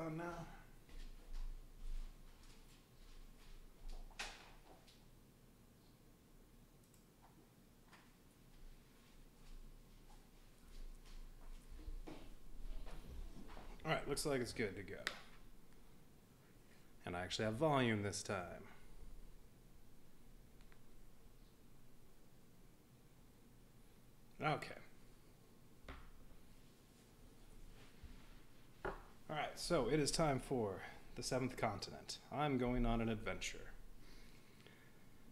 on now. All right, looks like it's good to go. And I actually have volume this time. Okay. All right, so it is time for the 7th continent. I'm going on an adventure.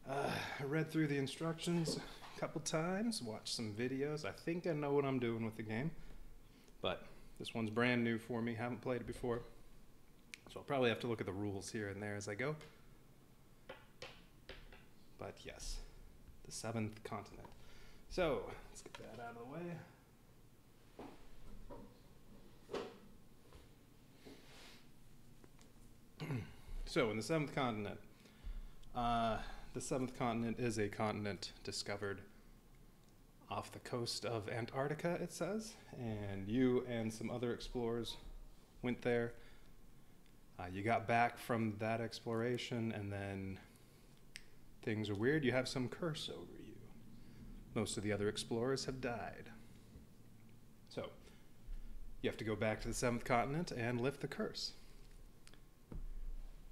I read through the instructions a couple times, watched some videos. I think I know what I'm doing with the game, but this one's brand new for me, haven't played it before. So I'll probably have to look at the rules here and there as I go. But yes, the 7th continent. So, let's get that out of the way. So, in the 7th continent, the 7th continent is a continent discovered off the coast of Antarctica, it says. And you and some other explorers went there. You got back from that exploration, and then things are weird. You have some curse over you. Most of the other explorers have died. So, you have to go back to the 7th continent and lift the curse.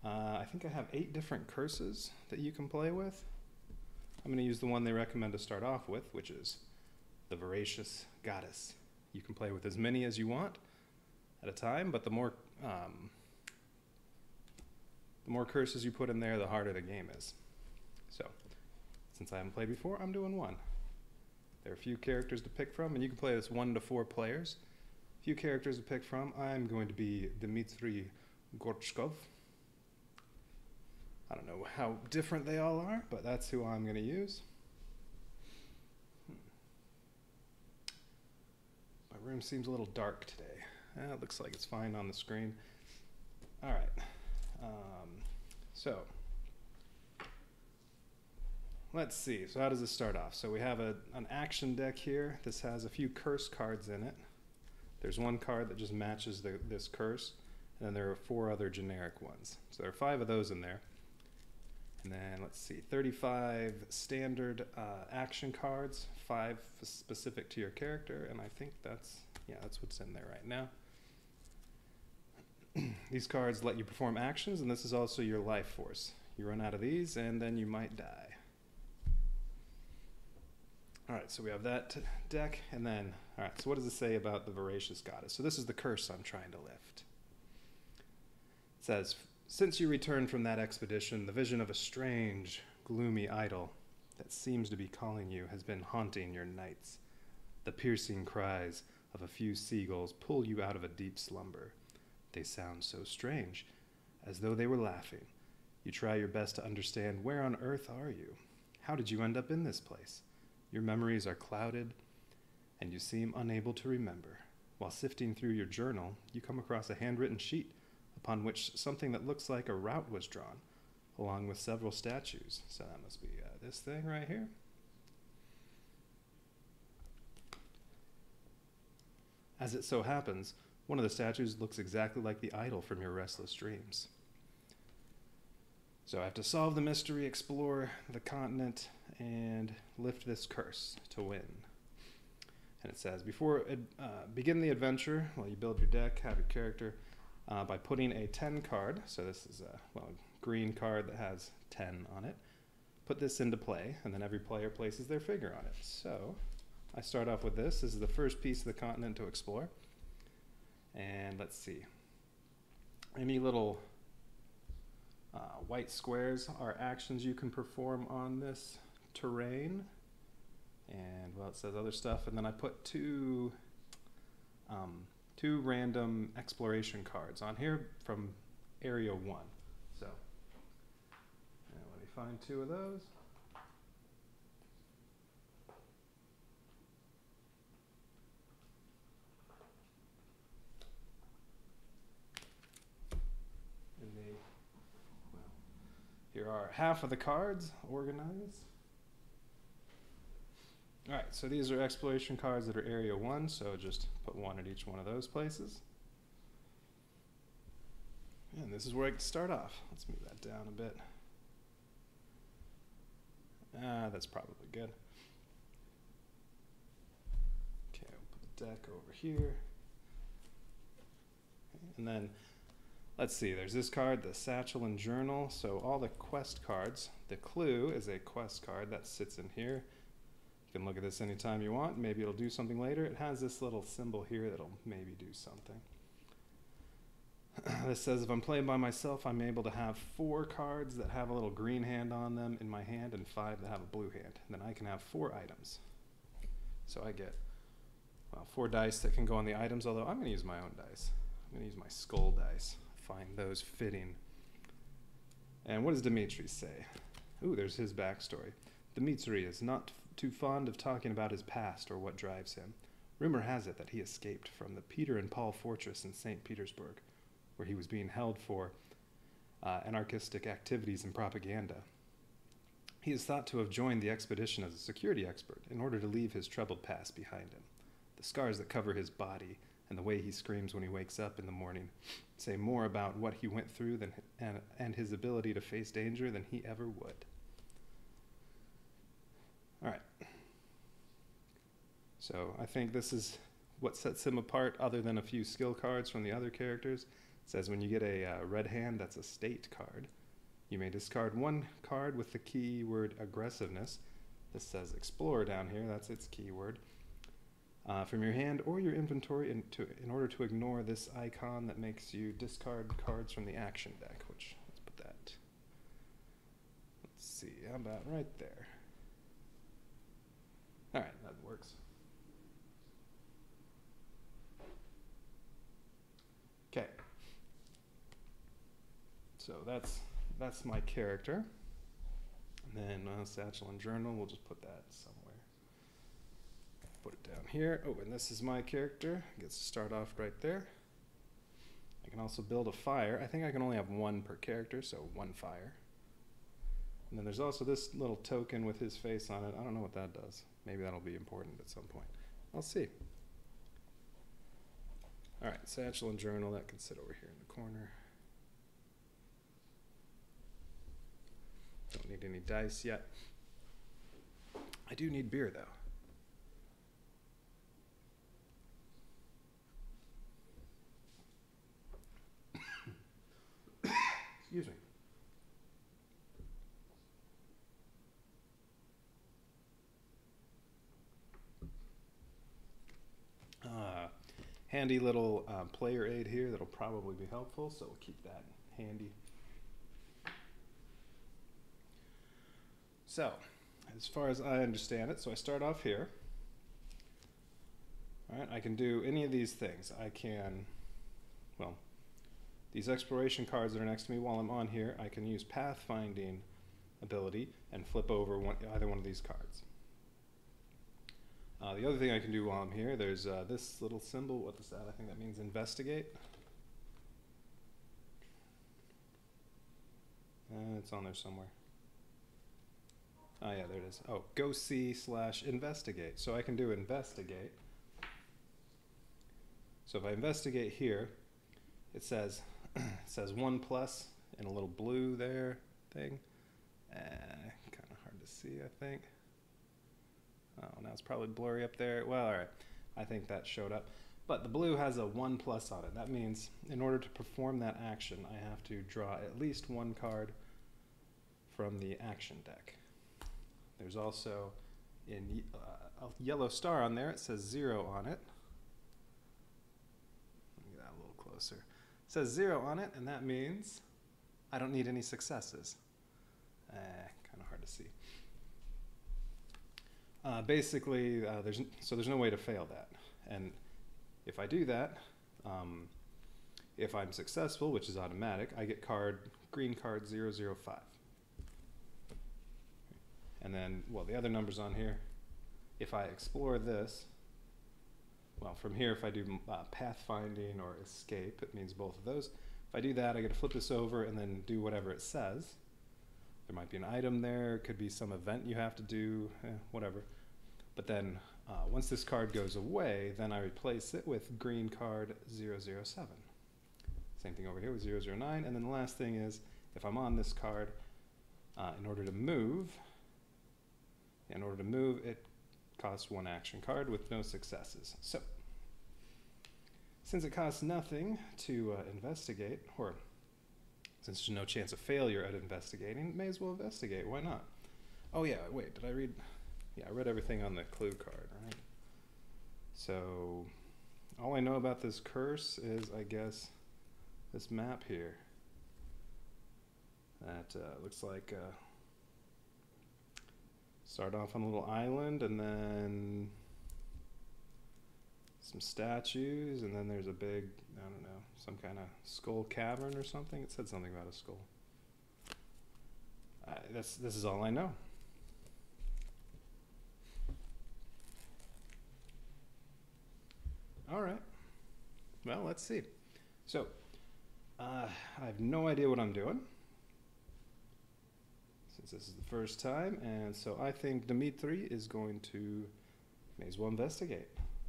I think I have 8 different curses that you can play with. I'm going to use the one they recommend to start off with, which is the Voracious Goddess. You can play with as many as you want at a time, but the more curses you put in there, the harder the game is. So, since I haven't played before, I'm doing 1. There are a few characters to pick from, and you can play this 1 to 4 players. A few characters to pick from. I'm going to be Dmitry Gorchkov. I don't know how different they all are, but that's who I'm going to use. My room seems a little dark today. It looks like it's fine on the screen. All right. So, let's see. So how does this start off? So we have an action deck here. This has a few curse cards in it. There's 1 card that just matches this curse, and then there are 4 other generic ones. So there are 5 of those in there. And then, let's see, 35 standard action cards, 5 specific to your character, and I think that's what's in there right now. These cards let you perform actions, and this is also your life force. You run out of these, and then you might die. All right, so we have that deck, and then, all right, so what does it say about the Voracious Goddess? So this is the curse I'm trying to lift. It says, since you returned from that expedition, the vision of a strange, gloomy idol that seems to be calling you has been haunting your nights. The piercing cries of a few seagulls pull you out of a deep slumber. They sound so strange, as though they were laughing. You try your best to understand, where on earth are you? How did you end up in this place? Your memories are clouded, and you seem unable to remember. While sifting through your journal, you come across a handwritten sheet upon which something that looks like a route was drawn, along with several statues. So that must be this thing right here. As it so happens, one of the statues looks exactly like the idol from your restless dreams. So I have to solve the mystery, explore the continent, and lift this curse to win. And it says, before begin the adventure, well, you build your deck, have your character, by putting a 10 card, so this is a green card that has 10 on it. Put this into play, and then every player places their figure on it. So I start off with this. This is the first piece of the continent to explore. And let's see. Any little white squares are actions you can perform on this terrain. And, well, it says other stuff. And then I put two random exploration cards on here from Area 1. So, let me find 2 of those. Here are half of the cards organized. All right, so these are exploration cards that are Area 1, so just put 1 at each one of those places. And this is where I can start off. Let's move that down a bit. That's probably good. Okay, I'll put the deck over here. And then, let's see, there's this card, the Satchel and Journal. So all the quest cards, the Clue is a quest card that sits in here. You can look at this anytime you want. Maybe it'll do something later. It has this little symbol here that'll maybe do something. This says if I'm playing by myself, I'm able to have 4 cards that have a little green hand on them in my hand and 5 that have a blue hand. And then I can have 4 items. So I get, well, 4 dice that can go on the items, although I'm going to use my own dice. I'm going to use my skull dice. Find those fitting. And what does Dimitri say? Ooh, there's his backstory. Dimitri is not too fond of talking about his past or what drives him. Rumor has it that he escaped from the Peter and Paul Fortress in St. Petersburg, where he was being held for anarchistic activities and propaganda. He is thought to have joined the expedition as a security expert in order to leave his troubled past behind him. The scars that cover his body and the way he screams when he wakes up in the morning say more about what he went through and his ability to face danger than he ever would. All right. So I think this is what sets him apart, other than a few skill cards from the other characters. It says when you get a red hand, that's a state card. You may discard 1 card with the keyword aggressiveness. This says explore down here, that's its keyword. From your hand or your inventory in order to ignore this icon that makes you discard cards from the action deck, which, let's put that, let's see, how about right there. All right, that works. Okay. So that's my character. And then Satchel and Journal, we'll just put that somewhere. Put it down here. Oh, and this is my character. Gets to start off right there. I can also build a fire. I think I can only have 1 per character, so 1 fire. And then there's also this little token with his face on it. I don't know what that does. Maybe that'll be important at some point. I'll see. All right, Satchel and Journal, that can sit over here in the corner. Don't need any dice yet. I do need beer, though. Excuse me. Handy little player aid here that'll probably be helpful, so we'll keep that handy. So, as far as I understand it, so I start off here. All right, I can do any of these things. I can, well, these exploration cards that are next to me while I'm on here, I can use pathfinding ability and flip over either one of these cards. The other thing I can do while I'm here, there's this little symbol. What is that? I think that means investigate. It's on there somewhere. Oh yeah, there it is. Oh, go see/investigate. So I can do investigate. So if I investigate here, it says 1+ in a little blue there thing. Kind of hard to see, I think. Oh, now it's probably blurry up there. Well, all right. I think that showed up. But the blue has a 1+ on it. That means in order to perform that action, I have to draw at least 1 card from the action deck. There's also a yellow star on there. It says 0 on it. Let me get that a little closer. It says 0 on it, and that means I don't need any successes. Kind of hard to see. Basically, there's no way to fail that. And if I do that, if I'm successful, which is automatic, I get green card 005. And then, well, the other numbers on here, if I explore this, well, from here, if I do pathfinding or escape, it means both of those. If I do that, I get to flip this over and then do whatever it says. There might be an item there, could be some event you have to do, whatever. But then once this card goes away, then I replace it with green card 007. Same thing over here with 009. And then the last thing is, if I'm on this card, in order to move, it costs 1 action card with no successes. So, since it costs nothing to investigate, or since there's no chance of failure at investigating, may as well investigate. Why not? Oh yeah, wait, did I read? Yeah, I read everything on the clue card, right? So, all I know about this curse is, I guess, this map here. That looks like start off on a little island, and then some statues, and then there's a big, I don't know, some kind of skull cavern or something. It said something about a skull. This is all I know. All right. Well, let's see. So, I have no idea what I'm doing, since this is the first time, and so I think Dimitri is going to, may as well investigate.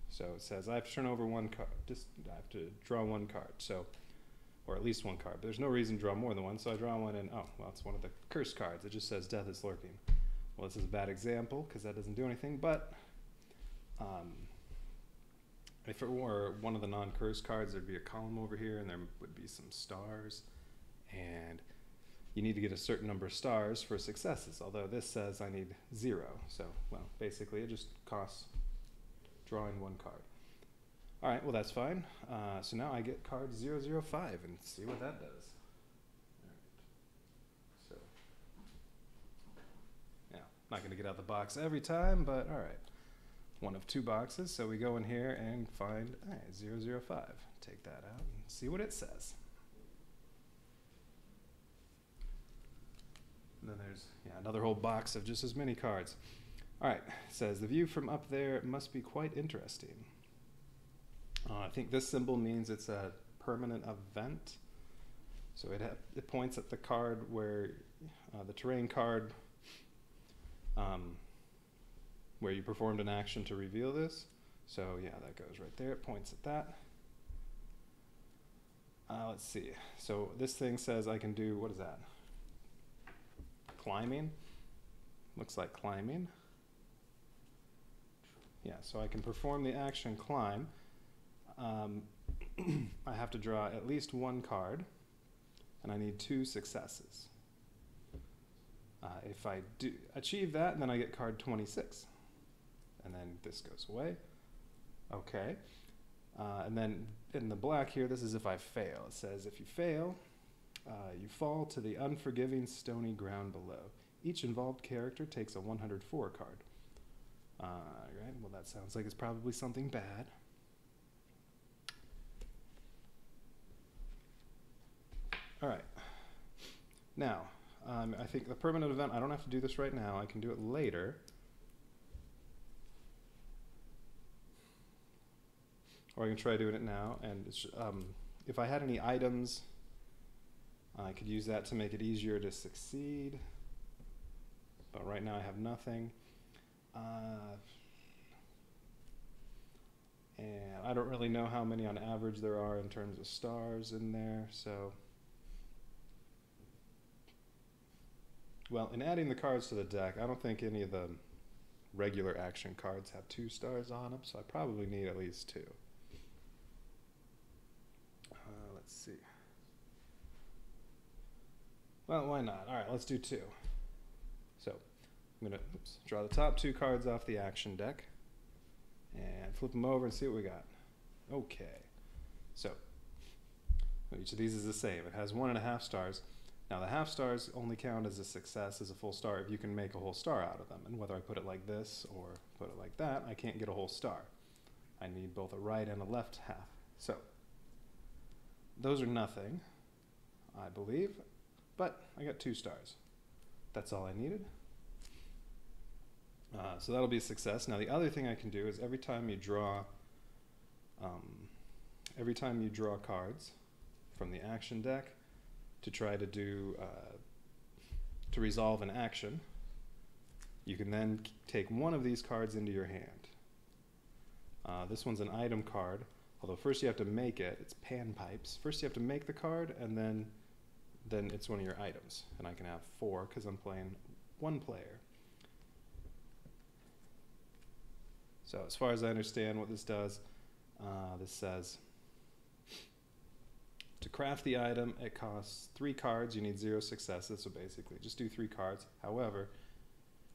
So it says I have to turn over 1 card, just I have to draw 1 card, so, or at least 1 card, but there's no reason to draw more than 1, so I draw 1 and, oh, well, it's one of the curse cards. It just says death is lurking. Well, this is a bad example, because that doesn't do anything, but if it were one of the non-curse cards, there'd be a column over here, and there would be some stars, and you need to get a certain number of stars for successes, although this says I need 0, so, well, basically it just costs drawing 1 card. All right, well, that's fine. So now I get card 005 and see what that does. All right. So, yeah, not going to get out the box every time, but all right. 1 of 2 boxes, so we go in here and find 005. Take that out and see what it says. And then there's another whole box of just as many cards. All right, it says the view from up there must be quite interesting. I think this symbol means it's a permanent event. So it points at the card where the terrain card where you performed an action to reveal this. So yeah, that goes right there. It points at that. Let's see. So this thing says I can do, what is that? Climbing. Looks like climbing. Yeah, so I can perform the action climb. I have to draw at least 1 card, and I need 2 successes. If I do achieve that, then I get card 26. And then this goes away. Okay. And then in the black here, this is if I fail. It says if you fail, you fall to the unforgiving stony ground below. Each involved character takes a 104 card. Right, well that sounds like it's probably something bad. All right. Now, I think the permanent event, I don't have to do this right now. I can do it later. Or I can try doing it now. And it's, if I had any items, I could use that to make it easier to succeed. But right now I have nothing. And I don't really know how many on average there are in terms of stars in there, so. Well, in adding the cards to the deck, I don't think any of the regular action cards have 2 stars on them, so I probably need at least 2. Let's see. Well, why not? All right, let's do 2. So I'm going to draw the top 2 cards off the action deck and flip them over and see what we got. Okay. So each of these is the same. It has 1.5 stars. Now the half stars only count as a success, as a full star, if you can make a whole star out of them. And whether I put it like this or put it like that, I can't get a whole star. I need both a right and a left half. So those are nothing, I believe, but I got 2 stars. That's all I needed. So that'll be a success. Now the other thing I can do is every time you draw cards from the action deck to try to do to resolve an action, you can then take one of these cards into your hand. This one's an item card. although first you have to make it. It's panpipes. First you have to make the card, and then it's one of your items. And I can have 4 because I'm playing 1 player. So as far as I understand what this does, this says to craft the item, it costs 3 cards. You need 0 successes, so basically just do 3 cards. However,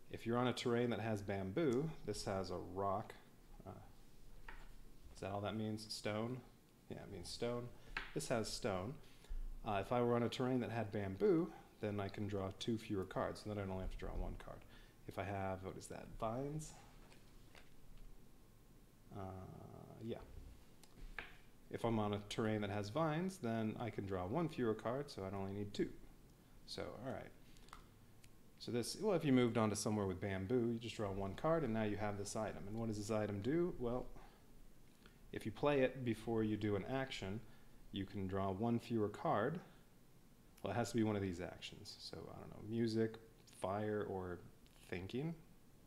if you're on a terrain that has bamboo, this has a rock. Is that all that means? Stone? Yeah, it means stone. This has stone. If I were on a terrain that had bamboo, then I can draw 2 fewer cards, and then I'd only have to draw 1 card. If I have, what is that, vines? Yeah. If I'm on a terrain that has vines, then I can draw 1 fewer card, so I'd only need 2. So, all right. So this, well, if you moved on to somewhere with bamboo, you just draw 1 card, and now you have this item. And what does this item do? Well, if you play it before you do an action, you can draw 1 fewer card. Well, it has to be one of these actions. So, I don't know, music, fire, or thinking.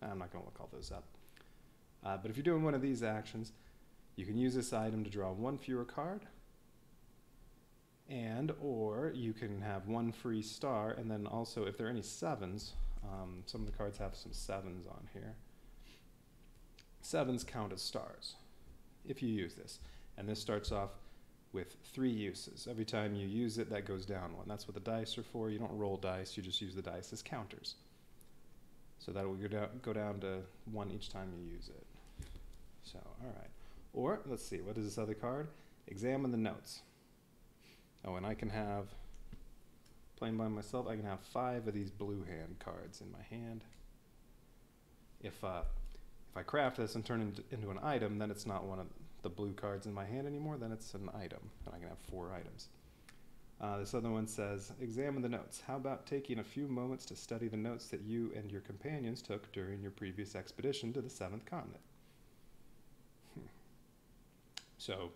I'm not going to look all those up. But if you're doing one of these actions, you can use this item to draw 1 fewer card, or you can have 1 free star, and then also if there are any 7s, some of the cards have some 7s on here. 7s count as stars if you use this. And this starts off with 3 uses. Every time you use it, that goes down 1. That's what the dice are for. You don't roll dice, you just use the dice as counters. So that will go down to 1 each time you use it. So, all right. Or, let's see, what is this other card? Examine the notes. Oh, and I can have, playing by myself, I can have 5 of these blue hand cards in my hand. If I craft this and turn it into an item, then it's not one of the blue cards in my hand anymore, then it's an item, and I can have 4 items. This other one says, examine the notes. How about taking a few moments to study the notes that you and your companions took during your previous expedition to the 7th continent? So,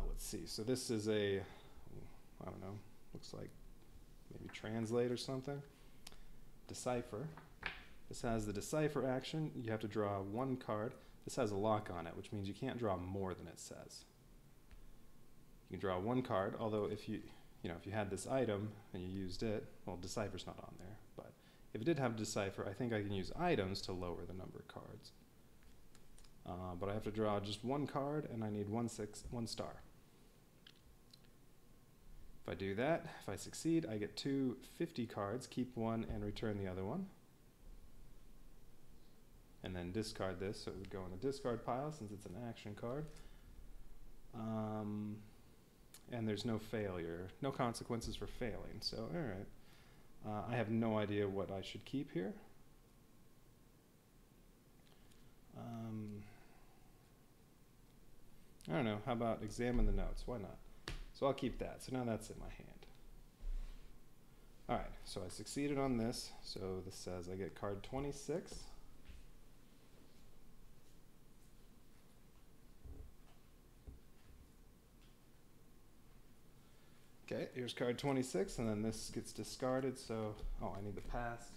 let's see. So this is a, I don't know, looks like maybe translate or something. Decipher. This has the decipher action. You have to draw 1 card. This has a lock on it, which means you can't draw more than it says. You can draw 1 card, although if you had this item and you used it, well, decipher's not on there, but if it did have decipher, I think I can use items to lower the number of cards. But I have to draw just 1 card, and I need 1 star. If I do that, if I succeed, I get 2 50 cards, keep 1, and return the other one. And then discard this, so it would go in the discard pile since it's an action card. And there's no failure, no consequences for failing. So, all right. I have no idea what I should keep here. I don't know, how about examine the notes? Why not? So I'll keep that. So now that's in my hand. All right, so I succeeded on this. So this says I get card 26. Okay, here's card 26, and then this gets discarded, so, oh, I need the past.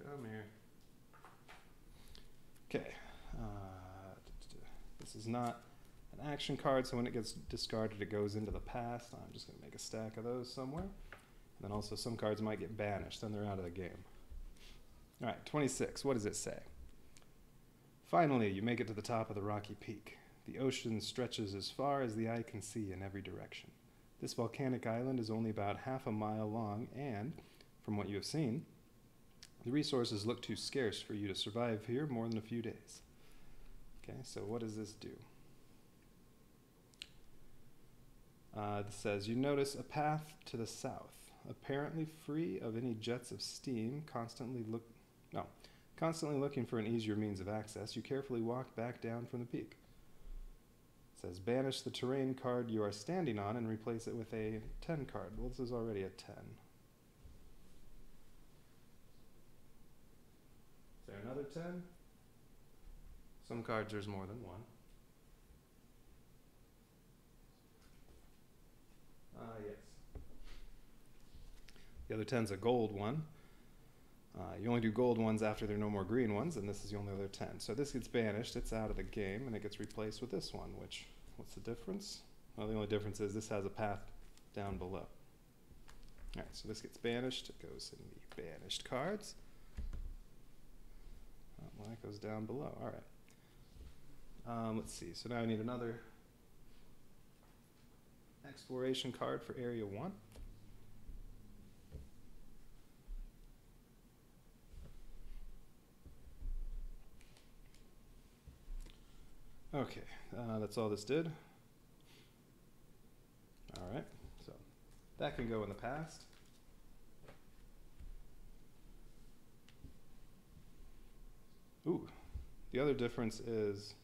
Come here. Okay, this is not an action card, so when it gets discarded, it goes into the past. I'm just going to make a stack of those somewhere. And then also some cards might get banished, then they're out of the game. All right, 26, what does it say? Finally, you make it to the top of the rocky peak. The ocean stretches as far as the eye can see in every direction. This volcanic island is only about half a mile long, and, from what you have seen, the resources look too scarce for you to survive here more than a few days. Okay, so what does this do? It says, you notice a path to the south, apparently free of any jets of steam, constantly looking for an easier means of access. You carefully walk back down from the peak. It says, banish the terrain card you are standing on and replace it with a 10 card. Well, this is already a 10. Is there another 10? Some cards there's more than 1. Yes. The other 10's a gold one. You only do gold ones after there are no more green ones, and this is the only other 10. So this gets banished, it's out of the game, and it gets replaced with this one, which, what's the difference? Well, the only difference is this has a path down below. Alright, so this gets banished, it goes in the banished cards. Well, that goes down below, alright. Let's see, so now I need another exploration card for Area 1. Okay, that's all this did. Alright, so that can go in the past. Ooh, the other difference is,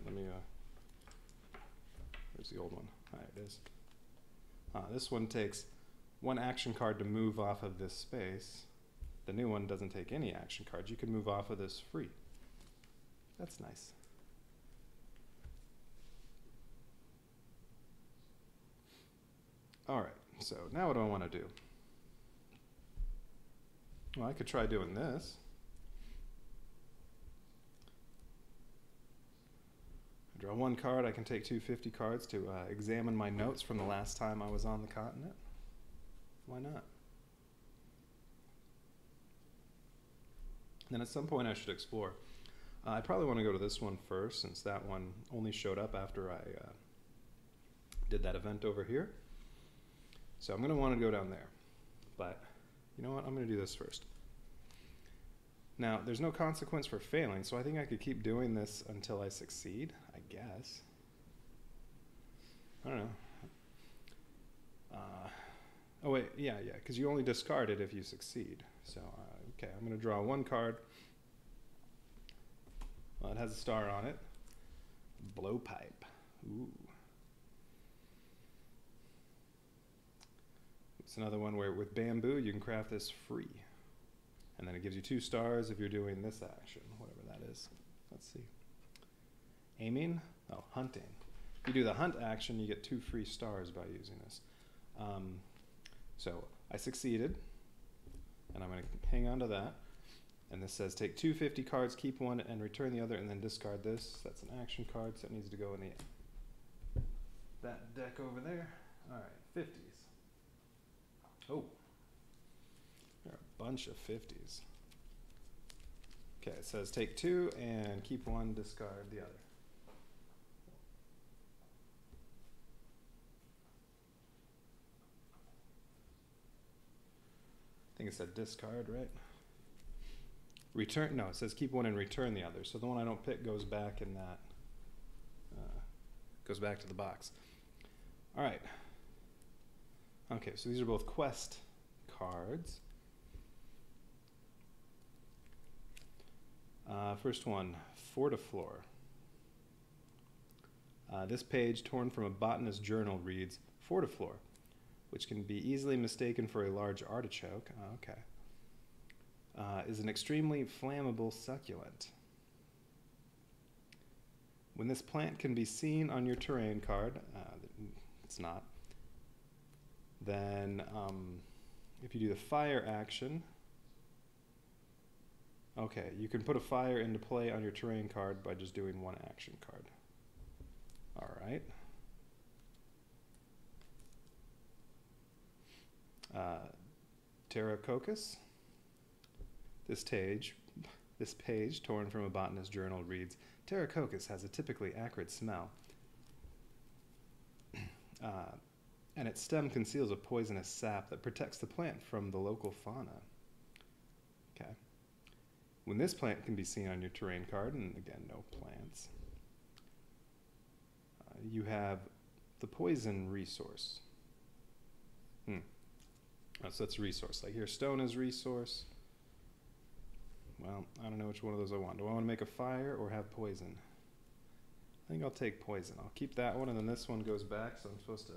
let me, where's the old one? Alright, it is. This one takes one action card to move off of this space. The new one doesn't take any action cards. You can move off of this free. That's nice. Alright, so now what do I want to do? Well, I could try doing this. I draw one card, I can take 250 cards to examine my notes from the last time I was on the continent. Why not? Then at some point I should explore. I probably want to go to this one first, since that one only showed up after I did that event over here. So I'm going to want to go down there. But you know what? I'm going to do this first. Now, there's no consequence for failing, so I think I could keep doing this until I succeed, I guess. I don't know. Oh wait, yeah, because you only discard it if you succeed. So, okay, I'm going to draw one card. Well, it has a star on it. Blowpipe. Ooh. It's another one where with bamboo you can craft this free. And then it gives you 2 stars if you're doing this action, whatever that is. Let's see. Aiming? Oh, hunting. If you do the hunt action, you get 2 free stars by using this. So I succeeded, and I'm going to hang on to that. And this says take 250 cards, keep one, and return the other, and then discard this. That's an action card, so it needs to go in that deck over there. All right, 50s. Oh, there are a bunch of 50s. Okay, it says take 2 and keep 1, discard the other. I think it said discard, right? Return, no, it says keep 1 and return the other. So the one I don't pick goes back in that, goes back to the box. All right. Okay, so these are both quest cards. First one, Fortiflora. This page, torn from a botanist's journal, reads, Fortiflora, which can be easily mistaken for a large artichoke, is an extremely flammable succulent. When this plant can be seen on your terrain card, it's not, then if you do the fire action, okay, you can put a fire into play on your terrain card by just doing 1 action card. All right. Pterococcus. This page, torn from a botanist's journal, reads, Pterococcus has a typically acrid smell, and its stem conceals a poisonous sap that protects the plant from the local fauna. Okay. When this plant can be seen on your terrain card, and again, no plants, you have the poison resource. Oh, so that's resource. Like here, stone is resource. Well, I don't know which one of those I want. Do I want to make a fire or have poison? I think I'll take poison. I'll keep that one, and then this one goes back, so I'm supposed to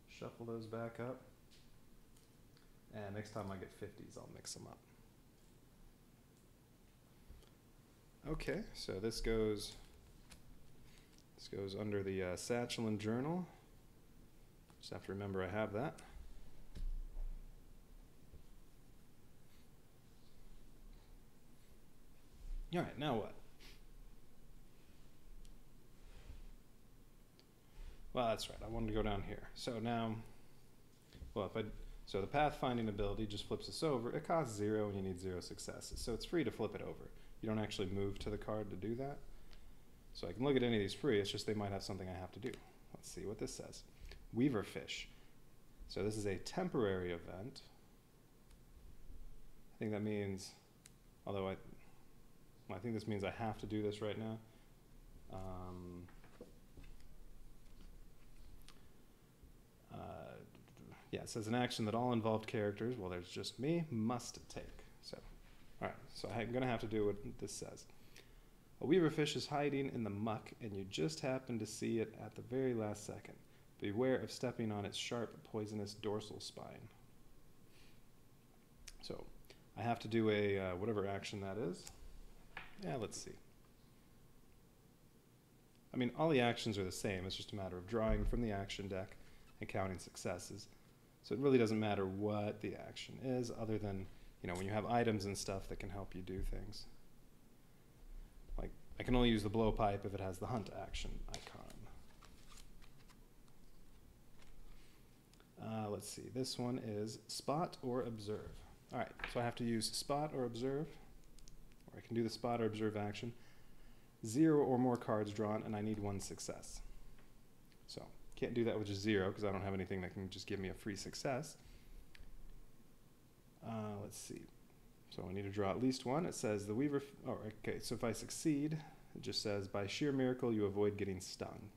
shuffle those back up. And next time I get 50s, I'll mix them up. Okay, so this goes under the Satchel and Journal. Just have to remember I have that. All right, now what? Well, that's right. I wanted to go down here. So now, well, so the pathfinding ability just flips this over. It costs 0 and you need 0 successes. So it's free to flip it over. You don't actually move to the card to do that. So I can look at any of these free. It's just they might have something I have to do. Let's see what this says. Weaver fish. So this is a temporary event. I think that means, although I think this means I have to do this right now. Yeah, it says an action that all involved characters, well, there's just me, must take. So, all right, so I'm going to have to do what this says. A weaverfish is hiding in the muck, and you just happen to see it at the very last second. Beware of stepping on its sharp, poisonous dorsal spine. So, I have to do a whatever action that is. Yeah, let's see. I mean, all the actions are the same. It's just a matter of drawing from the action deck and counting successes. So it really doesn't matter what the action is, other than, you know, when you have items and stuff that can help you do things. Like, I can only use the blowpipe if it has the hunt action icon. Let's see, this one is spot or observe. All right, so I have to use spot or observe, or I can do the spot or observe action. 0 or more cards drawn, and I need 1 success. So, can't do that with just 0 because I don't have anything that can just give me a free success. Let's see. So I need to draw at least 1. It says the weaver, oh, okay, so if I succeed, it just says by sheer miracle you avoid getting stung.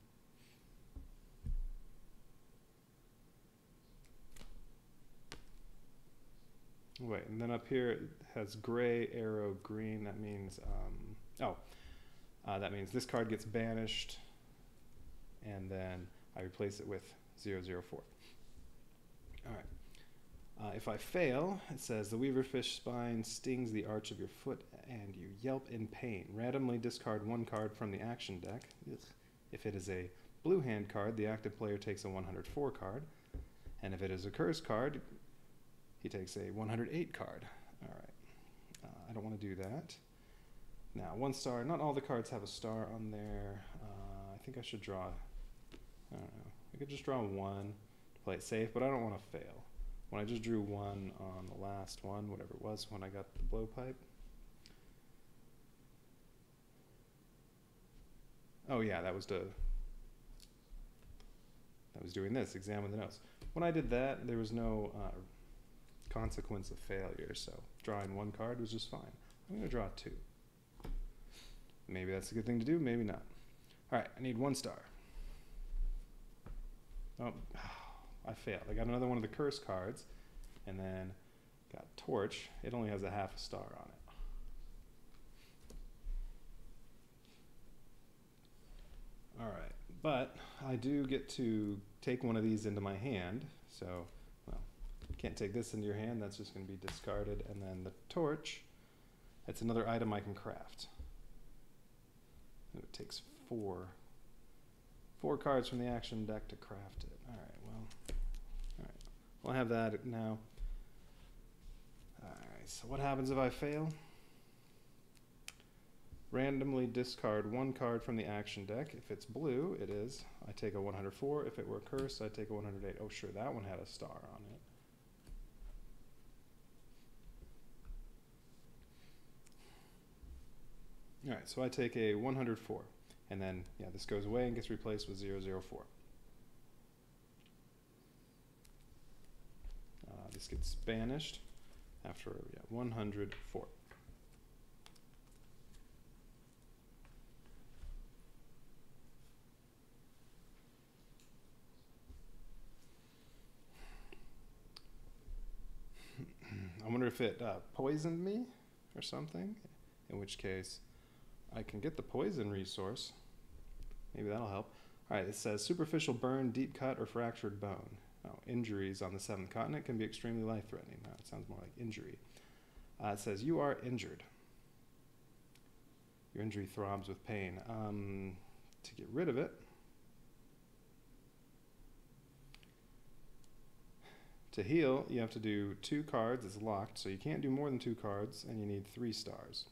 Wait, and then up here it has gray arrow green. That means, that means this card gets banished, and then I replace it with 004. All right. If I fail, it says the weaverfish spine stings the arch of your foot and you yelp in pain. Randomly discard 1 card from the action deck. If it is a blue hand card, the active player takes a 104 card. And if it is a curse card, he takes a 108 card. All right. I don't want to do that. Now, 1 star. Not all the cards have a star on there. I think I should draw, I don't know. I could just draw 1 to play it safe, but I don't want to fail. When I just drew 1 on the last one, whatever it was, when I got the blowpipe. Oh yeah, that was doing this, examine the notes. When I did that, there was no consequence of failure, so drawing 1 card was just fine. I'm going to draw 2. Maybe that's a good thing to do, maybe not. All right, I need 1 star. Oh, I failed. I got another one of the curse cards, and then got torch. It only has a half a star on it. All right, but I do get to take one of these into my hand, so, well, can't take this into your hand. That's just going to be discarded, and then the torch, that's another item I can craft. And it takes 4 cards from the action deck to craft it. All right, well, I have that now. All right, so what happens if I fail? Randomly discard 1 card from the action deck. If it's blue, it is. I take a 104. If it were cursed, I take a 108. Oh, sure, that one had a star on it. All right, so I take a 104. And then, yeah, this goes away and gets replaced with 004. This gets banished after 104. I wonder if it poisoned me or something, in which case I can get the poison resource. Maybe that'll help. All right, it says superficial burn, deep cut, or fractured bone. Oh, injuries on the 7th continent can be extremely life-threatening. No, it sounds more like injury. It says you are injured. Your injury throbs with pain. To get rid of it, to heal, you have to do 2 cards. It's locked, so you can't do more than 2 cards, and you need 3 stars.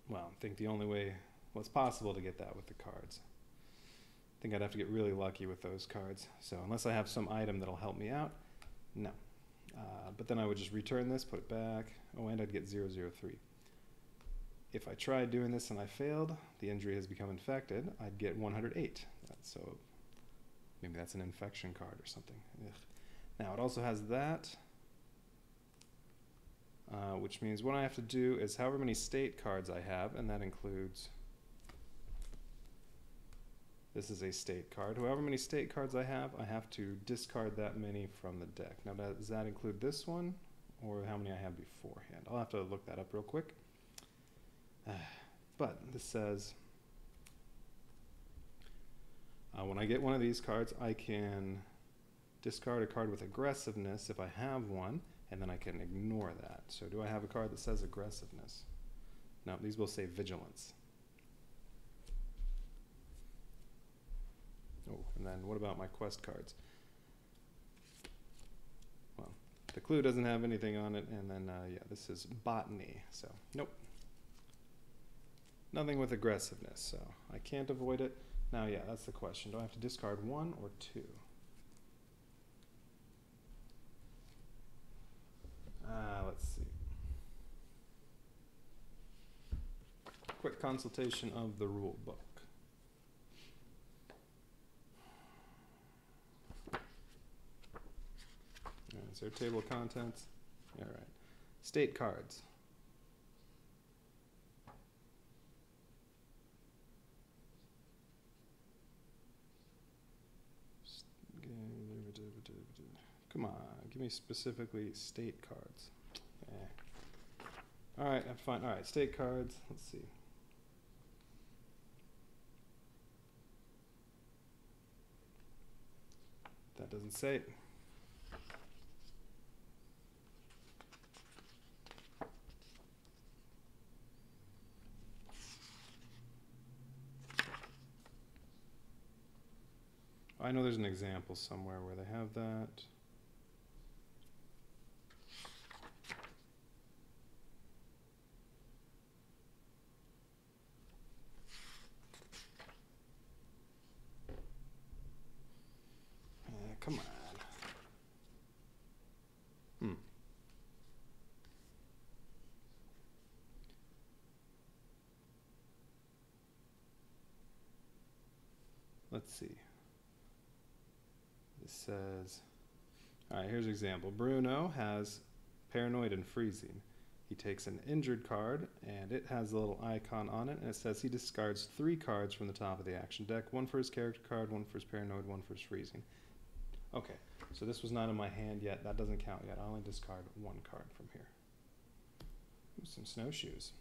well, I think the only way, well, it's possible to get that with the cards. I think I'd have to get really lucky with those cards. So unless I have some item that'll help me out, no. But then I would just return this, put it back. Oh, and I'd get 003. If I tried doing this and I failed, the injury has become infected, I'd get 108. So maybe that's an infection card or something. Ugh. Now it also has that, which means what I have to do is however many state cards I have, and that includes, this is a state card. However many state cards I have to discard that many from the deck. Now does that include this one, or how many I have beforehand? I'll have to look that up real quick. But this says, when I get one of these cards, I can discard a card with aggressiveness if I have one, and then I can ignore that. So do I have a card that says aggressiveness? No, these will say vigilance. Oh, and then what about my quest cards? Well, the clue doesn't have anything on it, and then, yeah, this is botany, so nope. Nothing with aggressiveness, so I can't avoid it. Now, yeah, that's the question. Do I have to discard one or two? Let's see. Quick consultation of the rule book. Is there a table of contents? All right. State cards. Come on, give me specifically state cards. All right, fine. All right, state cards. Let's see. That doesn't say it. I know there's an example somewhere where they have that. Come on. Let's see. This says, all right, here's an example. Bruno has paranoid and freezing. He takes an injured card, and it has a little icon on it, and it says he discards 3 cards from the top of the action deck. 1 for his character card, 1 for his paranoid, 1 for his freezing. Okay, so this was not in my hand yet. That doesn't count yet. I only discard 1 card from here. Ooh, some snowshoes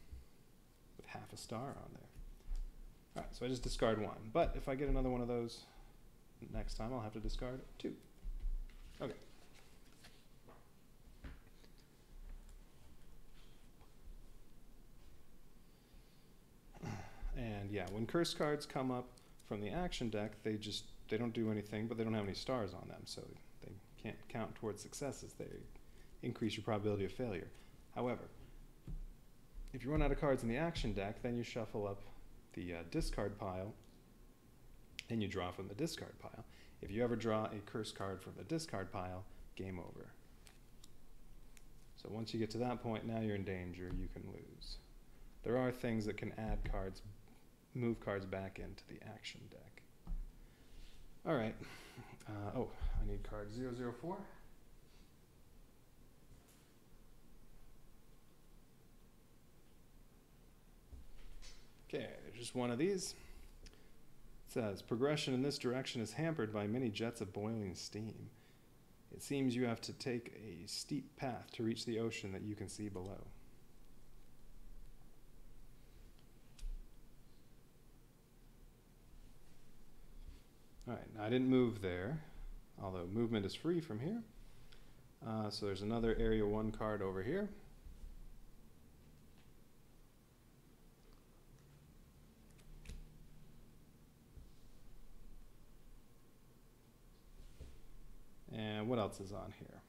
with half a star on there. All right, so I just discard 1. But if I get another one of those next time, I'll have to discard 2. Okay. And yeah, when curse cards come up from the action deck, they don't do anything, but they don't have any stars on them, so they can't count towards successes. They increase your probability of failure. However, if you run out of cards in the action deck, then you shuffle up the discard pile, and you draw from the discard pile. If you ever draw a curse card from the discard pile, game over. So once you get to that point, now you're in danger, you can lose. There are things that can add cards, move cards back into the action deck. All right. Oh, I need card 004. Okay, there's just one of these. It says, progression in this direction is hampered by many jets of boiling steam. It seems you have to take a steep path to reach the ocean that you can see below. All right, now I didn't move there, although movement is free from here. So there's another Area 1 card over here. And what else is on here?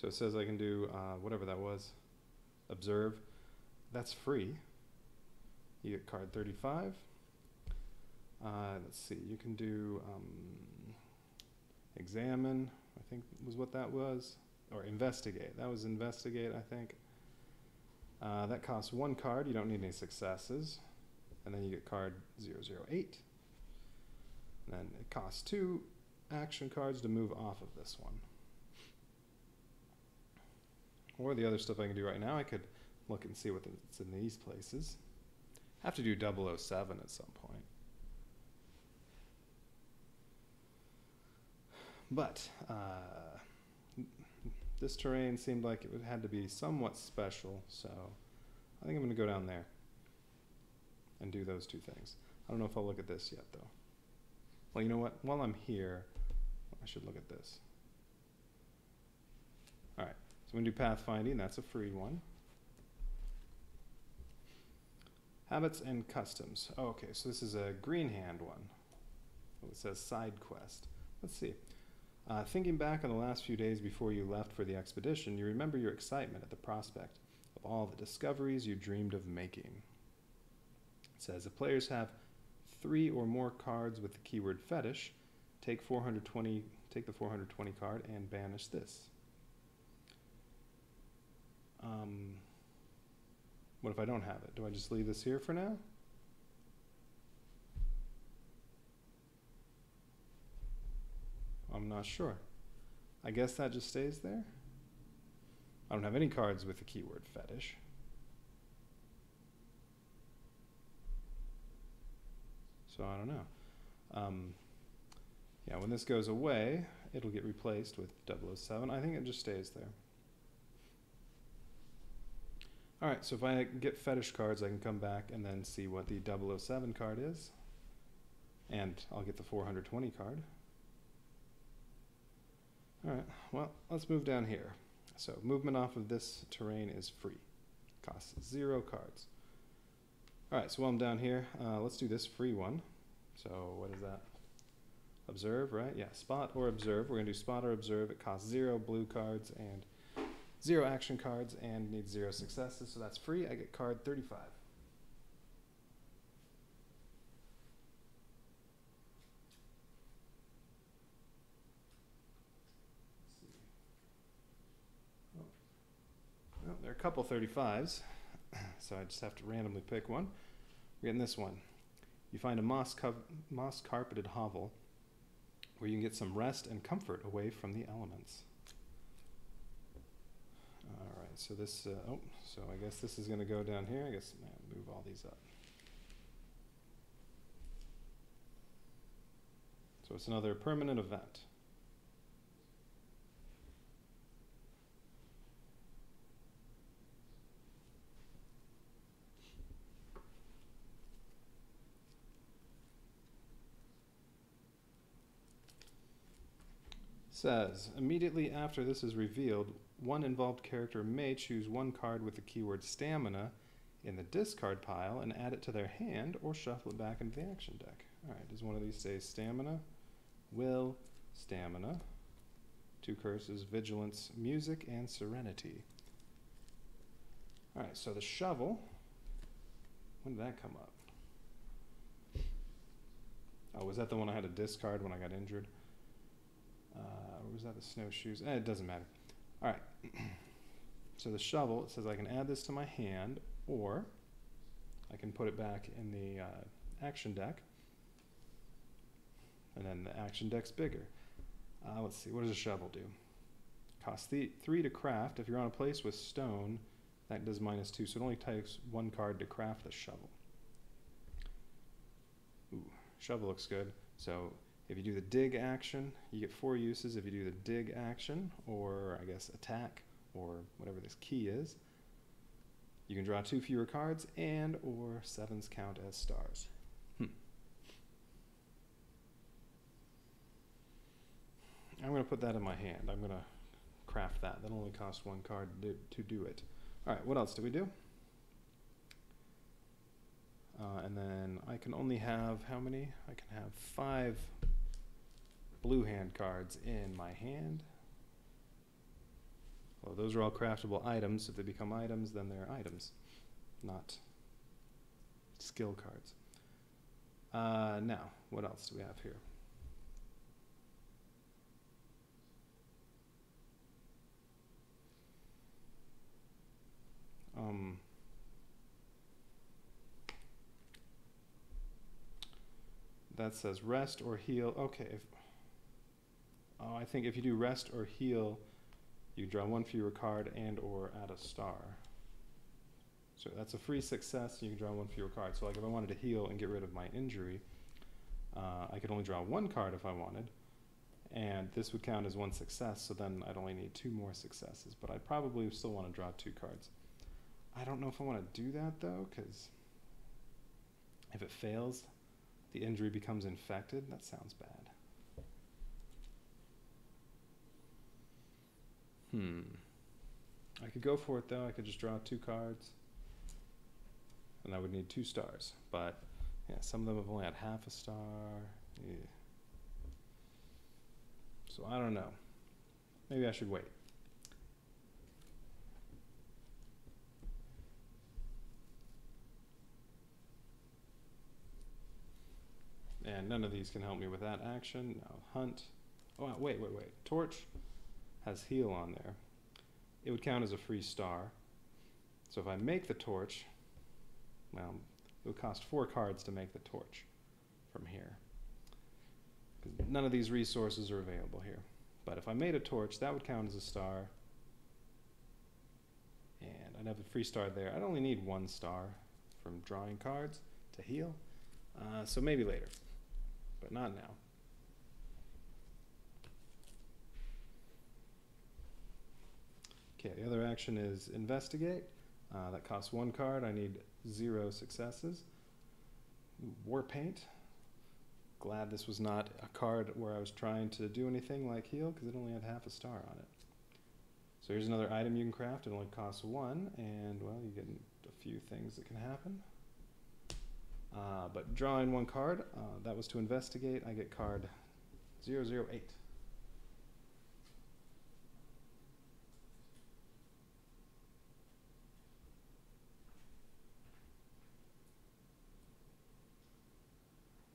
So it says I can do whatever that was. Observe. That's free. You get card 35. Let's see, you can do examine, I think was what that was. Or investigate. That was investigate, I think. That costs 1 card. You don't need any successes. And then you get card 008. And then it costs 2 action cards to move off of this one. Or the other stuff I can do right now, I could look and see what's in these places. I have to do 007 at some point. But this terrain seemed like it had to be somewhat special, so I think I'm going to go down there and do those 2 things. I don't know if I'll look at this yet, though. Well, you know what? While I'm here, I should look at this. All right, so I'm going to do pathfinding. That's a free one. Habits and customs. Oh, okay, so this is a green hand one. It says side quest. Let's see. Thinking back on the last few days before you left for the expedition, you remember your excitement at the prospect of all the discoveries you dreamed of making. It says if players have 3 or more cards with the keyword fetish, take the 420 card and banish this. What if I don't have it? Do I just leave this here for now? I'm not sure. I guess that just stays there. I don't have any cards with the keyword fetish. So I don't know. Yeah, when this goes away, it'll get replaced with 007. I think it just stays there. All right, so if I get fetish cards, I can come back and then see what the 007 card is. And I'll get the 420 card. All right, well, let's move down here. So movement off of this terrain is free. Costs 0 cards. All right, so while I'm down here, let's do this free one. So what is that? Observe, right? Yeah, spot or observe. We're going to do spot or observe. It costs 0 blue cards and 0 action cards and needs 0 successes, so that's free. I get card 35. Well, there are a couple 35s, so I just have to randomly pick one. We're getting this one. You find a moss-carpeted hovel where you can get some rest and comfort away from the elements. All right, so this, so I guess this is going to go down here. I guess I'll move all these up. So it's another permanent event. Says, immediately after this is revealed, one involved character may choose 1 card with the keyword stamina in the discard pile and add it to their hand or shuffle it back into the action deck. All right, does one of these say stamina? Will, stamina. 2 curses, vigilance, music, and serenity. All right, so the shovel, when did that come up? Oh, was that the one I had to discard when I got injured? Or was that the snowshoes? It doesn't matter. All right. So the shovel, it says I can add this to my hand, or I can put it back in the action deck. And then the action deck's bigger. Let's see, what does a shovel do? Costs 3 to craft. If you're on a place with stone, that does -2. So it only takes 1 card to craft the shovel. Ooh, shovel looks good. So if you do the dig action, you get 4 uses. If you do the dig action, or I guess attack, or whatever this key is, you can draw 2 fewer cards, and or 7s count as stars. I'm going to put that in my hand. I'm going to craft that. That only costs 1 card to do it. All right, what else do we do? And then I can only have, how many? I can have 5 blue hand cards in my hand. Well, those are all craftable items. If they become items, then they're items, not skill cards. Now, what else do we have here? That says rest or heal. Okay. I think if you do rest or heal, you draw one fewer card and or add a star. So that's a free success, and you can draw one fewer card. So like if I wanted to heal and get rid of my injury, I could only draw one card if I wanted, and this would count as one success, so then I'd only need 2 more successes, but I probably still want to draw 2 cards. I don't know if I want to do that though, because if it fails, the injury becomes infected. That sounds bad. I could go for it though. I could just draw 2 cards, and I would need 2 stars, but yeah, some of them have only had half a star. Yeah. So I don't know. Maybe I should wait. And none of these can help me with that action. No, hunt. Oh, wait. Torch has heal on there. It would count as a free star. So if I make the torch, well, it would cost 4 cards to make the torch from here. None of these resources are available here. But if I made a torch, that would count as a star. And I'd have a free star there. I'd only need 1 star from drawing cards to heal. So maybe later, but not now. Okay, the other action is investigate. That costs 1 card. I need 0 successes. War paint. Glad this was not a card where I was trying to do anything like heal, because it only had half a star on it. So here's another item you can craft. It only costs 1, and well, you get a few things that can happen. But drawing 1 card, that was to investigate. I get card 008.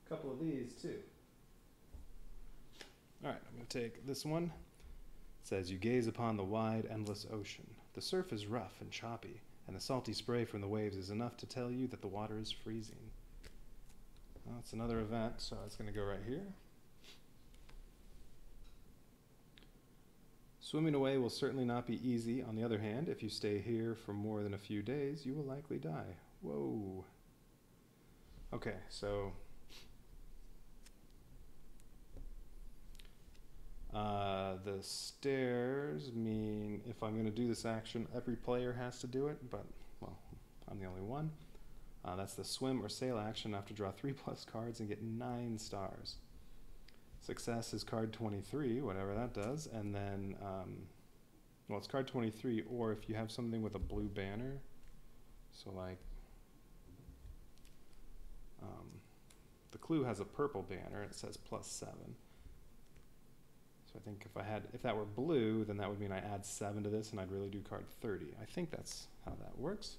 A couple of these too. All right, I'm going to take this one. It says, you gaze upon the wide, endless ocean. The surf is rough and choppy, and the salty spray from the waves is enough to tell you that the water is freezing. Well, it's another event, so it's going to go right here. Swimming away will certainly not be easy. On the other hand, if you stay here for more than a few days, you will likely die. Whoa. Okay, so the stairs mean if I'm going to do this action, every player has to do it, but, well, I'm the only one. That's the swim or sail action. I have to draw 3+ cards and get 9 stars. Success is card 23, whatever that does, and then, well, it's card 23, or if you have something with a blue banner, so like, the clue has a purple banner, it says +7. So I think if that were blue, then that would mean I add 7 to this, and I'd really do card 30. I think that's how that works.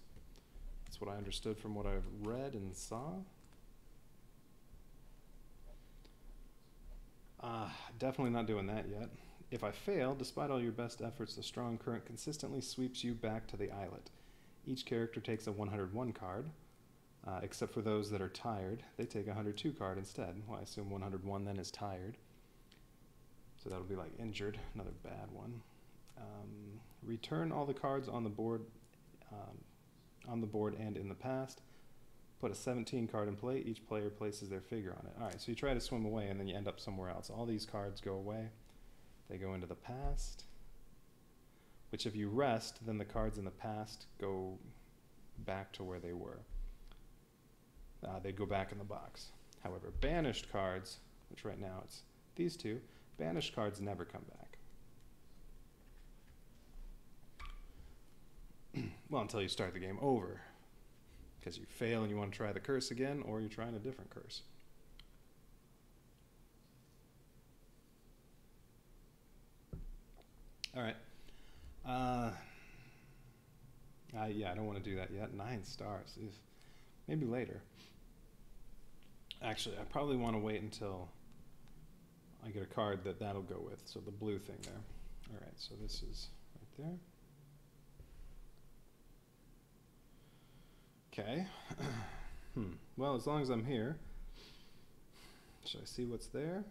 That's what I understood from what I've read and saw. Definitely not doing that yet. If I fail, despite all your best efforts, the strong current consistently sweeps you back to the islet. Each character takes a 101 card, except for those that are tired. They take a 102 card instead. Well, I assume 101 then is tired. So that'll be like injured, another bad one. Return all the cards on the board and in the past. Put a 17 card in play. Each player places their figure on it. All right, so you try to swim away and then you end up somewhere else. All these cards go away. They go into the past, which if you rest, then the cards in the past go back to where they were. They'd go back in the box. However, banished cards, which right now it's these two, banished cards never come back. Well, until you start the game over. Because you fail and you want to try the curse again, or you're trying a different curse. All right. Yeah, I don't want to do that yet. 9 stars. Ew. Maybe later. Actually, I probably want to wait until I get a card that'll go with. So the blue thing there. All right, so this is right there. Okay. Well, as long as I'm here, should I see what's there?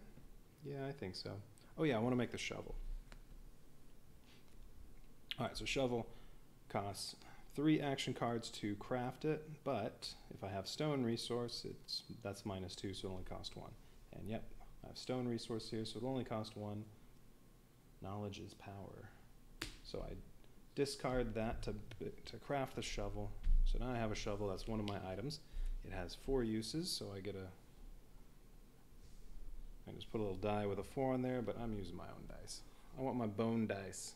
Yeah, I think so. Oh yeah, I want to make the shovel. All right, so shovel costs 3 action cards to craft it, but if I have stone resource, that's -2, so it only costs 1. And yep, I have stone resource here, so it'll only cost 1. Knowledge is power. So I discard that to craft the shovel. So now I have a shovel. That's one of my items. It has 4 uses, so I just put a little die with a 4 on there, but I'm using my own dice. I want my bone dice.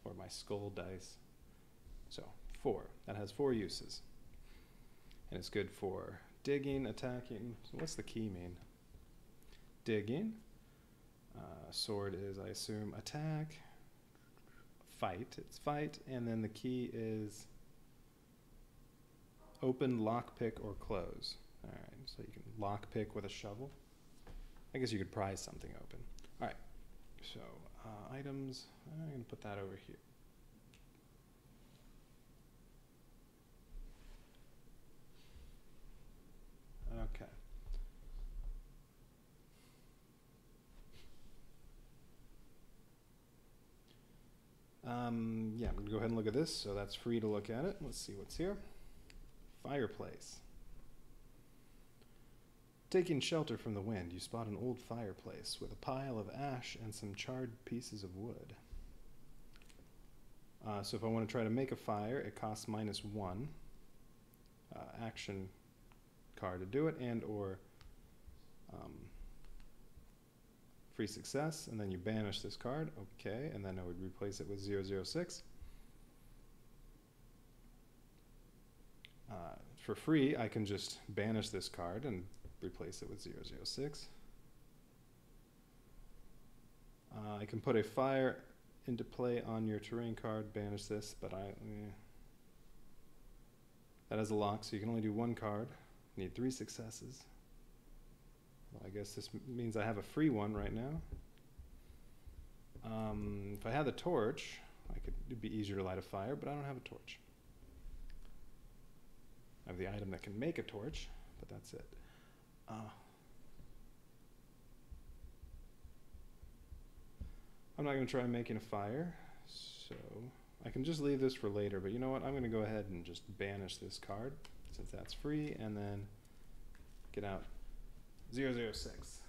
Or my skull dice. So 4. That has 4 uses. And it's good for digging, attacking. So what's the key mean? Digging. Sword is, I assume, attack. Fight. It's fight. And then the key is open, lockpick, or close. Alright, so you can lockpick with a shovel. I guess you could pry something open. Alright, so items. I'm going to put that over here. Okay. Yeah, I'm going to go ahead and look at this, so that's free to look at it. Let's see what's here. Fireplace. Taking shelter from the wind, you spot an old fireplace with a pile of ash and some charred pieces of wood. So if I want to try to make a fire, it costs -1 action card to do it, and or free success, and then you banish this card. Okay, and then I would replace it with 006. For free, I can just banish this card and replace it with 006. I can put a fire into play on your terrain card, banish this, but that has a lock, so you can only do 1 card. You need 3 successes. Well, I guess this means I have a free one right now. If I had the torch, it'd be easier to light a fire, but I don't have a torch. I have the item that can make a torch, but that's it. I'm not going to try making a fire, so I can just leave this for later, but you know what? I'm going to go ahead and just banish this card, since that's free, and then get out 006.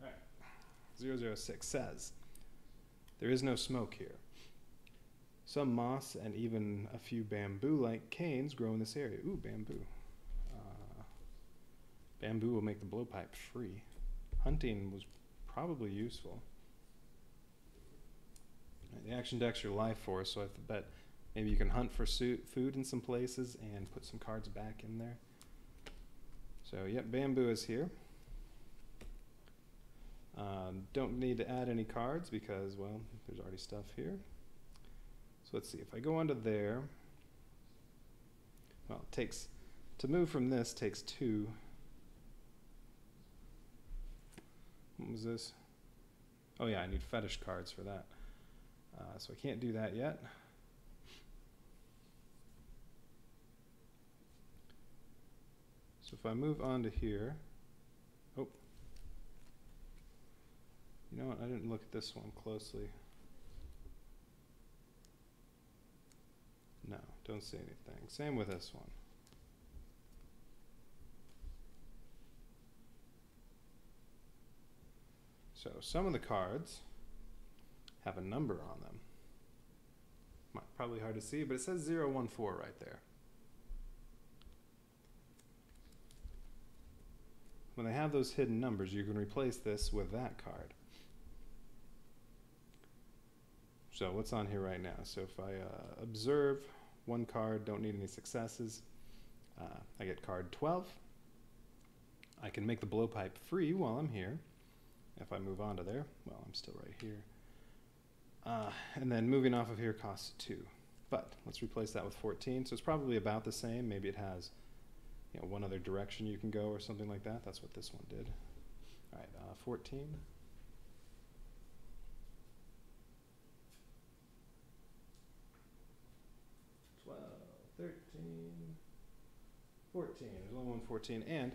All right. 006 says, there is no smoke here. Some moss and even a few bamboo-like canes grow in this area. Ooh, bamboo. Bamboo will make the blowpipe free. Hunting was probably useful. The action deck's your life force, so I bet maybe you can hunt for food in some places and put some cards back in there. So, yep, bamboo is here. Don't need to add any cards because, well, there's already stuff here. So let's see, if I go onto there, well, to move from this takes 2. What was this? Oh yeah, I need fetish cards for that. So I can't do that yet. So if I move on to here, oh, you know what, I didn't look at this one closely. No, don't see anything. Same with this one. So some of the cards have a number on them. Probably hard to see, but it says 014 right there. When they have those hidden numbers, you can replace this with that card. So what's on here right now? So if I observe 1 card, don't need any successes, I get card 12. I can make the blowpipe free while I'm here. If I move on to there, well, I'm still right here. And then moving off of here costs 2. But let's replace that with 14. So it's probably about the same. Maybe it has, you know, one other direction you can go or something like that. That's what this one did. All right, 14. 12, 13, 14. There's only one 14. And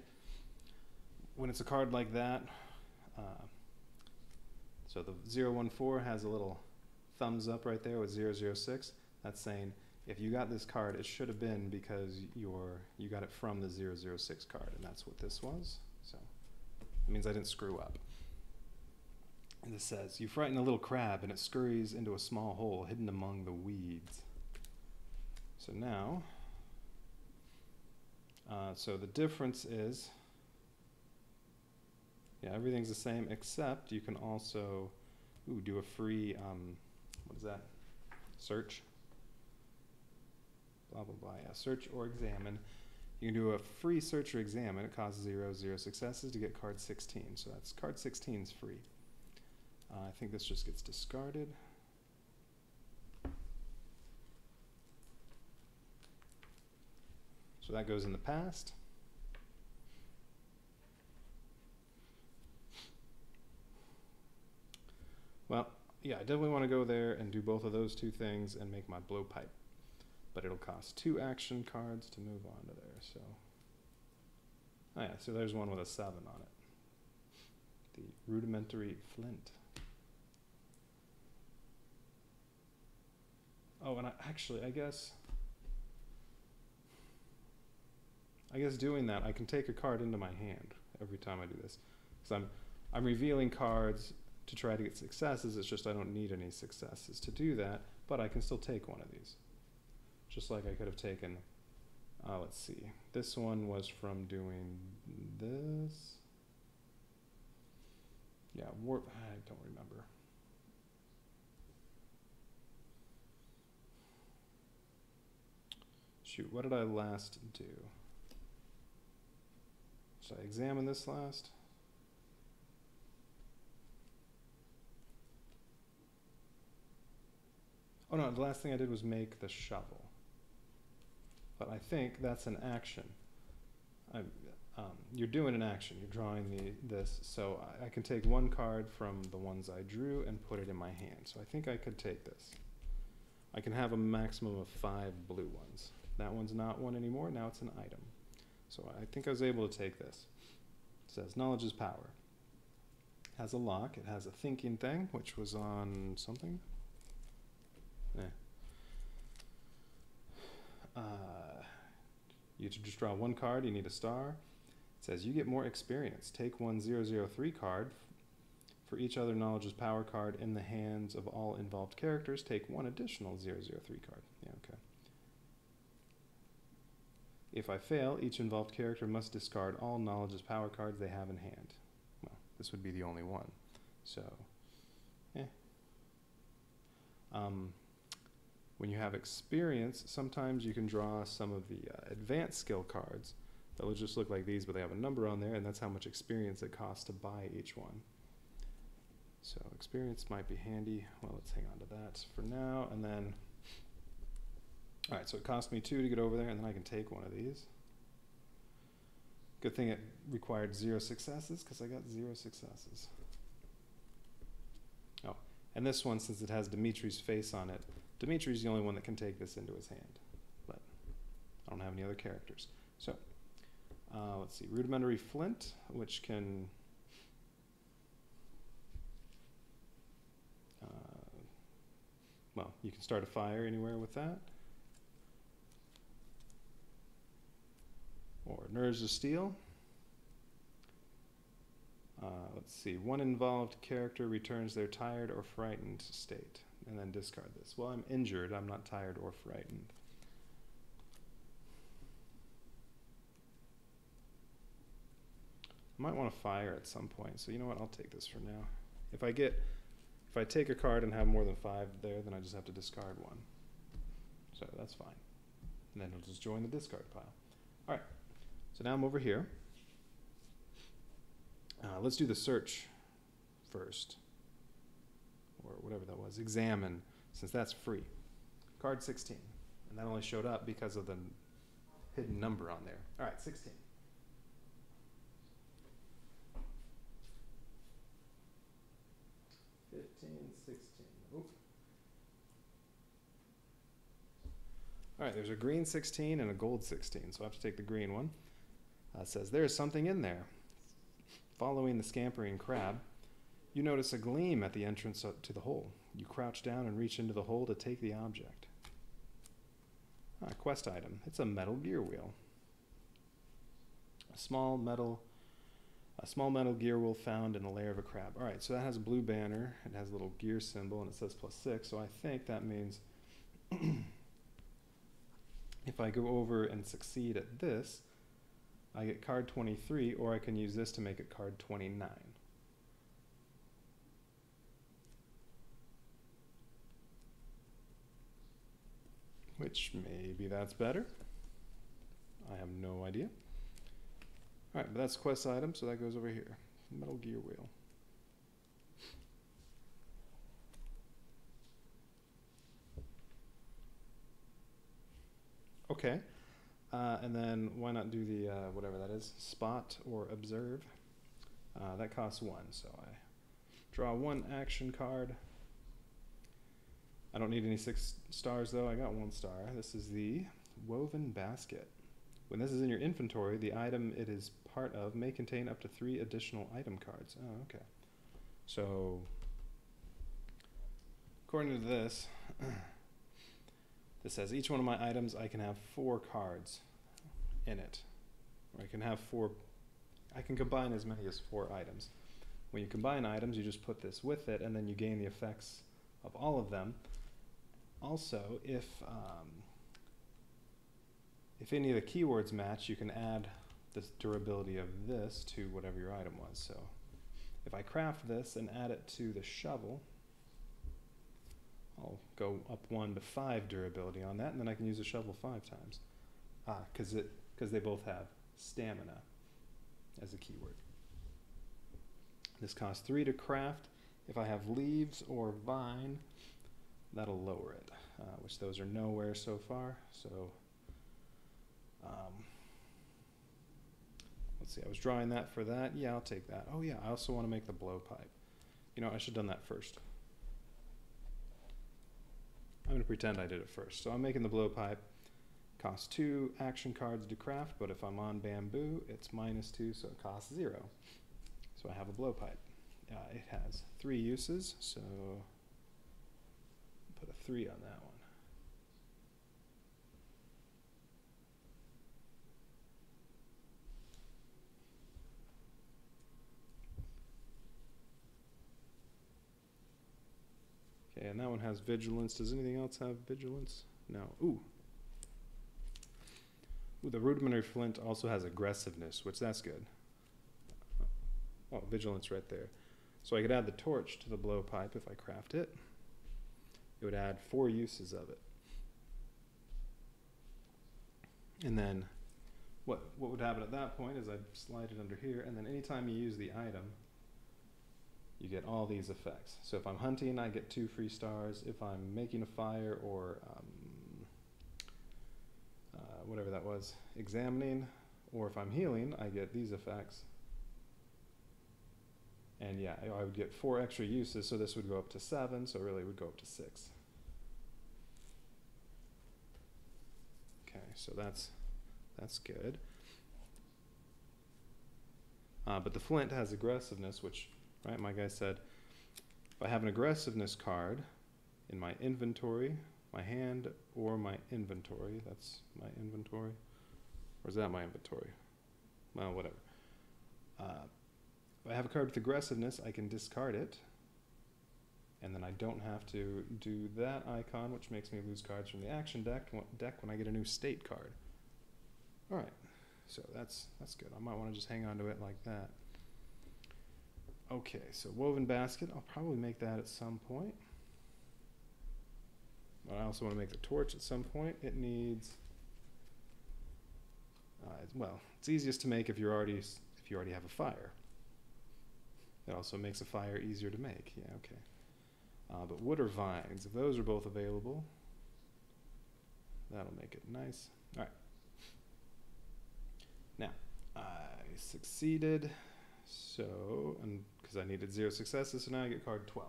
when it's a card like that, so the 014 has a little thumbs up right there with 006. That's saying if you got this card, it should have been because you got it from the 006 card, and that's what this was. So it means I didn't screw up. And this says, you frighten a little crab and it scurries into a small hole hidden among the weeds. So now, so the difference is, yeah, everything's the same except you can also do a free, what is that? Search. Blah, blah, blah. Yeah, search or examine. You can do a free search or examine. It costs 0 successes to get card 16. So that's card 16 is free. I think this just gets discarded. So that goes in the past. Well, yeah, I definitely want to go there and do both of those two things and make my blowpipe. But it'll cost 2 action cards to move on to there. So, oh yeah, so there's one with a 7 on it. The rudimentary flint. Oh, and I guess doing that, I can take a card into my hand every time I do this. Because I'm revealing cards to try to get successes. It's just I don't need any successes to do that, but I can still take one of these. Just like I could have taken, let's see, this one was from doing this. Yeah, I don't remember. Shoot, what did I last do? Should I examine this last? Oh no, the last thing I did was make the shovel. But I think that's an action. You're doing an action, you're drawing this, so I can take one card from the ones I drew and put it in my hand. So I think I could take this. I can have a maximum of 5 blue ones. That one's not one anymore, now it's an item. So I think I was able to take this. It says, knowledge is power. It has a lock, it has a thinking thing, which was on something. You just draw one card, you need a star. It says you get more experience. Take one 003 card. For each other knowledge is power card in the hands of all involved characters, take one additional 003 card. Yeah, okay. If I fail, each involved character must discard all knowledge is power cards they have in hand. Well, this would be the only one. So, when you have experience, sometimes you can draw some of the advanced skill cards that will just look like these, but they have a number on there, and that's how much experience it costs to buy each one. So experience might be handy. Well, let's hang on to that for now, and then, all right, so it cost me 2 to get over there, and then I can take one of these. Good thing it required 0 successes, because I got 0 successes. Oh, and this one, since it has Dimitri's face on it, Dimitri's the only one that can take this into his hand, but I don't have any other characters. So, let's see, rudimentary flint, which can, well, you can start a fire anywhere with that. Or nerves of steel. Let's see, one involved character returns their tired or frightened state. And then discard this. Well, I'm injured. I'm not tired or frightened. I might want to fire at some point. So you know what? I'll take this for now. If I take a card and have more than 5 there, then I just have to discard one. So that's fine. And then it'll just join the discard pile. All right. So now I'm over here. Let's do the search first, or whatever that was. Examine, since that's free. Card 16, and that only showed up because of the hidden number on there. All right, 16. All right, there's a green 16 and a gold 16, so I have to take the green one. It says, there is something in there. Following the scampering crab, you notice a gleam at the entrance to the hole. You crouch down and reach into the hole to take the object. Quest item. It's a metal gear wheel. A small metal gear wheel found in the lair of a crab. All right, so that has a blue banner. It has a little gear symbol, and it says +6, so I think that means if I go over and succeed at this, I get card 23, or I can use this to make it card 29. Which maybe that's better. I have no idea. All right, but that's quest item, so that goes over here. Metal gear wheel. Okay. And then why not do the, whatever that is, spot or observe. That costs 1, so I draw 1 action card. I don't need any 6 stars though, I got 1 star. This is the woven basket. When this is in your inventory, the item it is part of may contain up to 3 additional item cards. Oh, okay. So, according to this, this says each one of my items I can have 4 cards in it. Or I can have 4, I can combine as many as 4 items. When you combine items, you just put this with it, and then you gain the effects of all of them. Also, if any of the keywords match, you can add the durability of this to whatever your item was. So if I craft this and add it to the shovel, I'll go up 1 to 5 durability on that, and then I can use the shovel 5 times. Because they both have stamina as a keyword. This costs 3 to craft. If I have leaves or vine, that'll lower it, which those are nowhere so far. So let's see, I was drawing that for that. Yeah, I'll take that. Oh yeah, I also want to make the blowpipe. You know, I should have done that first. I'm going to pretend I did it first. So I'm making the blowpipe. Costs 2 action cards to craft, but if I'm on bamboo, it's -2, so it costs 0. So I have a blowpipe. It has 3 uses, so put a 3 on that one. Okay, and that one has vigilance. Does anything else have vigilance? No. Ooh, the rudimentary flint also has aggressiveness, which that's good. Oh, vigilance right there. So I could add the torch to the blowpipe if I craft it. It would add 4 uses of it. And then what would happen at that point is I'd slide it under here, and then anytime you use the item, you get all these effects. So if I'm hunting, I get 2 free stars. If I'm making a fire or whatever that was, examining, or if I'm healing, I get these effects. And yeah, I would get 4 extra uses, so this would go up to 7, so really it would go up to 6. Okay, so that's good. But the flint has aggressiveness, which, right, my guy said, if I have an aggressiveness card in my inventory, my hand, or my inventory, that's my inventory, or is that my inventory? Well, whatever. If I have a card with aggressiveness, I can discard it, and then I don't have to do that icon, which makes me lose cards from the action deck when I get a new state card. All right, so that's good. I might want to just hang on to it like that. Okay, so woven basket, I'll probably make that at some point. But I also want to make the torch at some point. It needs, well, it's easiest to make if you already have a fire. It also makes a fire easier to make. Yeah, okay. But wood or vines, if those are both available, that'll make it nice. All right. Now, I succeeded, so, and because I needed 0 successes, so now I get card 12.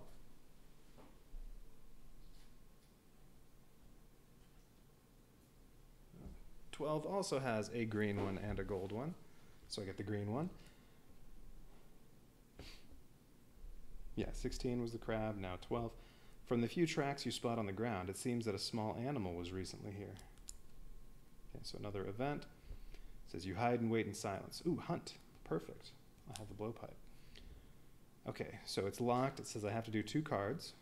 Uh, 12 also has a green one and a gold one, so I get the green one. Yeah, 16 was the crab, now 12. From the few tracks you spot on the ground, it seems that a small animal was recently here. Okay, so another event. It says you hide and wait in silence. Ooh, hunt. Perfect. I have the blowpipe. Okay, so it's locked. It says I have to do 2 cards.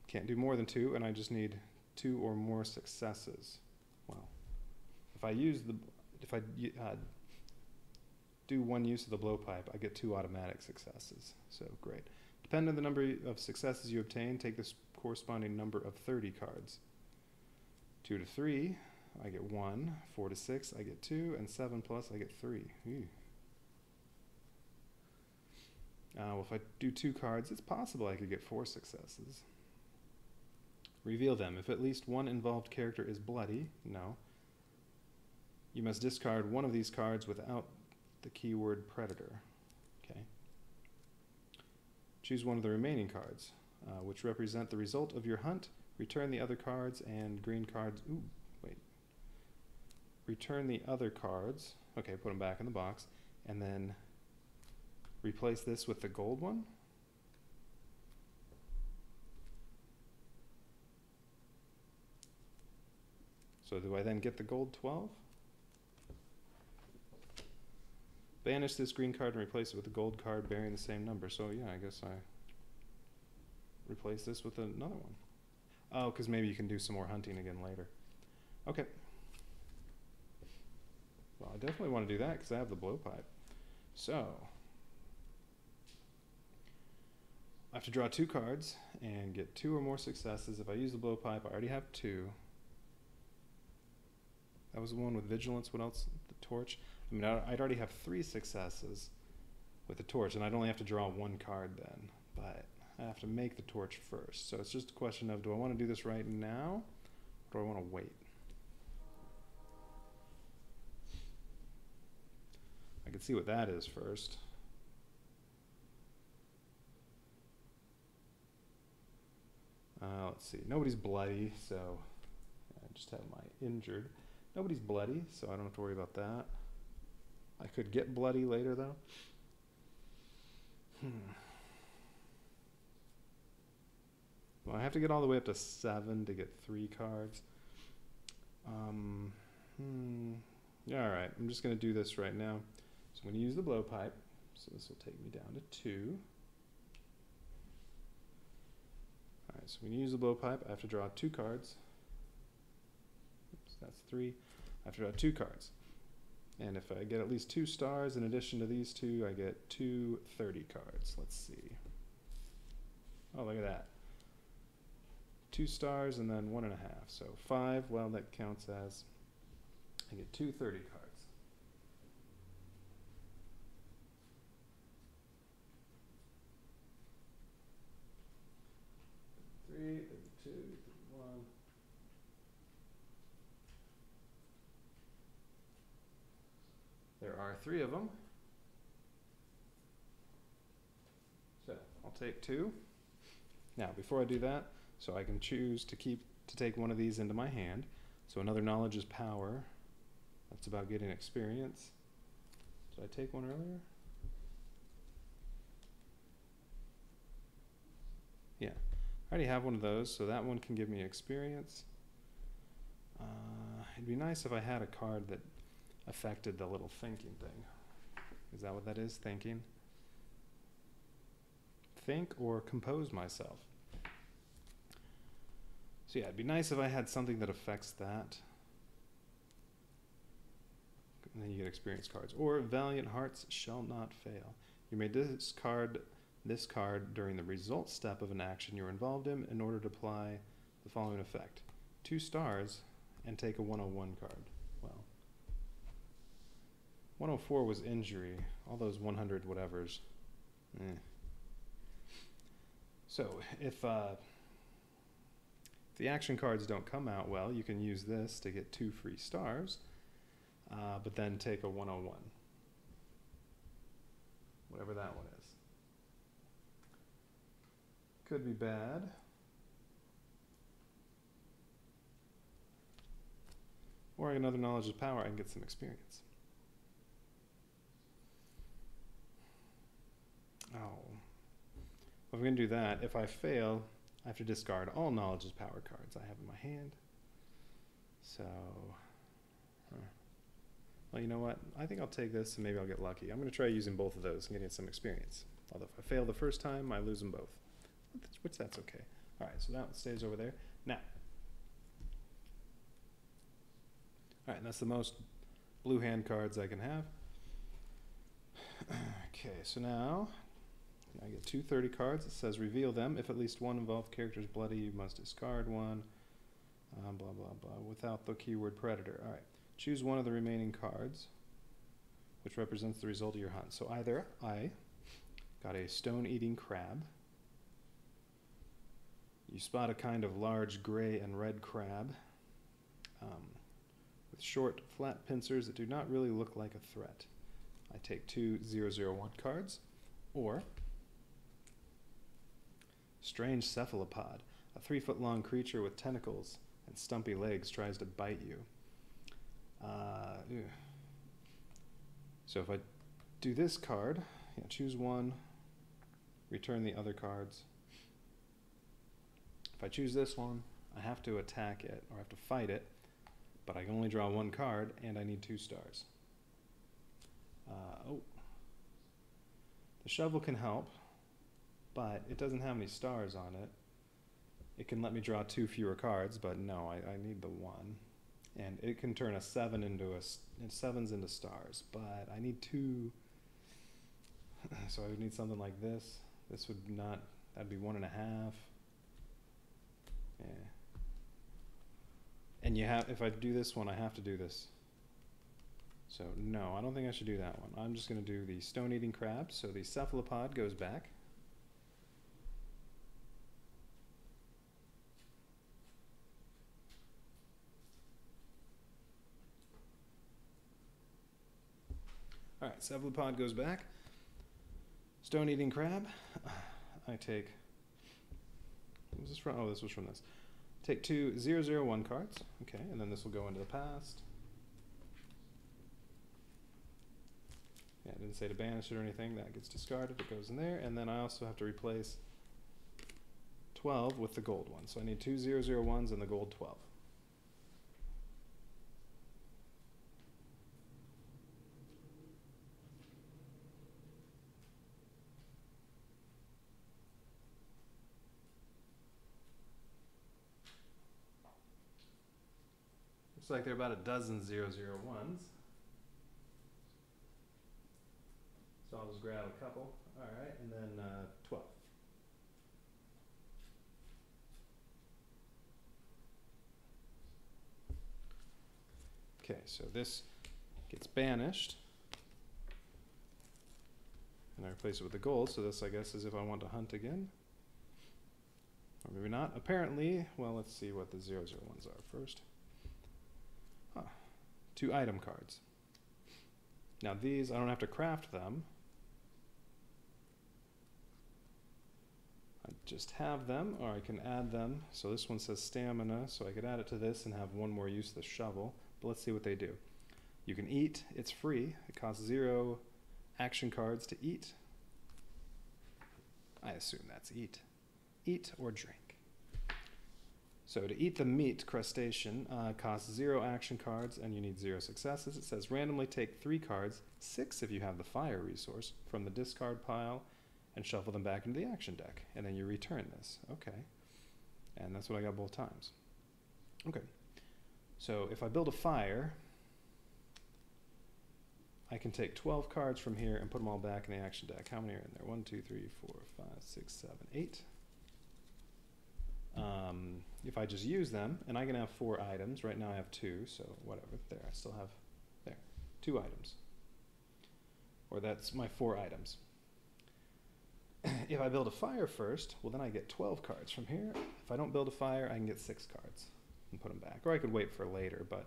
Can't do more than 2, and I just need 2 or more successes. Well, if I do 1 use of the blowpipe, I get 2 automatic successes. So great. Depending on the number of successes you obtain, take this corresponding number of 30 cards. 2 to 3, I get 1. 4 to 6, I get 2. And 7 plus, I get 3. Well, if I do 2 cards, it's possible I could get 4 successes. Reveal them. If at least one involved character is bloody, no. You must discard one of these cards without the keyword predator. Okay. Choose one of the remaining cards, which represent the result of your hunt. Return the other cards and green cards. Ooh, wait. Return the other cards. Okay, put them back in the box. And then replace this with the gold one. So do I then get the gold 12? Banish this green card and replace it with a gold card bearing the same number. So yeah, I guess I replace this with another one. Oh, because maybe you can do some more hunting again later. Okay. Well, I definitely want to do that because I have the blowpipe. So I have to draw 2 cards and get 2 or more successes. If I use the blowpipe, I already have 2. That was the one with vigilance. What else? The torch. I mean, I'd already have 3 successes with the torch, and I'd only have to draw 1 card then. But I have to make the torch first. So it's just a question of, do I want to do this right now, or do I want to wait? I can see what that is first. Let's see. Nobody's bloody, so I just have my injured. Nobody's bloody, so I don't have to worry about that. I could get bloody later, though. Well, I have to get all the way up to 7 to get 3 cards. Yeah, all right. I'm just going to do this right now. So I'm going to use the blowpipe. So this will take me down to 2. All right, so when you use the blowpipe, I have to draw 2 cards. Oops, that's 3. I have to draw 2 cards. And if I get at least 2 stars in addition to these 2, I get 2 30 cards. Let's see. Oh, look at that. 2 stars and then 1.5. So 5, well, that counts as I get 2 30 cards. 3, 32, 31. There are 3 of them. So I'll take 2. Now, before I do that, so I can choose to take one of these into my hand. So another knowledge is power. That's about getting experience. Did I take one earlier? Yeah, I already have one of those, so that one can give me experience. It'd be nice if I had a card that affected the little thinking thing. Is that what that is, thinking? Think or compose myself. So yeah, it'd be nice if I had something that affects that. And then you get experience cards. Or Valiant Hearts shall not fail. You may discard this card during the result step of an action you're involved in order to apply the following effect. 2 stars and take a 101 card. Well, 104 was injury. All those 100 whatevers So if the action cards don't come out well, you can use this to get 2 free stars, but then take a 101. Whatever that one is. Could be bad. Or another knowledge of power, I can get some experience. Oh. Well, if I'm going to do that, if I fail, I have to discard all knowledge of power cards I have in my hand. So, well, you know what? I think I'll take this and maybe I'll get lucky. I'm going to try using both of those and getting some experience. Although if I fail the first time, I lose them both. Which that's okay. All right, so that one stays over there. Now, all right, and that's the most blue hand cards I can have. Okay, so now I get 2 30 cards. It says reveal them. If at least one involved character is bloody, you must discard one. Blah, blah, blah, without the keyword predator. All right, choose one of the remaining cards, which represents the result of your hunt. So either I got a stone-eating crab. You spot a kind of large gray and red crab with short, flat pincers that do not really look like a threat. I take 2 001 cards, or strange cephalopod, a 3-foot-long creature with tentacles and stumpy legs tries to bite you. So if I do this card, choose one, return the other cards. If I choose this one, I have to attack it, or I have to fight it, but I can only draw 1 card, and I need 2 stars. The shovel can help, but it doesn't have any stars on it. It can let me draw 2 fewer cards, but no, I need the 1. And it can turn a 7 into sevens into stars, but I need 2. So I would need something like this. This would not, that'd be 1.5. Yeah. And you have, if I do this one, I have to do this. So no, I don't think I should do that one. I'm just going to do the stone-eating crab. So the cephalopod goes back. All right, cephalopod goes back. Stone-eating crab. I take, what was this from? Oh, this was from this. Take 2 001 cards. Okay, and then this will go into the past. Yeah, it didn't say to banish it or anything. That gets discarded. It goes in there. And then I also have to replace 12 with the gold one. So I need 2 001s and the gold 12. Looks like there are about a dozen 001s. So I'll just grab a couple. All right, and then 12. Okay, so this gets banished. And I replace it with the gold, so this, I guess, is if I want to hunt again. Or maybe not. Apparently, well, let's see what the 001s are first. 2 item cards. Now these, I don't have to craft them. I just have them, or I can add them. So this one says stamina, so I could add it to this and have one more use of the shovel. But let's see what they do. You can eat, it's free. It costs 0 action cards to eat. I assume that's eat. Eat or drink. So to eat the meat crustacean costs 0 action cards and you need 0 successes. It says randomly take 3 cards, 6 if you have the fire resource, from the discard pile and shuffle them back into the action deck. And then you return this. Okay. And that's what I got both times. Okay. So if I build a fire, I can take 12 cards from here and put them all back in the action deck. How many are in there? 1, 2, 3, 4, 5, 6, 7, 8. If I just use them, and I can have 4 items. Right now I have 2, so whatever. There, I still have, there, 2 items. Or that's my 4 items. if I build a fire first, well, then I get 12 cards from here. If I don't build a fire, I can get 6 cards and put them back. Or I could wait for later, but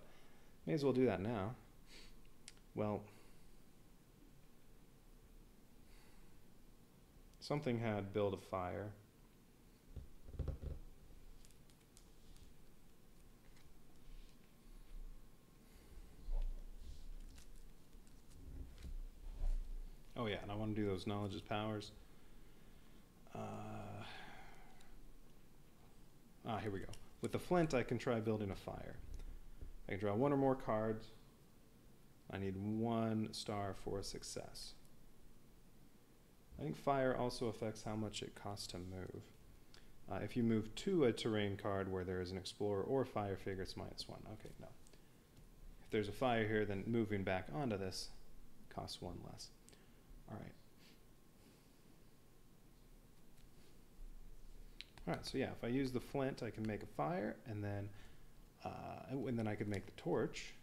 may as well do that now. Well, something had build a fire. Oh yeah, and I want to do those knowledge as powers. Here we go. With the flint, I can try building a fire. I can draw 1 or more cards. I need 1 star for a success. I think fire also affects how much it costs to move. If you move to a terrain card where there is an explorer or fire figure, it's -1. Okay, no. If there's a fire here, then moving back onto this costs 1 less. All right. All right, so yeah, if I use the flint, I can make a fire, and then I could make the torch.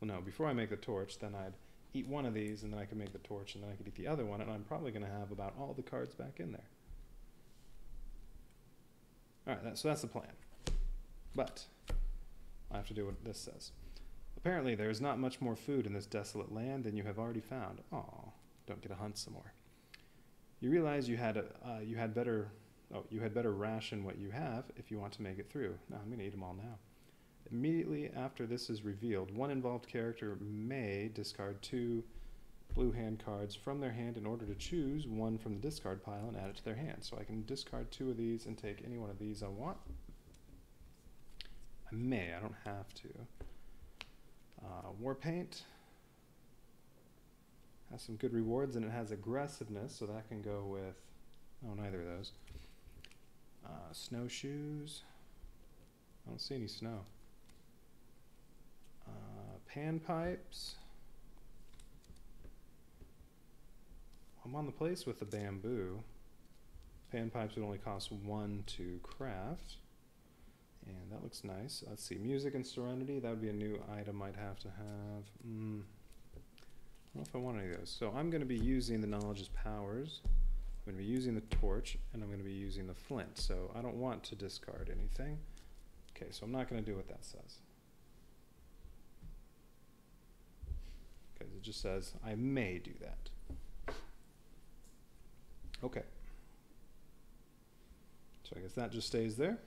Well, no, before I make the torch, then I'd eat one of these, and then I could make the torch, and then I could eat the other one, and I'm probably going to have about all the cards back in there. All right, so that's the plan. But I have to do what this says. Apparently, there is not much more food in this desolate land than you have already found. Aw, don't get to hunt some more. You realize you had better ration what you have if you want to make it through. No, I'm going to eat them all now. Immediately after this is revealed, one involved character may discard 2 blue hand cards from their hand in order to choose one from the discard pile and add it to their hand. So I can discard 2 of these and take any one of these I want. I may, I don't have to. War Paint has some good rewards, and it has aggressiveness, so that can go with, oh, neither of those. Snowshoes, I don't see any snow. Panpipes, I'm on the place with the bamboo. Panpipes would only cost 1 to craft, and that looks nice. Let's see, Music and Serenity, that would be a new item I'd have to have. I don't know if I want any of those. So I'm going to be using the Knowledge as Powers. I'm going to be using the torch, and I'm going to be using the flint. So I don't want to discard anything. Okay, so I'm not going to do what that says. Because it just says I may do that. Okay. So I guess that just stays there.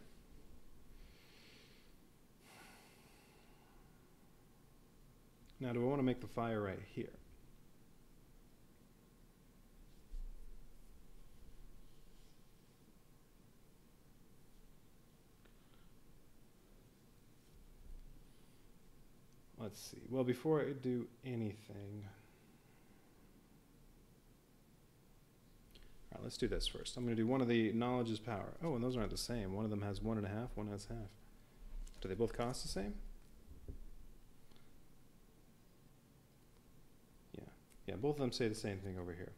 Now, do I want to make the fire right here? Let's see. Well, before I do anything, all right, let's do this first. I'm going to do one of the Knowledge as Power. Oh, and those aren't the same. One of them has 1.5, one has half. Do they both cost the same? Yeah, both of them say the same thing over here.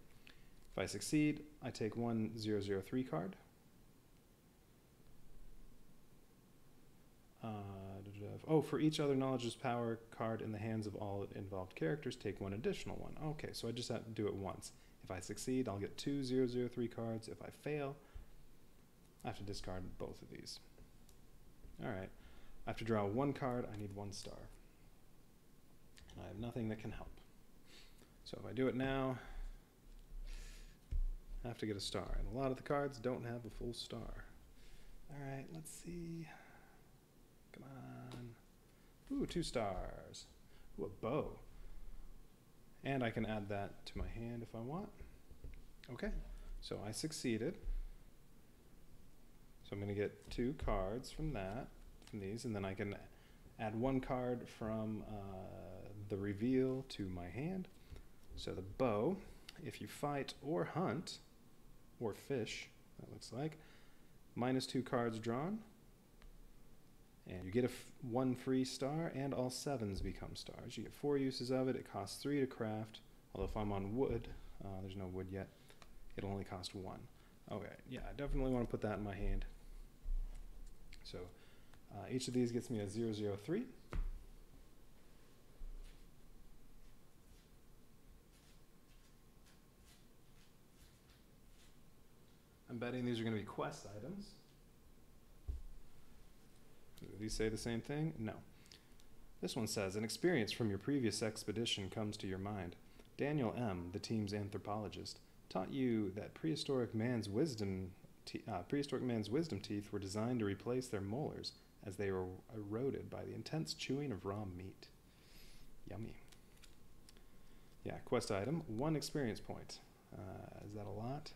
If I succeed, I take 1 003 card. Oh, for each other Knowledge as Power card in the hands of all involved characters, take 1 additional one. Okay, so I just have to do it once. If I succeed, I'll get 2 003 cards. If I fail, I have to discard both of these. All right, I have to draw 1 card. I need 1 star. And I have nothing that can help. So if I do it now, I have to get a star. And a lot of the cards don't have a full star. All right, let's see. Come on. Ooh, 2 stars. Ooh, a bow. And I can add that to my hand if I want. Okay, so I succeeded. So I'm going to get 2 cards from these, and then I can add 1 card from the reveal to my hand. So the bow, if you fight or hunt, or fish, that looks like, -2 cards drawn. And you get 1 free star, and all 7s become stars. You get 4 uses of it. It costs 3 to craft. Although if I'm on wood, there's no wood yet, it'll only cost 1. Okay, yeah, I definitely want to put that in my hand. So each of these gets me a 003. betting these are going to be quest items. Do these say the same thing? No. This one says, an experience from your previous expedition comes to your mind. Daniel M., the team's anthropologist, taught you that prehistoric man's wisdom teeth were designed to replace their molars as they were eroded by the intense chewing of raw meat. Yummy. Yeah, quest item, 1 experience point. Is that a lot?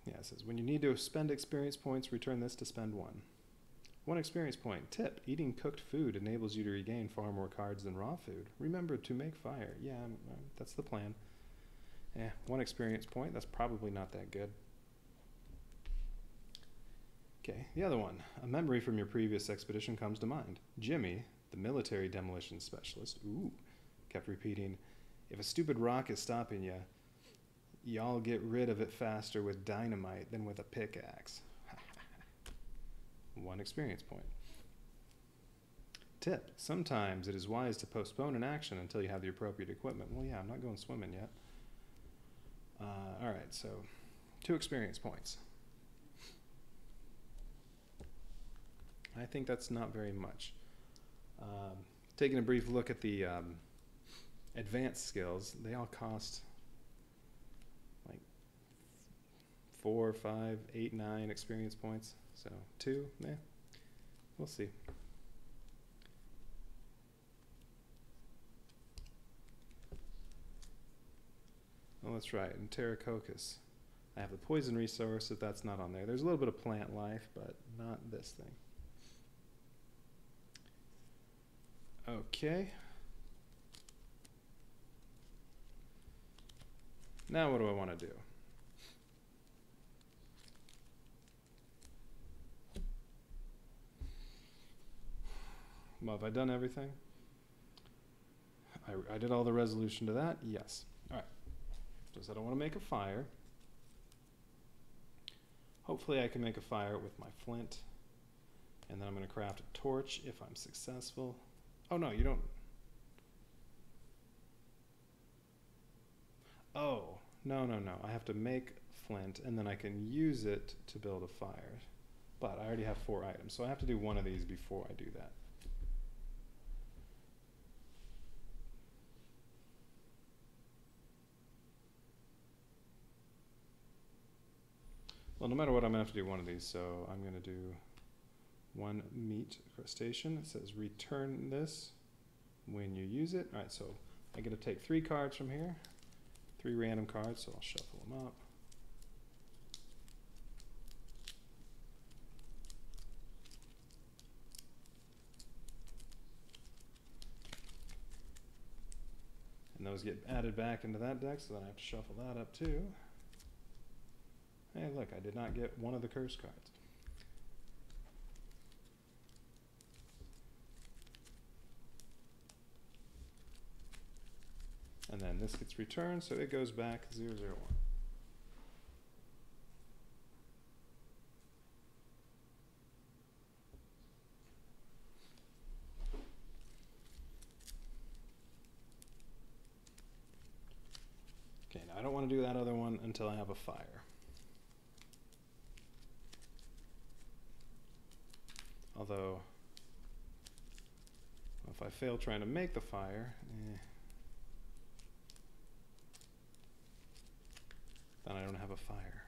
Yeah, it says, when you need to spend experience points, return this to spend 1. 1 experience point. Tip, eating cooked food enables you to regain far more cards than raw food. Remember to make fire. Yeah, that's the plan. Yeah, 1 experience point. That's probably not that good. Okay, the other one. A memory from your previous expedition comes to mind. Jimmy, the military demolition specialist, kept repeating, if a stupid rock is stopping you, y'all get rid of it faster with dynamite than with a pickaxe. 1 experience point. Tip, sometimes it is wise to postpone an action until you have the appropriate equipment. Well, yeah, I'm not going swimming yet. All right, so 2 experience points. I think that's not very much. Taking a brief look at the advanced skills, they all cost like 4, 5, 8, 9 experience points. So 2, we'll see. Oh, that's right, and Pterococcus. I have the poison resource if that's not on there. There's a little bit of plant life, but not this thing. Okay. Now what do I want to do? Well, have I done everything? I did all the resolution to that? Yes. All right. Just I don't want to make a fire. Hopefully I can make a fire with my flint. And then I'm going to craft a torch if I'm successful. Oh, no, you don't. Oh, no. I have to make flint, and then I can use it to build a fire. But I already have 4 items, so I have to do one of these before I do that. Well, no matter what, I'm going to have to do one of these, so I'm going to do 1 meat crustacean. It says return this when you use it. All right, so I get to take 3 cards from here, 3 random cards, so I'll shuffle them up. And those get added back into that deck, so then I have to shuffle that up too. Hey, look, I did not get one of the curse cards. And then this gets returned, so it goes back 0, 0, 1. Okay, now I don't want to do that other one until I have a fire. Although, if I fail trying to make the fire, then I don't have a fire.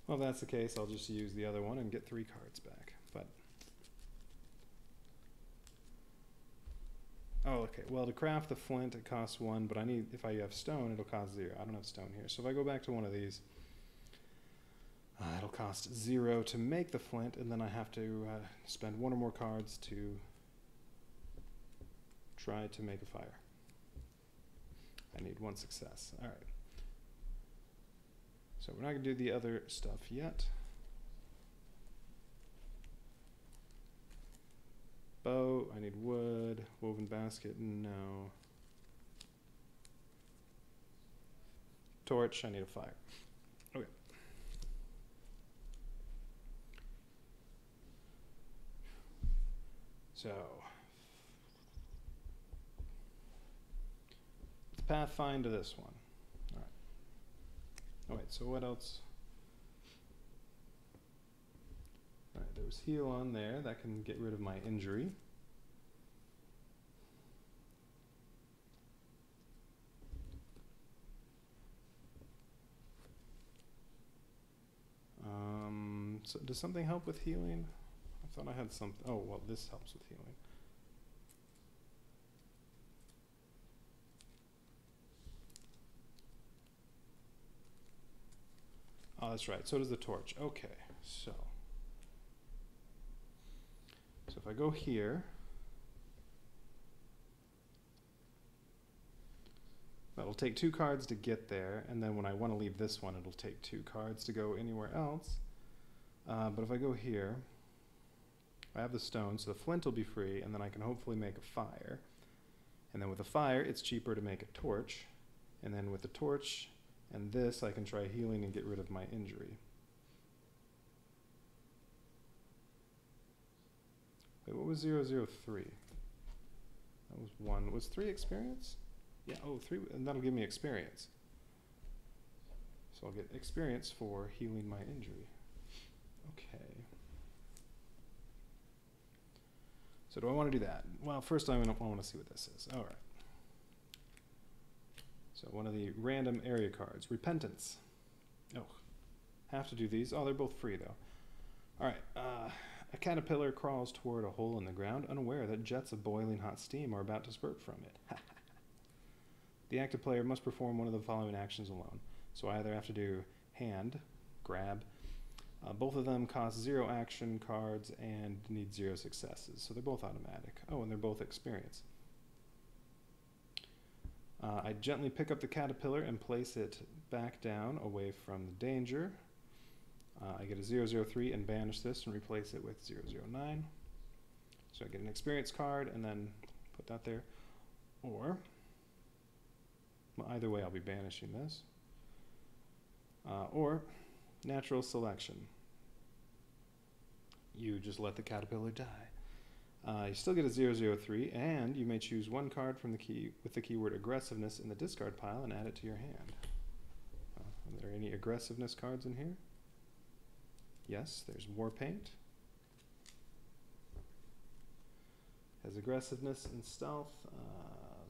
Well, if that's the case, I'll just use the other one and get 3 cards back. But oh, okay. Well, to craft the flint, it costs 1, but I need, if I have stone, it'll cost 0. I don't have stone here. So if I go back to one of these, it'll cost 0 to make the flint, and then I have to spend 1 or more cards to try to make a fire. I need 1 success. All right. So we're not going to do the other stuff yet. Bow, I need wood. Woven basket, no. Torch, I need a fire. Okay. So, let's pathfind to this one. All right. Oh wait, so what else? All right, there was heal on there. That can get rid of my injury. So does something help with healing? I thought I had something. Oh, well, this helps with healing. Oh, that's right. So does the torch. Okay, so if I go here, that'll take 2 cards to get there, and then when I want to leave this one, it'll take 2 cards to go anywhere else. But if I go here, I have the stone, so the flint will be free, and then I can hopefully make a fire. And then with a fire, it's cheaper to make a torch. And then with the torch and this, I can try healing and get rid of my injury. Wait, what was 003? That was 1. Was 3 experience? Yeah, oh, 3, and that'll give me experience. So I'll get experience for healing my injury. Okay. So do I want to do that? Well, first I want to see what this is. All right. So one of the random area cards, Repentance. Oh, have to do these. Oh, they're both free though. All right. A caterpillar crawls toward a hole in the ground, unaware that jets of boiling hot steam are about to spurt from it. The active player must perform one of the following actions alone. So I either have to do hand, grab. Both of them cost 0 action cards and need 0 successes. So they're both automatic. Oh, and they're both experience. I gently pick up the caterpillar and place it back down away from the danger. I get a 003 and banish this and replace it with 009. So I get an experience card and then put that there. Or, well, either way I'll be banishing this. Or natural selection. You just let the caterpillar die. You still get a 003, and you may choose 1 card from the key with the keyword aggressiveness in the discard pile and add it to your hand. Are there any aggressiveness cards in here? Yes, there's War Paint. Has aggressiveness and stealth.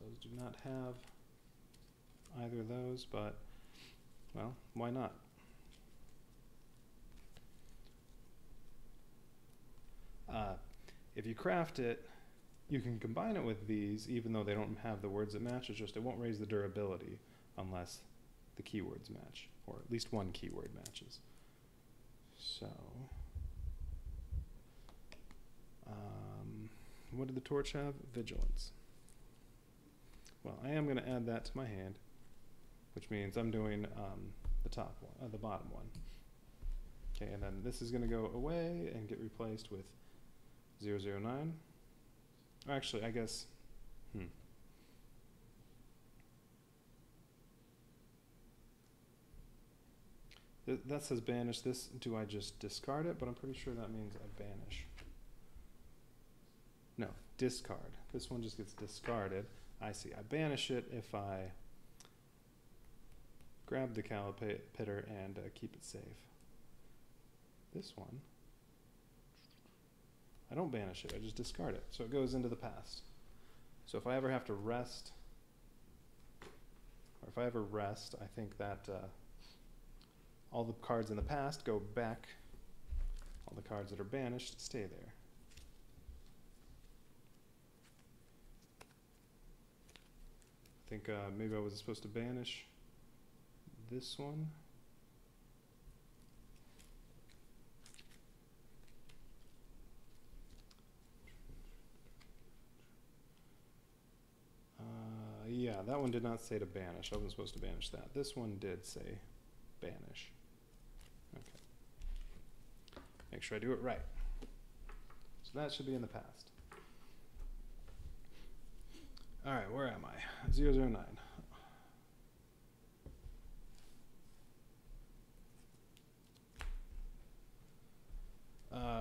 Those do not have either of those, but, well, why not? If you craft it, you can combine it with these, even though they don't have the words that match. It's just it won't raise the durability unless the keywords match, or at least one keyword matches. So, what did the torch have? Vigilance. Well, I am going to add that to my hand, which means I'm doing the top one, the bottom one. Okay, and then this is going to go away and get replaced with 009. Actually, I guess, that says banish this. Do I just discard it? But I'm pretty sure that means I banish. No, discard. This one just gets discarded. I see. I banish it if I grab the caterpillar and keep it safe. This one, I don't banish it, I just discard it. So it goes into the past. So if I ever have to rest, or if I ever rest, I think that all the cards in the past go back. All the cards that are banished stay there. I think maybe I was supposed to banish this one. Yeah, that one did not say to banish. I wasn't supposed to banish that. This one did say banish. Okay. Make sure I do it right. So that should be in the past. All right, where am I? 009.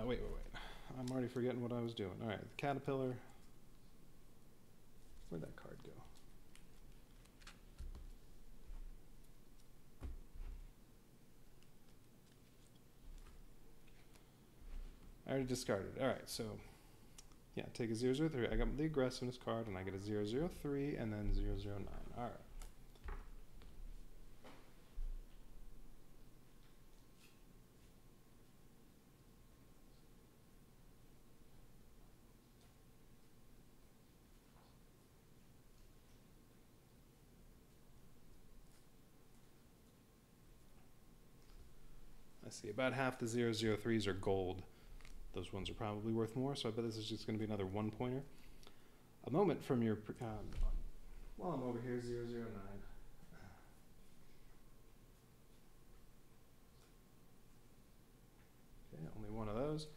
Wait. I'm already forgetting what I was doing. All right, the caterpillar. Where'd that card go? already discarded. All right, so yeah, take a 003. I got the aggressiveness card, and I get a 003 and then 009. All right. I see about half the 003s are gold. Those ones are probably worth more, so I bet this is just going to be another one-pointer. A moment from your... while I'm over here, 009. Okay, only one of those.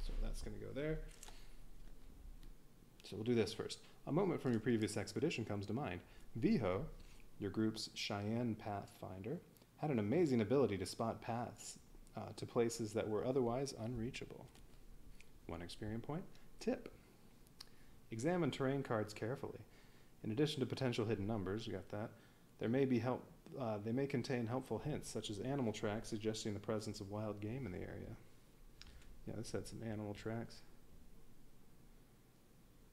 So that's going to go there. So we'll do this first. A moment from your previous expedition comes to mind. Viho, your group's Cheyenne Pathfinder, had an amazing ability to spot paths to places that were otherwise unreachable. 1 experience point. Tip. Examine terrain cards carefully. In addition to potential hidden numbers, you got that, they may contain helpful hints, such as animal tracks suggesting the presence of wild game in the area. Yeah, this had some animal tracks.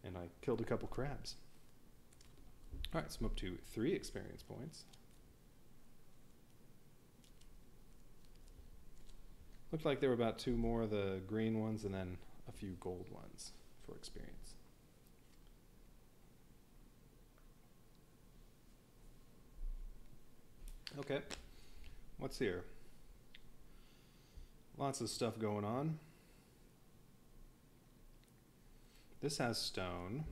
And I killed a couple crabs. All right, so I'm up to 3 experience points. Looked like there were about 2 more of the green ones and then a few gold ones for experience. Okay, what's here? Lots of stuff going on. This has stone.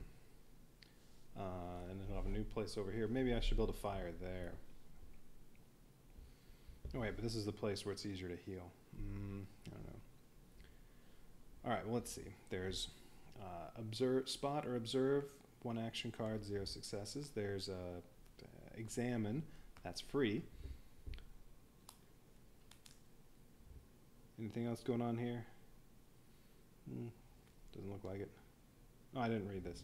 And then I'll have a new place over here. Maybe I should build a fire there. Oh wait, but this is the place where it's easier to heal. I don't know. All right, well, let's see. There's spot or observe, 1 action card, 0 successes. There's examine, that's free. Anything else going on here? Doesn't look like it. Oh, I didn't read this.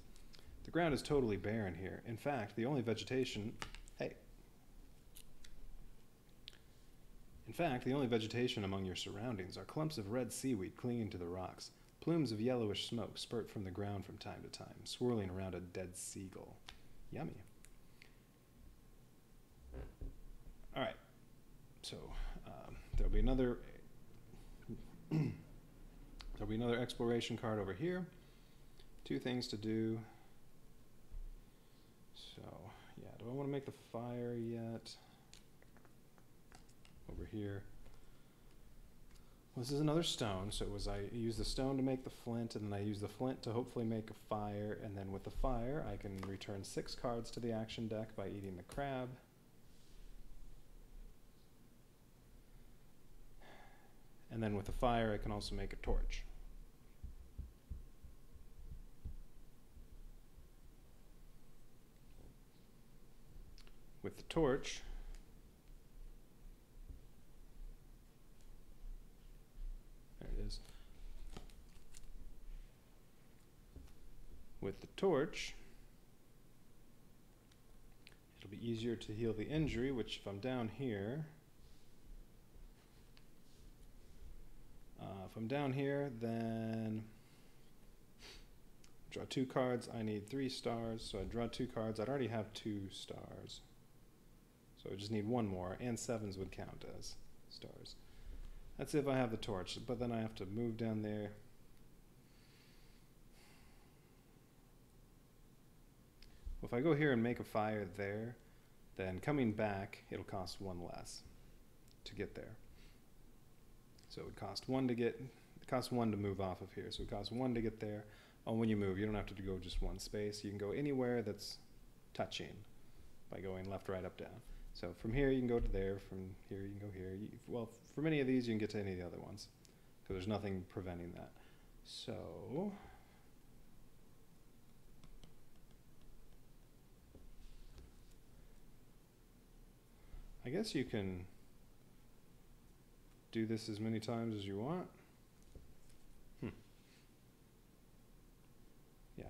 The ground is totally barren here. In fact, the only vegetation... In fact, the only vegetation among your surroundings are clumps of red seaweed clinging to the rocks. Plumes of yellowish smoke spurt from the ground from time to time, swirling around a dead seagull. Yummy. All right. So there'll be another exploration card over here. 2 things to do. So yeah, do I want to make the fire yet? Over here. Well, this is another stone, so I use the stone to make the flint, and then I use the flint to hopefully make a fire, and then with the fire I can return 6 cards to the action deck by eating the crab. And then with the fire I can also make a torch. With the torch, there it is. With the torch, it'll be easier to heal the injury, which if I'm down here, then draw 2 cards. I need 3 stars, so I draw 2 cards. I'd already have 2 stars. So I just need 1 more, and 7s would count as stars. That's if I have the torch, but then I have to move down there. Well, if I go here and make a fire there, then coming back, it'll cost 1 less to get there. So it would cost 1 to get, it costs 1 to move off of here. So it costs 1 to get there. Oh, when you move, you don't have to go just 1 space. You can go anywhere that's touching by going left, right, up, down. So from here you can go to there, from here you can go here. Well, for many of these you can get to any of the other ones, because there's nothing preventing that. So I guess you can do this as many times as you want. Yeah.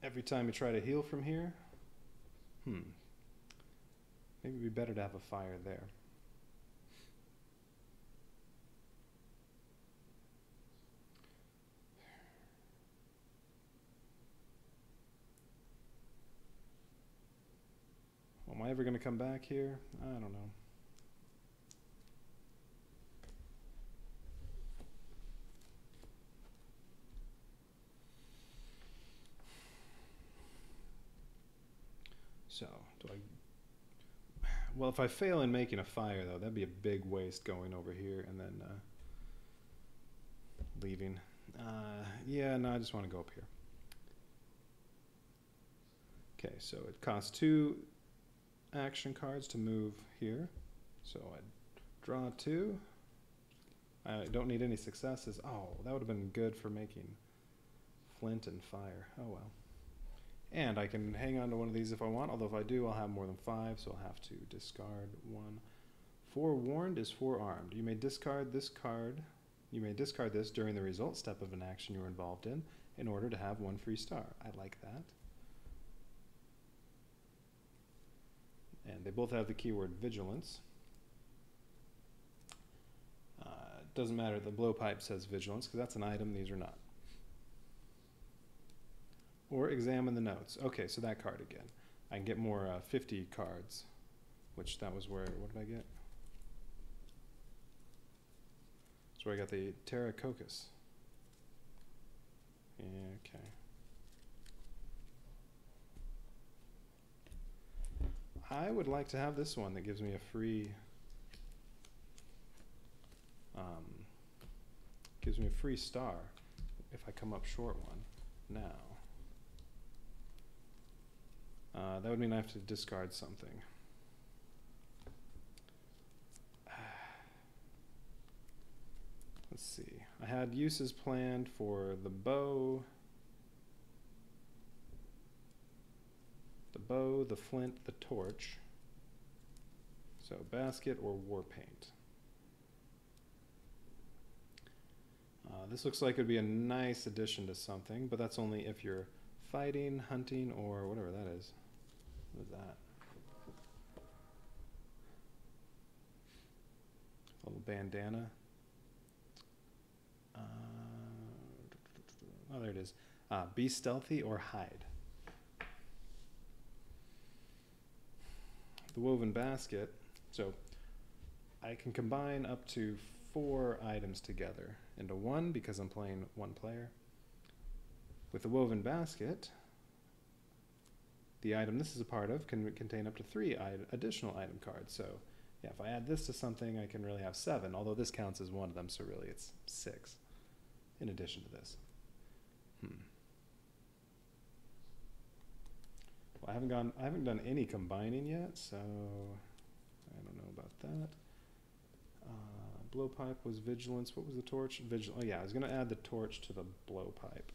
Every time you try to heal from here, Maybe it'd be better to have a fire there. Am I ever going to come back here? I don't know. So, well, if I fail in making a fire, though, that'd be a big waste going over here and then leaving. Yeah, no, I just want to go up here. Okay, so it costs 2 action cards to move here. So I'd draw 2. I don't need any successes. Oh, that would have been good for making flint and fire. Oh well. And I can hang on to one of these if I want, although if I do, I'll have more than 5, so I'll have to discard 1. Forewarned is forearmed. You may discard this card. You may discard this during the result step of an action you were involved in order to have 1 free star. I like that. And they both have the keyword vigilance. Doesn't matter, the blowpipe says vigilance, because that's an item, these are not. Or examine the notes. Okay, so that card again. I can get more 50 cards, which that was where, what did I get? That's where I got the Terracoccus. Yeah, okay. I would like to have this one that gives me a free star if I come up short one now. That would mean I have to discard something. Let's see. I had uses planned for the bow, the flint, the torch. So basket or war paint. This looks like it would be a nice addition to something, but that's only if you're fighting, hunting, or whatever that is. What is that? A little bandana. Oh, there it is. Be stealthy or hide. The woven basket. So I can combine up to 4 items together into one because I'm playing 1 player. With the woven basket, the item this is a part of can contain up to 3 additional item cards. So yeah, if I add this to something, I can really have 7, although this counts as one of them, so really it's 6 in addition to this. Well, I haven't done any combining yet, so I don't know about that. Blowpipe was vigilance. What was the torch? Oh yeah, I was going to add the torch to the blowpipe.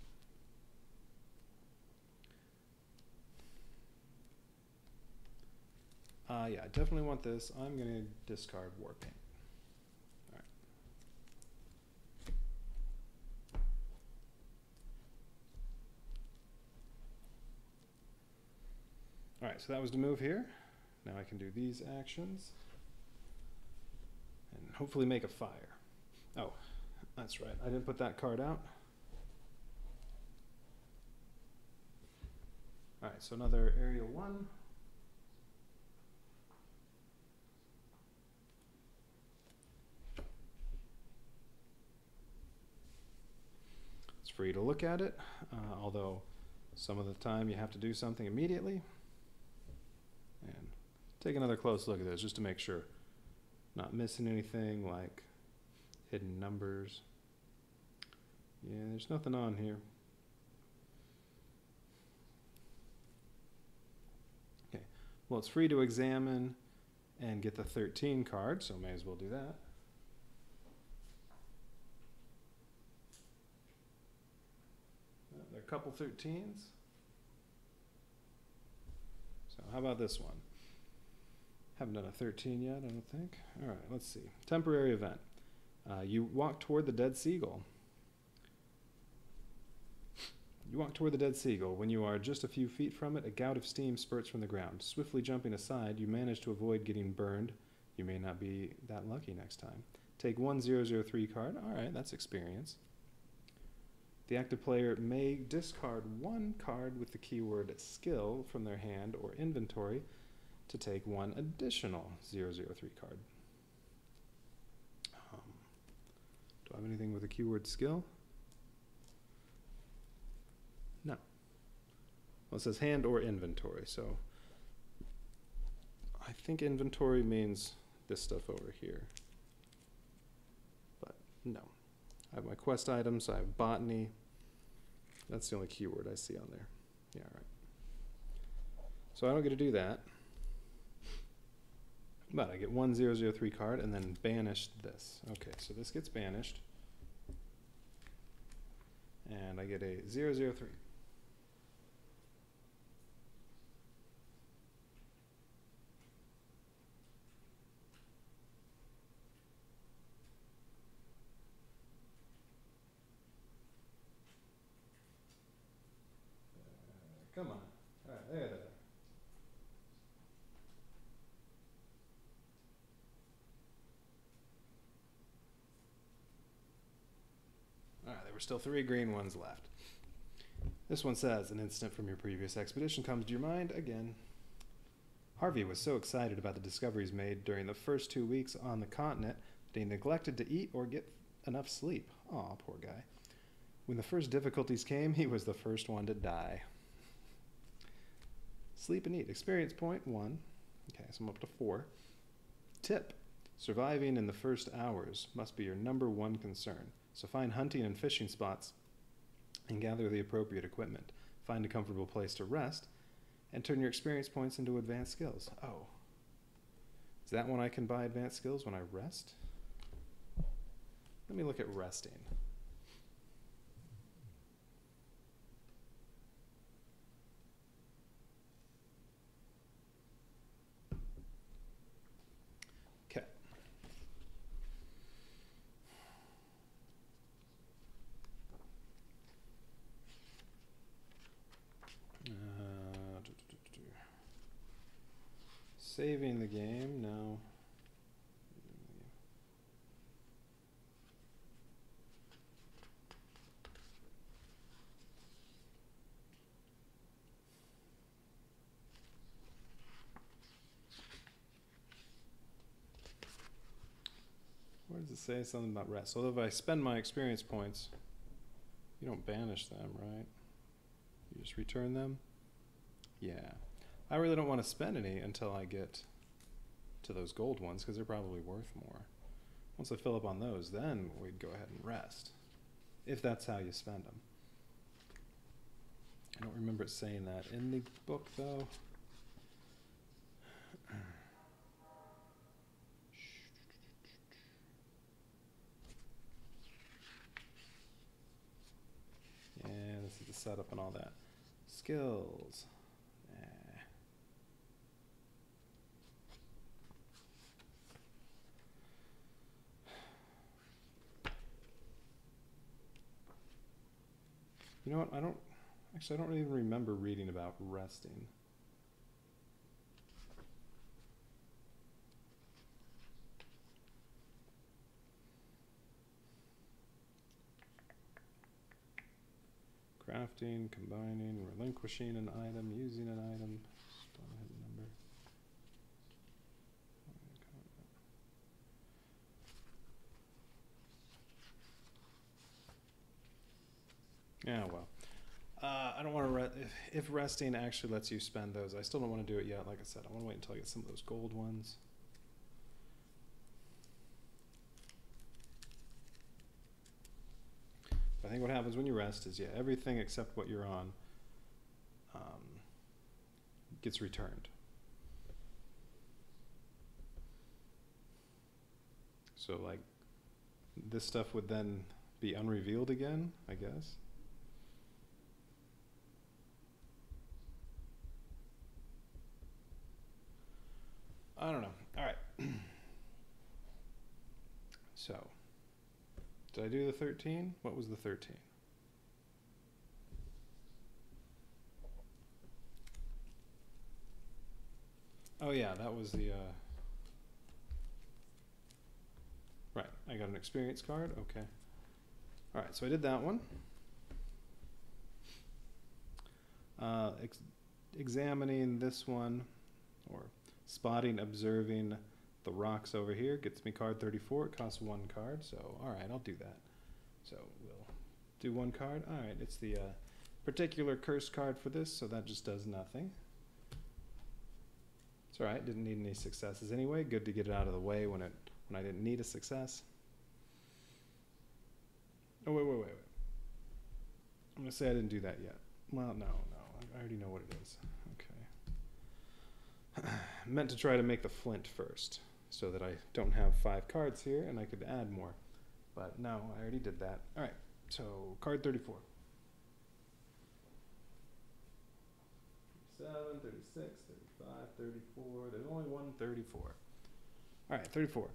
Yeah, I definitely want this. I'm going to discard war paint. All right. All right, so that was to move here. Now I can do these actions and hopefully make a fire. Oh, that's right. I didn't put that card out. All right, so another area 1. It's free to look at it, although some of the time you have to do something immediately. And take another close look at this just to make sure. Not missing anything like hidden numbers. Yeah, there's nothing on here. Okay, well, it's free to examine and get the 13 card, so may as well do that. There are a couple 13s. So how about this one? Haven't done a 13 yet, I don't think. All right, let's see. Temporary event. You walk toward the dead seagull. You walk toward the dead seagull. When you are just a few feet from it, a gout of steam spurts from the ground. Swiftly jumping aside, you manage to avoid getting burned. You may not be that lucky next time. Take 1003 card. All right, that's experience. The active player may discard one card with the keyword skill from their hand or inventory to take one additional 003 card. Do I have anything with the keyword skill? No. Well, it says hand or inventory, so I think inventory means this stuff over here. But no. I have my quest items, I have botany. That's the only keyword I see on there. Yeah, all right. So I don't get to do that. But I get 1003 card and then banish this. Okay, so this gets banished. And I get a 003. Come on. All right, there. All right, there were still 3 green ones left. This one says, an incident from your previous expedition comes to your mind again. Harvey was so excited about the discoveries made during the first 2 weeks on the continent that he neglected to eat or get enough sleep. Aw, poor guy. When the first difficulties came, he was the first one to die. Sleep and eat. Experience point 1. Okay, so I'm up to 4. Tip. Surviving in the first hours must be your #1 concern. So find hunting and fishing spots and gather the appropriate equipment. Find a comfortable place to rest and turn your experience points into advanced skills. Oh. Is that when I can buy advanced skills, when I rest? Let me look at resting. Okay. Saving the game, no. Where does it say something about rest? So if I spend my experience points, you don't banish them, right? You just return them? Yeah. I really don't want to spend any until I get to those gold ones because they're probably worth more. Once I fill up on those, then we'd go ahead and rest. If that's how you spend them. I don't remember it saying that in the book though. Yeah, this is the setup and all that. Skills. You know what, I don't even remember reading about resting. Crafting, combining, relinquishing an item, using an item. Number. Yeah, well. I don't want to, if resting actually lets you spend those, I still don't want to do it yet. Like I said, I want to wait until I get some of those gold ones. I think what happens when you rest is, yeah, everything except what you're on gets returned. So like this stuff would then be unrevealed again, I guess. I don't know. All right. So, did I do the 13? What was the 13? Oh yeah, that was the, right, I got an experience card, okay. All right, so I did that one. Examining this one, or spotting, observing the rocks over here gets me card 34. It costs 1 card, so all right, I'll do that. So we'll do 1 card. All right, it's the particular curse card for this, so that just does nothing. It's all right, didn't need any successes anyway. Good to get it out of the way when I didn't need a success. Oh, wait. I'm gonna say I didn't do that yet. Well, no, I already know what it is. Okay. Meant to try to make the flint first, so that I don't have 5 cards here and I could add more. But no, I already did that. All right, so card 34. 37, 36, 35, 34. There's only one 34. All right, 34.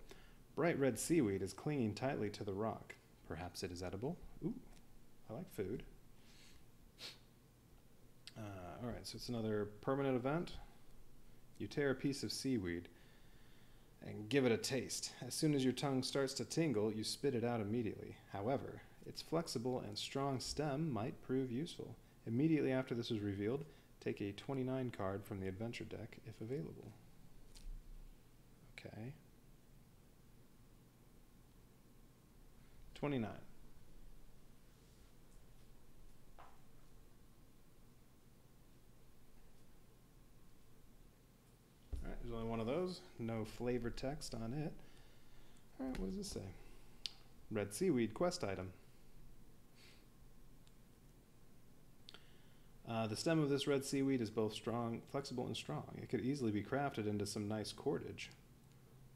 Bright red seaweed is clinging tightly to the rock. Perhaps it is edible. Ooh, I like food. All right, so it's another permanent event. You tear a piece of seaweed and give it a taste. As soon as your tongue starts to tingle, you spit it out immediately. However, its flexible and strong stem might prove useful. Immediately after this is revealed, take a 29 card from the adventure deck if available. Okay. 29. Alright, there's only one of those. No flavor text on it. Alright, what does this say? Red seaweed quest item. The stem of this red seaweed is both strong, flexible, and strong. It could easily be crafted into some nice cordage,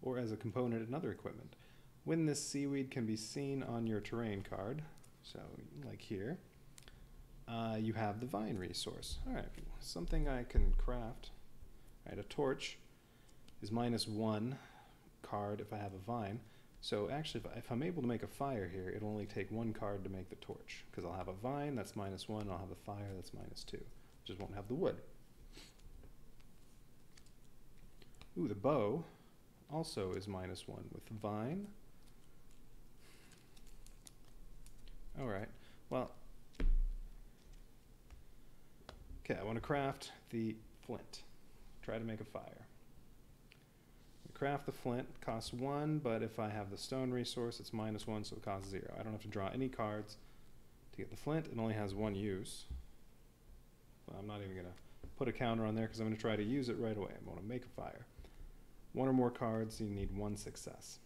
or as a component in other equipment. When this seaweed can be seen on your terrain card, so like here, you have the vine resource. All right, something I can craft. All right, a torch is -1 card if I have a vine. So actually, if I'm able to make a fire here, it'll only take 1 card to make the torch, because I'll have a vine, that's -1, and I'll have a fire, that's -2. Just won't have the wood. Ooh, the bow also is -1 with vine. All right, well, okay, I want to craft the flint. Try to make a fire. Craft the flint, costs 1, but if I have the stone resource, it's -1, so it costs 0. I don't have to draw any cards to get the flint. It only has 1 use. Well, I'm not even going to put a counter on there because I'm going to try to use it right away. I'm going to make a fire. 1 or more cards, you need 1 success.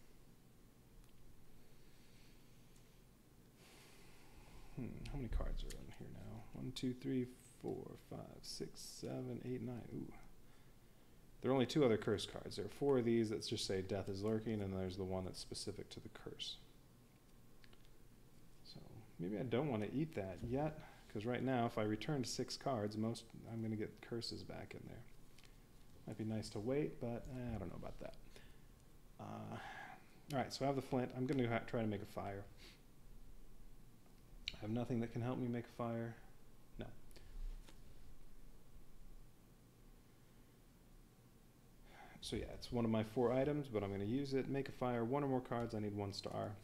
How many cards are in here now? 1, 2, 3, 4, 5, 6, 7, 8, 9. Ooh. There are only 2 other curse cards. There are 4 of these that just say death is lurking, and there's the one that's specific to the curse. So maybe I don't want to eat that yet, because right now if I returned 6 cards, I'm going to get curses back in there. Might be nice to wait, but I don't know about that. Alright, so I have the flint. I'm going to try to make a fire. I have nothing that can help me make a fire. No. So yeah, it's one of my 4 items, but I'm going to use it. Make a fire, 1 or more cards, I need 1 star.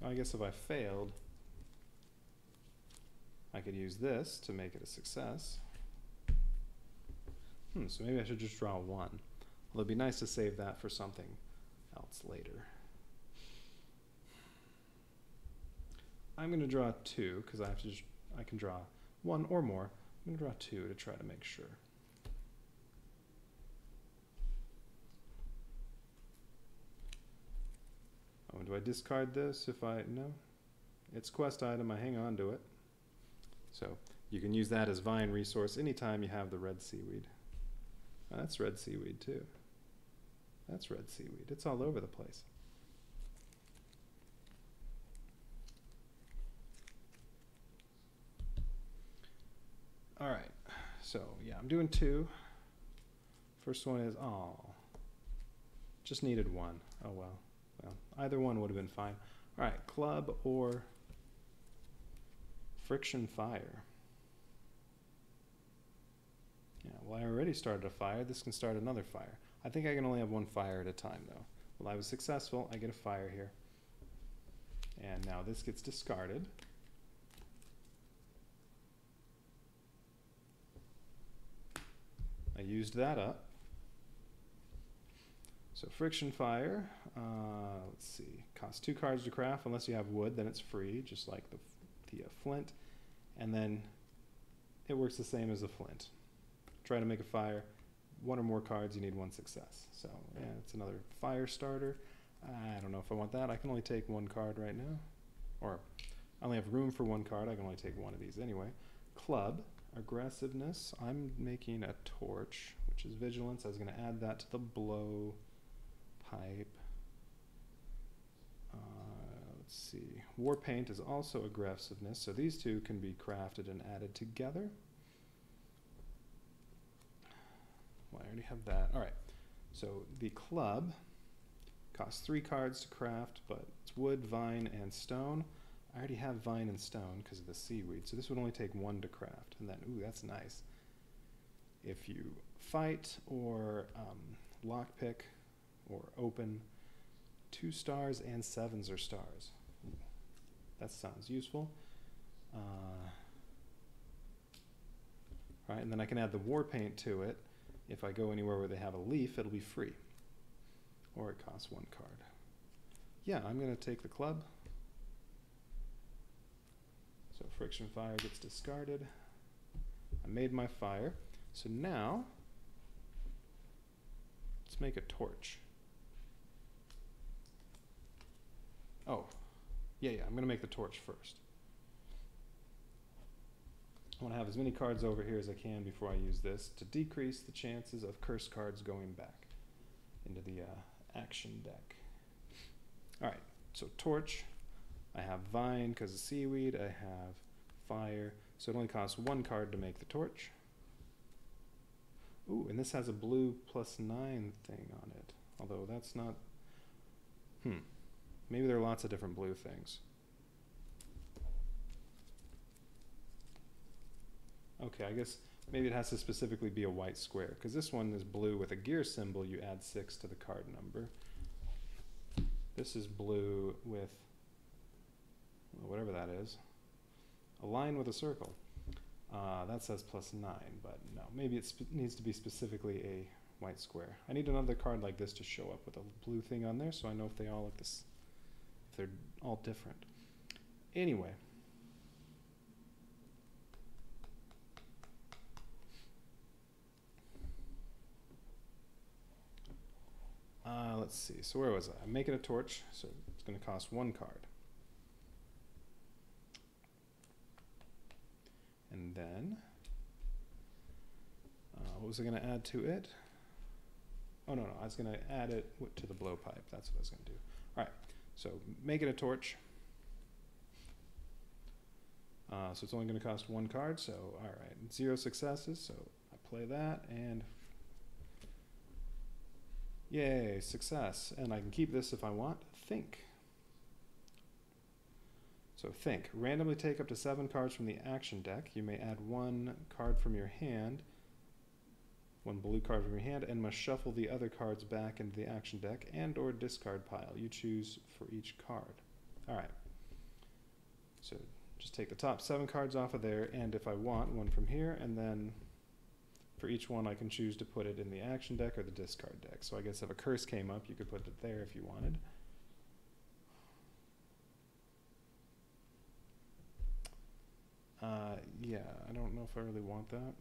I guess if I failed, I could use this to make it a success. So maybe I should just draw 1. Well, it'd be nice to save that for something else later. I'm going to draw 2, because I can draw 1 or more. I'm going to draw 2 to try to make sure. Oh, do I discard this if no? It's quest item, I hang on to it. So you can use that as vine resource anytime you have the red seaweed. Oh, that's red seaweed too. That's red seaweed. It's all over the place. All right, so yeah, I'm doing 2. First one is, just needed 1. Oh well. Well, either one would have been fine. All right, club or friction fire. Yeah, well, I already started a fire. This can start another fire. I think I can only have one fire at a time though. Well, I was successful. I get a fire here. And now this gets discarded. I used that up. So friction fire, let's see, costs 2 cards to craft. Unless you have wood, then it's free, just like the flint. And then it works the same as a flint. Try to make a fire. 1 or more cards, you need 1 success. So yeah, it's another fire starter. I don't know if I want that. I can only take 1 card right now. Or I only have room for 1 card. I can only take 1 of these anyway. Club, aggressiveness. I'm making a torch, which is vigilance. I was going to add that to the blow pipe. Let's see. War paint is also aggressiveness, so these 2 can be crafted and added together. Well, I already have that. All right. So the club costs 3 cards to craft, but it's wood, vine, and stone. I already have vine and stone because of the seaweed, so this would only take 1 to craft. And then, ooh, that's nice. If you fight or lockpick or open, 2 stars and 7s are stars. Ooh, that sounds useful. Right, and then I can add the war paint to it. If I go anywhere where they have a leaf, it'll be free. Or it costs 1 card. Yeah, I'm going to take the club. So friction fire gets discarded. I made my fire. So now, let's make a torch. Oh, yeah, I'm going to make the torch first. I want to have as many cards over here as I can before I use this to decrease the chances of curse cards going back into the action deck. All right, so torch. I have vine because of seaweed. I have fire. So it only costs 1 card to make the torch. Ooh, and this has a blue +9 thing on it. Although that's not... Maybe there are lots of different blue things. Okay, I guess maybe it has to specifically be a white square, because this one is blue with a gear symbol. You add 6 to the card number. This is blue with, well, whatever that is, a line with a circle. That says +9, but no, maybe it needs to be specifically a white square. I need another card like this to show up with a blue thing on there, so I know if they all look this, if they're all different. Anyway. Let's see, so where was I? I'm making a torch, so it's going to cost 1 card. And then, what was I going to add to it? Oh, no, I was going to add it to the blowpipe. That's what I was going to do. All right, so making a torch. So it's only going to cost 1 card, so all right, 0 successes, so I play that, and yay, success. And I can keep this if I want. Think. So think. Randomly take up to 7 cards from the action deck. You may add 1 card from your hand, 1 blue card from your hand, and must shuffle the other cards back into the action deck and or discard pile. You choose for each card. All right. So just take the top 7 cards off of there, and if I want, 1 from here, and then for each one I can choose to put it in the action deck or the discard deck. So I guess if a curse came up, you could put it there if you wanted. Yeah, I don't know if I really want that.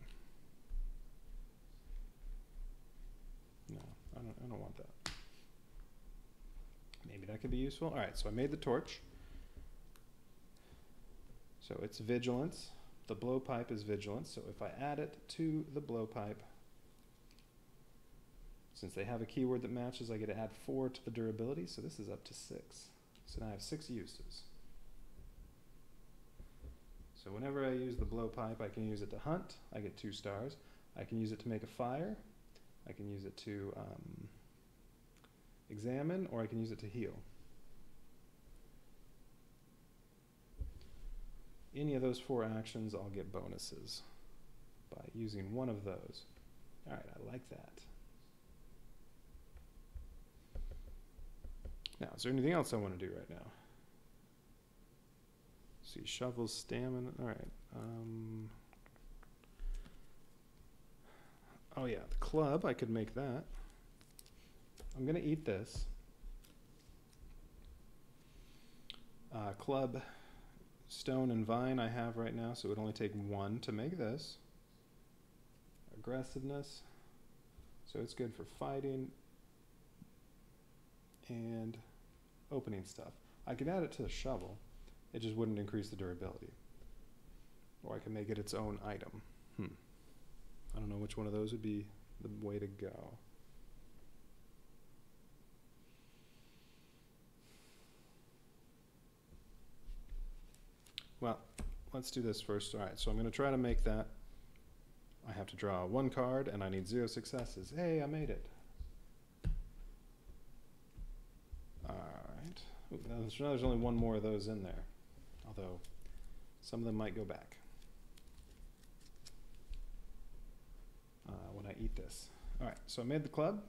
No, I don't want that. Maybe that could be useful. All right, so I made the torch. So it's vigilance. The blowpipe is vigilance, so if I add it to the blowpipe, since they have a keyword that matches, I get to add 4 to the durability, so this is up to 6. So now I have 6 uses. So whenever I use the blowpipe, I can use it to hunt. I get 2 stars. I can use it to make a fire. I can use it to examine, or I can use it to heal. Any of those 4 actions, I'll get bonuses by using one of those. All right, I like that. Now, is there anything else I want to do right now? See, shovel, stamina. All right. Oh yeah, the club. I could make that. I'm gonna eat this. Club, stone, and vine I have right now, so it would only take one to make this. Aggressiveness. So it's good for fighting and opening stuff. I could add it to the shovel. It just wouldn't increase the durability. Or I can make it its own item. I don't know which one of those would be the way to go. Well, let's do this first. All right, so I'm going to try to make that. I have to draw one card, and I need 0 successes. Hey, I made it. All right. Ooh, there's only one more of those in there, although some of them might go back when I eat this. All right, so I made the club.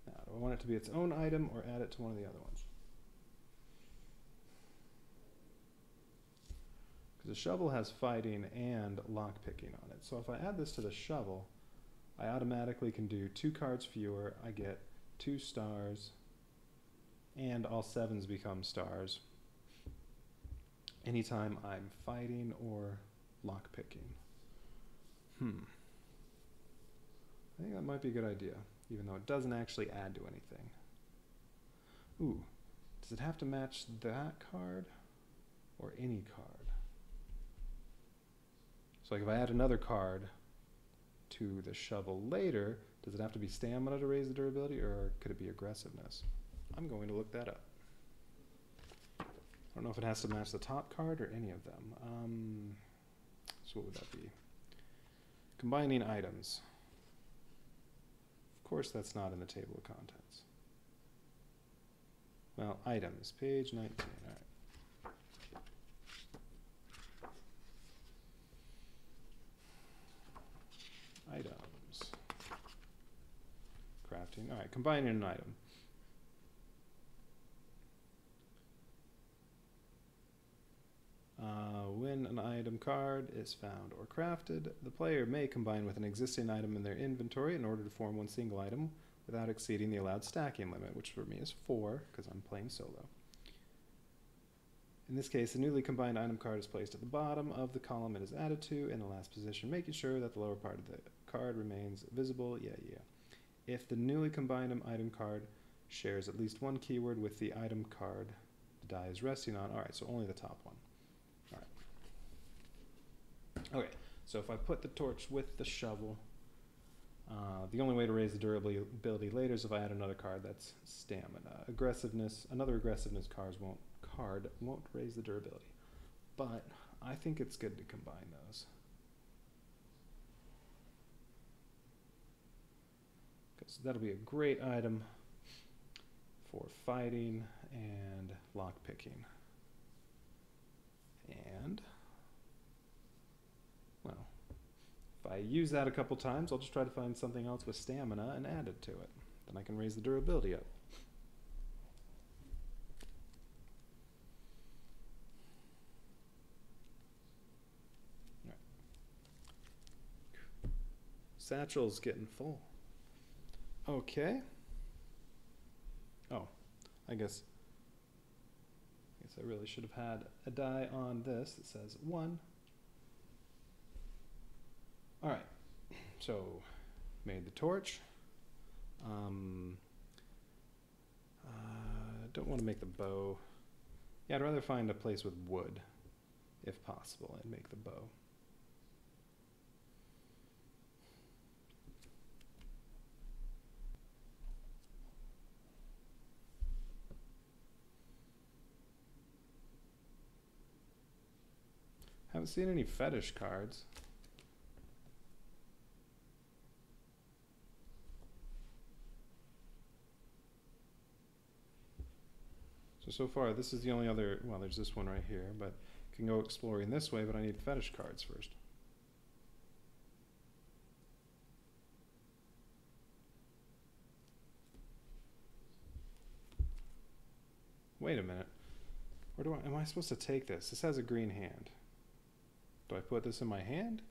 Now, do I want it to be its own item or add it to one of the other ones? The shovel has fighting and lockpicking on it. So if I add this to the shovel, I automatically can do 2 cards fewer. I get 2 stars, and all 7s become stars anytime I'm fighting or lockpicking. I think that might be a good idea, even though it doesn't actually add to anything. Ooh, does it have to match that card or any card? So like if I add another card to the shovel later, does it have to be stamina to raise the durability, or could it be aggressiveness? I'm going to look that up. I don't know if it has to match the top card or any of them. So what would that be? Combining items. Of course that's not in the table of contents. Well, items, page 19, all right. Items. Crafting. All right, combining an item. When an item card is found or crafted, the player may combine with an existing item in their inventory in order to form one single item without exceeding the allowed stacking limit, which for me is 4 because I'm playing solo. In this case, the newly combined item card is placed at the bottom of the column it is added to in the last position, making sure that the lower part of the card remains visible. Yeah. If the newly combined item card shares at least one keyword with the item card the die is resting on. All right, so only the top one. All right. Okay, so if I put the torch with the shovel, the only way to raise the durability later is if I add another card that's stamina. Aggressiveness, another aggressiveness card won't raise the durability, but I think it's good to combine those. Because that'll be a great item for fighting and lockpicking. And, well, if I use that a couple times, I'll just try to find something else with stamina and add it to it. Then I can raise the durability up. Right. Satchel's getting full. Okay. Oh, I guess I really should have had a die on this that says 1. All right, so made the torch. Don't want to make the bow. Yeah, I'd rather find a place with wood, if possible, and make the bow. Haven't seen any fetish cards. So far, this is the only other, well, there's this one right here, but I can go exploring this way, but I need fetish cards first. Wait a minute. Where am I supposed to take this? This has a green hand. Do I put this in my hand?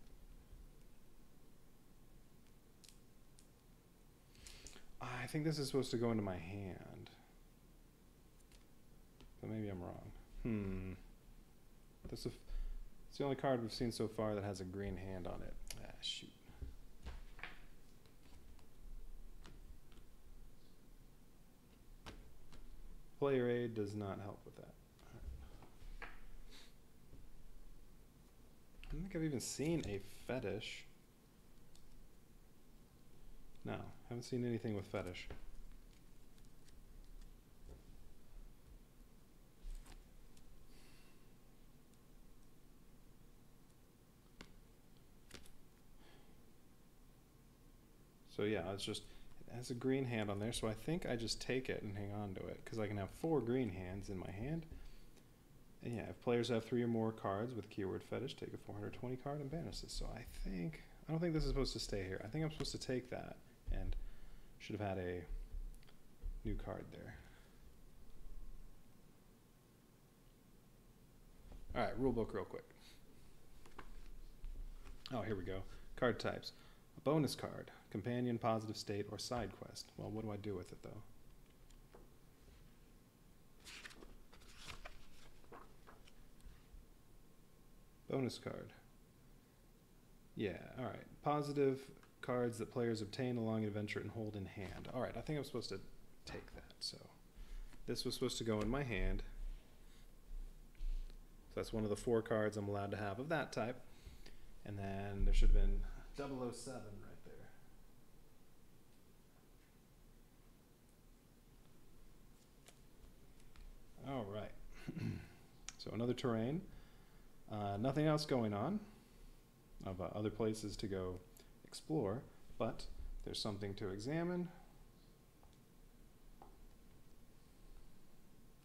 I think this is supposed to go into my hand. But maybe I'm wrong. It's the only card we've seen so far that has a green hand on it. Ah, shoot. Player aid does not help with that. Right. I don't think I've even seen a fetish. No, haven't seen anything with fetish. So yeah, it has a green hand on there, so I think I just take it and hang on to it, because I can have 4 green hands in my hand. And yeah, if players have 3 or more cards with keyword fetish, take a 420 card and banish this. So I don't think this is supposed to stay here. I think I'm supposed to take that, and should have had a new card there. Alright, rulebook real quick. Oh, here we go. Card types. A bonus card, companion, positive state, or side quest. Well, what do I do with it, though? Bonus card. Yeah, alright. Positive cards that players obtain along an adventure and hold in hand. Alright, I think I'm supposed to take that. So this was supposed to go in my hand. So that's one of the 4 cards I'm allowed to have of that type. And then there should have been 007 right there. All right. So another terrain. Nothing else going on of other places to go explore, but there's something to examine.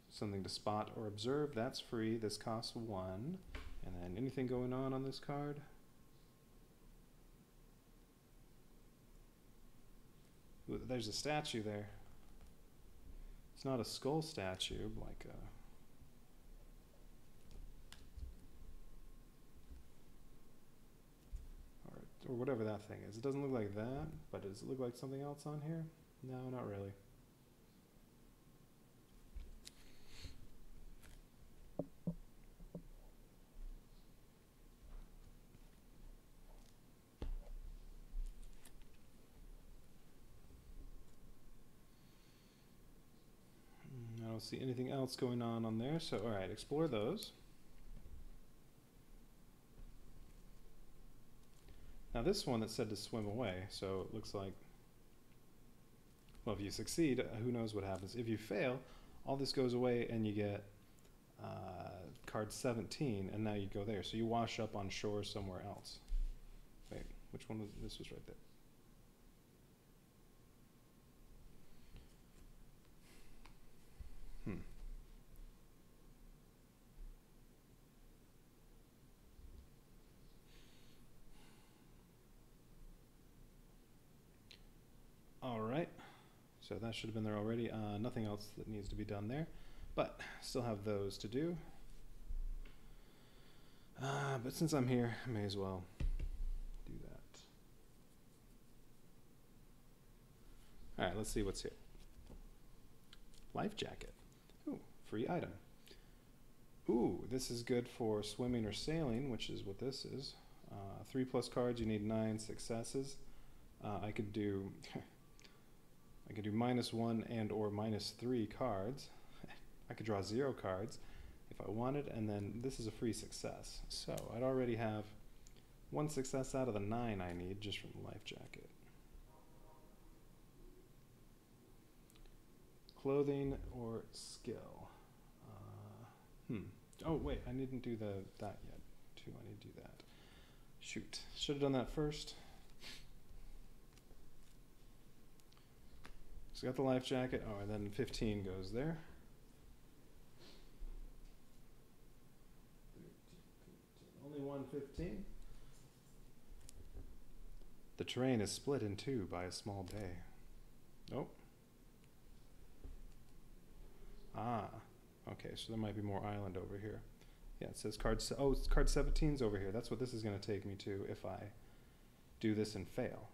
Something to spot or observe. That's free. This costs 1. And then anything going on this card? Ooh, there's a statue there. It's not a skull statue, like a... or whatever that thing is. It doesn't look like that, but does it look like something else on here? No, not really. I don't see anything else going on there, so alright, explore those. Now this one that said to swim away, so it looks like, well, if you succeed, who knows what happens. If you fail, all this goes away and you get card 17, and now you go there. So you wash up on shore somewhere else. Wait, which one was, this was right there. Alright, so that should have been there already. Nothing else that needs to be done there, but still have those to do. But since I'm here, I may as well do that. Alright, let's see what's here. Life jacket. Ooh, free item. Ooh, this is good for swimming or sailing, which is what this is. 3+ cards, you need 9 successes. I could do -1 and or -3 cards. I could draw 0 cards if I wanted, and then this is a free success. So I'd already have 1 success out of the 9 I need just from the life jacket. Clothing or skill. Oh wait, I didn't do that yet. I need to do that. Shoot, should have done that first. So got the life jacket. Oh, and then 15 goes there. Only 115. The terrain is split in 2 by a small bay. Nope. Ah, Okay, so there might be more island over here. Yeah, it says card 17's over here. That's what this is going to take me to if I do this and fail.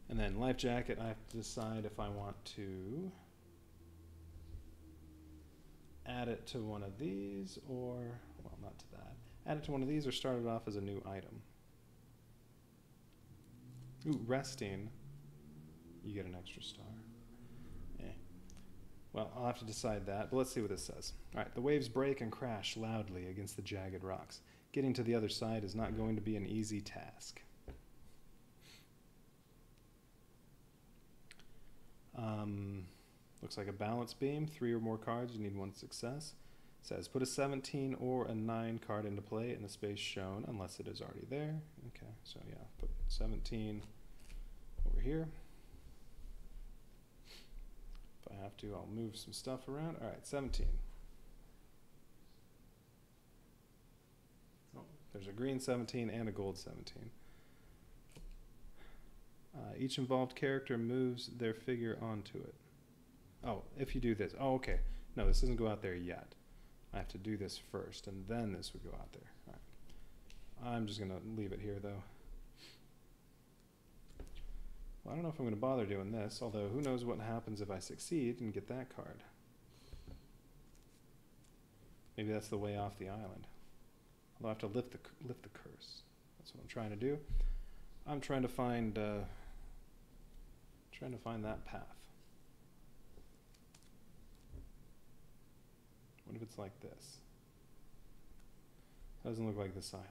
And then life jacket, I have to decide if I want to add it to one of these or, well, not to that. Add it to one of these or start it off as a new item. Ooh, resting. You get an extra star. Well, I'll have to decide that, but let's see what this says. All right, the waves break and crash loudly against the jagged rocks. Getting to the other side is not going to be an easy task. Looks like a balance beam, 3 or more cards, you need 1 success. It says put a 17 or a 9 card into play in the space shown, unless it is already there. Okay, so yeah, put 17 over here. If I have to, I'll move some stuff around. All right, 17. Oh, there's a green 17 and a gold 17. Each involved character moves their figure onto it. Oh, if you do this. Oh, okay. No, this doesn't go out there yet. I have to do this first, and then this would go out there. All right. I'm just going to leave it here, though. Well, I don't know if I'm going to bother doing this, although who knows what happens if I succeed and get that card. Maybe that's the way off the island. I'll have to lift the curse. That's what I'm trying to do. I'm trying to find that path. What if it's like this? Doesn't look like this island.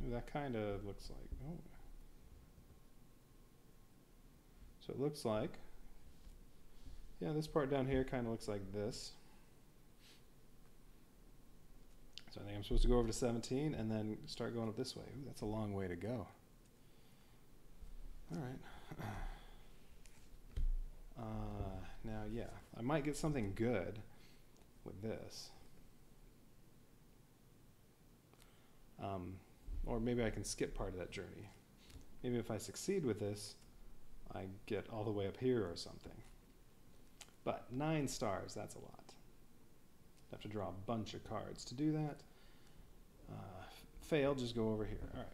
Ooh, that kind of looks like, oh. So it looks like, yeah, this part down here kind of looks like this. So I think I'm supposed to go over to 17 and then start going up this way. Ooh, that's a long way to go. All right. Now, yeah, I might get something good with this. Or maybe I can skip part of that journey. Maybe if I succeed with this, I get all the way up here or something. But 9 stars, that's a lot. I have to draw a bunch of cards to do that. Fail, just go over here. All right.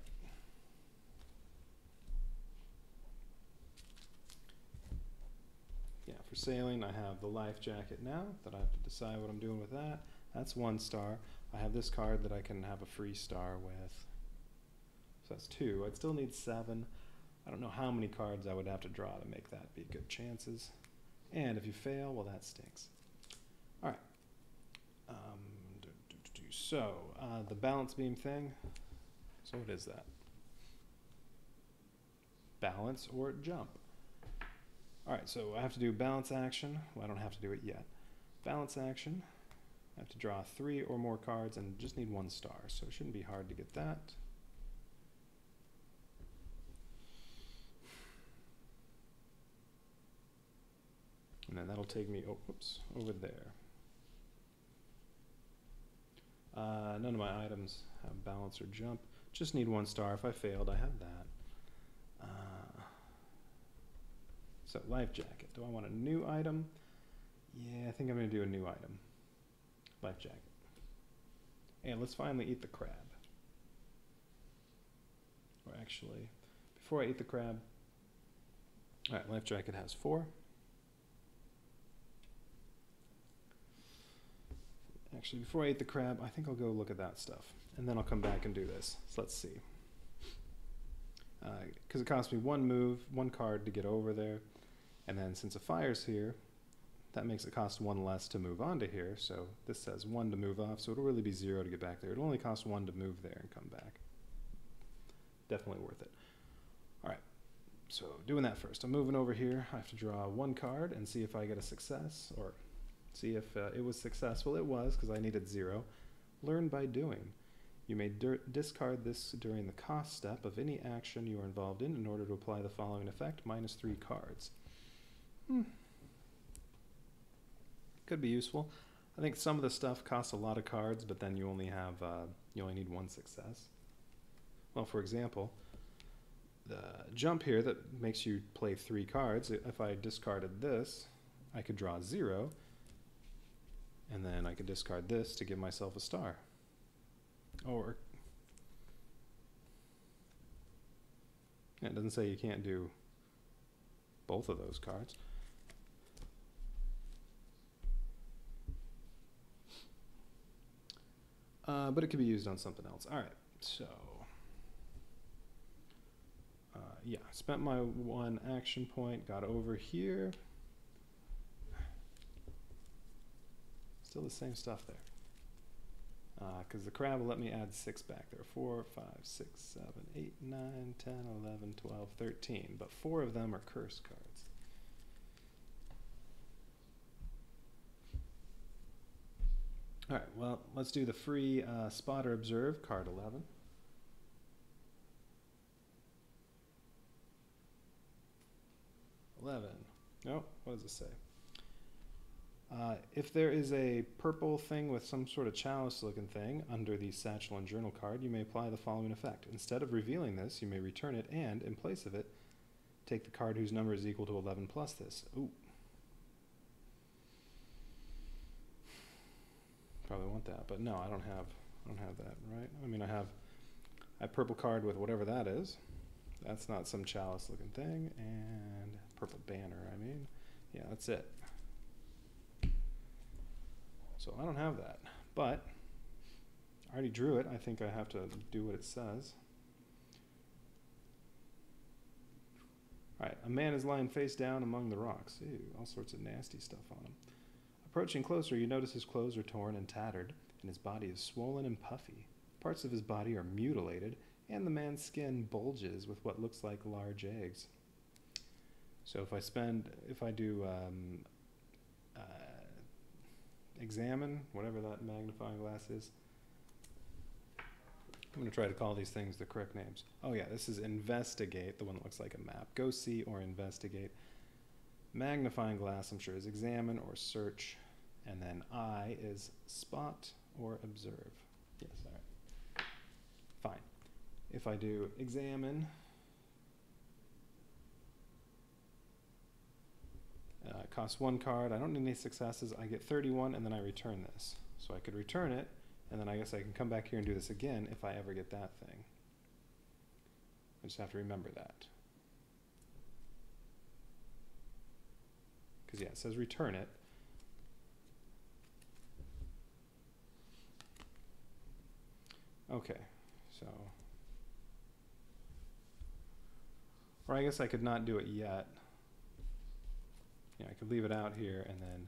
Yeah, for sailing, I have the life jacket now that I have to decide what I'm doing with that. That's 1 star. I have this card that I can have a free star with. So that's 2. I'd still need 7. I don't know how many cards I would have to draw to make that be good chances. And if you fail, well, that stinks. All right. So, the balance beam thing. So what is that? Balance or jump. All right, so I have to do balance action. Well, I don't have to do it yet. Balance action. I have to draw 3 or more cards and just need 1 star, so it shouldn't be hard to get that. And then that'll take me, oh, whoops, over there. None of my items have balance or jump. Just need 1 star. If I failed, I have that. So life jacket. Do I want a new item? Yeah, I think I'm going to do a new item. Life jacket. And let's finally eat the crab. Or actually, before I eat the crab, all right, life jacket has 4. Actually, before I eat the crab, I think I'll go look at that stuff. And then I'll come back and do this. So let's see. Because it cost me 1 move, 1 card to get over there. And then since a fire's here, that makes it cost 1 less to move onto here. So this says 1 to move off, so it'll really be 0 to get back there. It'll only cost 1 to move there and come back. Definitely worth it. All right, so doing that first. I'm moving over here. I have to draw 1 card and see if I get a success, or see if it was successful. It was, because I needed 0. Learn by doing. You may discard this during the cost step of any action you are involved in order to apply the following effect, -3 cards. Could be useful. I think some of the stuff costs a lot of cards, but then you only have you only need 1 success. Well, for example, jump here that makes you play 3 cards. If I discarded this, I could draw 0, and then I could discard this to give myself a star. Or, yeah, it doesn't say you can't do both of those cards. But it could be used on something else. All right, so yeah, spent my 1 action point, got over here. Still the same stuff there. Because the crab will let me add 6 back there. 4, 5, 6, 7, 8, 9, 10, 11, 12, 13. But 4 of them are curse cards. All right, well, let's do the free Spot or Observe, card 11. No, what does it say? If there is a purple thing with some sort of chalice-looking thing under the Satchel and Journal card, you may apply the following effect. Instead of revealing this, you may return it and, in place of it, take the card whose number is equal to 11 plus this. Ooh. Probably want that, but no, I don't have that, right? I mean, I have a purple card with whatever that is. That's not some chalice-looking thing, and purple banner, I mean. Yeah, that's it. So I don't have that, but I already drew it. I think I have to do what it says. All right, a man is lying face down among the rocks. Ew, all sorts of nasty stuff on him. Approaching closer, you notice his clothes are torn and tattered, and his body is swollen and puffy. Parts of his body are mutilated, and the man's skin bulges with what looks like large eggs. So if I do examine, whatever that magnifying glass is. I'm going to try to call these things the correct names. Oh yeah, this is investigate, the one that looks like a map. Go see or investigate. Magnifying glass, I'm sure, is examine or search. And then I is spot or observe. Yes, all right. Fine. If I do examine, it costs 1 card. I don't need any successes. I get 31, and then I return this. So I could return it, and then I guess I can come back here and do this again if I ever get that thing. I just have to remember that. Because, yeah, it says return it. Okay, so. Or I guess I could not do it yet. Yeah, I could leave it out here, and then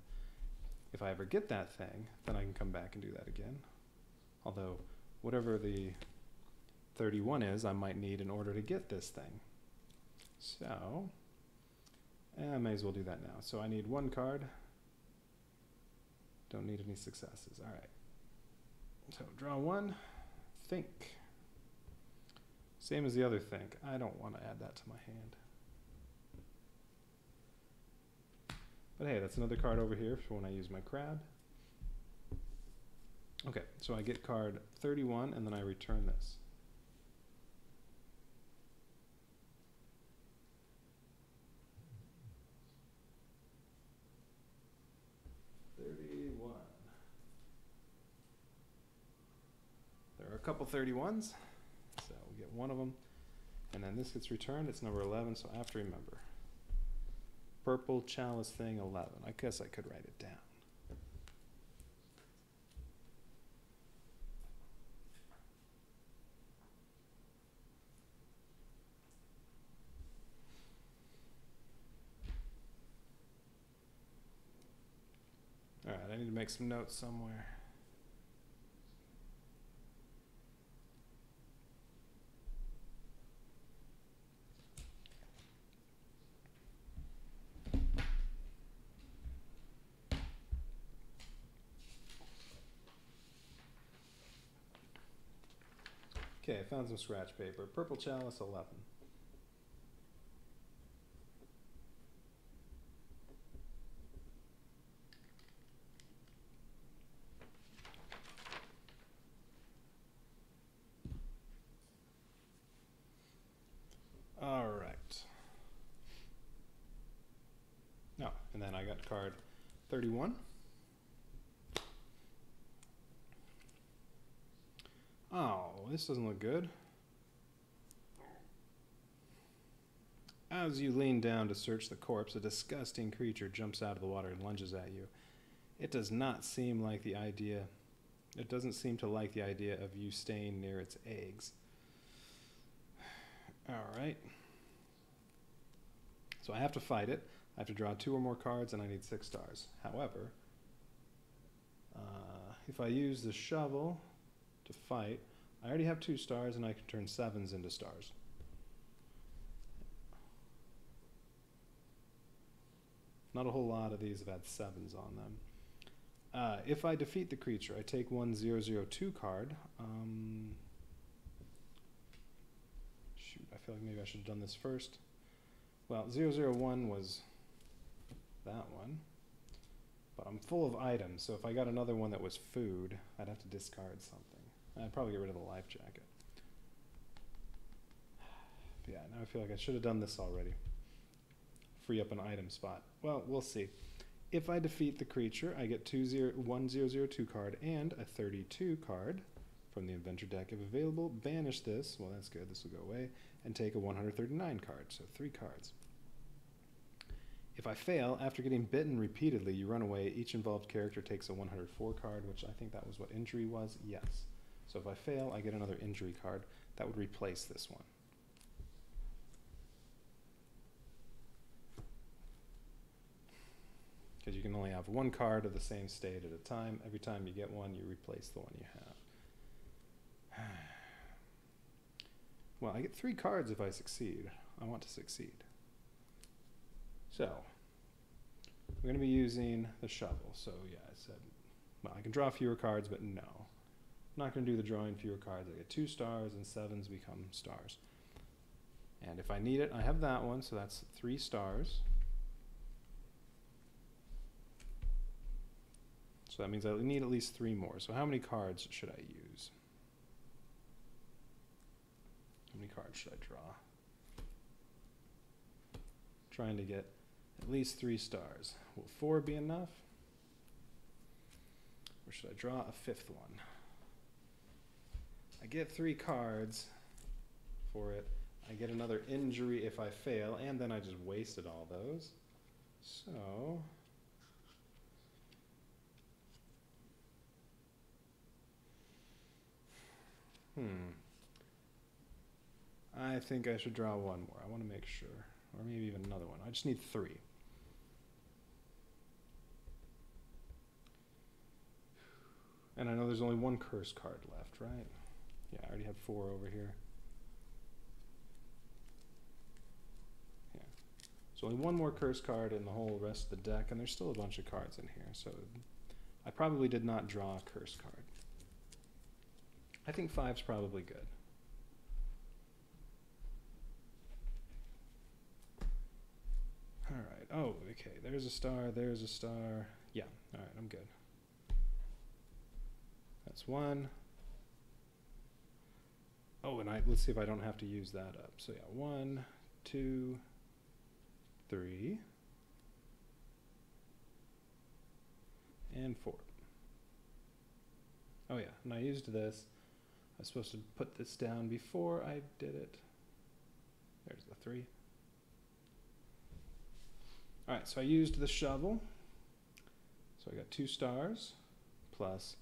if I ever get that thing, then I can come back and do that again. Although, whatever the 31 is, I might need in order to get this thing. So, I may as well do that now. So I need 1 card. Don't need any successes. All right. So draw 1. Think. Same as the other think. I don't want to add that to my hand. But hey, that's another card over here for when I use my crab. Okay, so I get card 31, and then I return this. There are a couple 31s, so we get 1 of them. And then this gets returned. It's number 11, so I have to remember. Purple chalice thing 11. I guess I could write it down. All right, I need to make some notes somewhere. Okay, I found some scratch paper. Purple chalice 11. All right. No, and then I got card 31. Oh, this doesn't look good. As you lean down to search the corpse, a disgusting creature jumps out of the water and lunges at you. It does not seem like the idea... It doesn't seem to like the idea of you staying near its eggs. Alright. So I have to fight it. I have to draw 2 or more cards, and I need 6 stars. However, if I use the shovel to fight, I already have 2 stars, and I can turn 7s into stars. Not a whole lot of these have had 7s on them. If I defeat the creature, I take 1/0/0/2 card. Shoot, I feel like maybe I should have done this first. Well, 0/0/1 was that one. But I'm full of items, so if I got another one that was food, I'd have to discard something. I'd probably get rid of the life jacket. But yeah, now I feel like I should have done this already. Free up an item spot. Well, we'll see. If I defeat the creature, I get 1/0/0/2 card and a 32 card from the Adventure deck. If available, banish this. Well, that's good. This will go away. And take a 139 card, so 3 cards. If I fail, after getting bitten repeatedly, you run away. Each involved character takes a 104 card, which I think that was what injury was. Yes. So if I fail, I get another injury card. That would replace this one. Because you can only have 1 card of the same state at a time. Every time you get one, you replace the one you have. Well, I get 3 cards if I succeed. I want to succeed. So, we're going to be using the shovel. So, yeah, I said, well, I can draw fewer cards, but no. I'm not going to do the drawing fewer cards. I get 2 stars, and 7s become stars. And if I need it, I have that one, so that's 3 stars. So that means I need at least 3 more. So how many cards should I use? How many cards should I draw? Trying to get at least 3 stars. Will 4 be enough? Or should I draw a 5th one? I get 3 cards for it. I get another injury if I fail, and then I just wasted all those. So... I think I should draw 1 more. I want to make sure. Or maybe even another one. I just need 3. And I know there's only 1 curse card left, right? Yeah, I already have 4 over here. Yeah. So only 1 more curse card in the whole rest of the deck, and there's still a bunch of cards in here. So I probably did not draw a curse card. I think 5's probably good. All right. Oh, okay. There's a star. There's a star. Yeah. All right. I'm good. That's 1. Oh, and let's see if I don't have to use that up. So yeah, 1, 2, 3, and 4. Oh yeah, and I used this. I was supposed to put this down before I did it. There's the 3. All right, so I used the shovel. So I got 2 stars plus,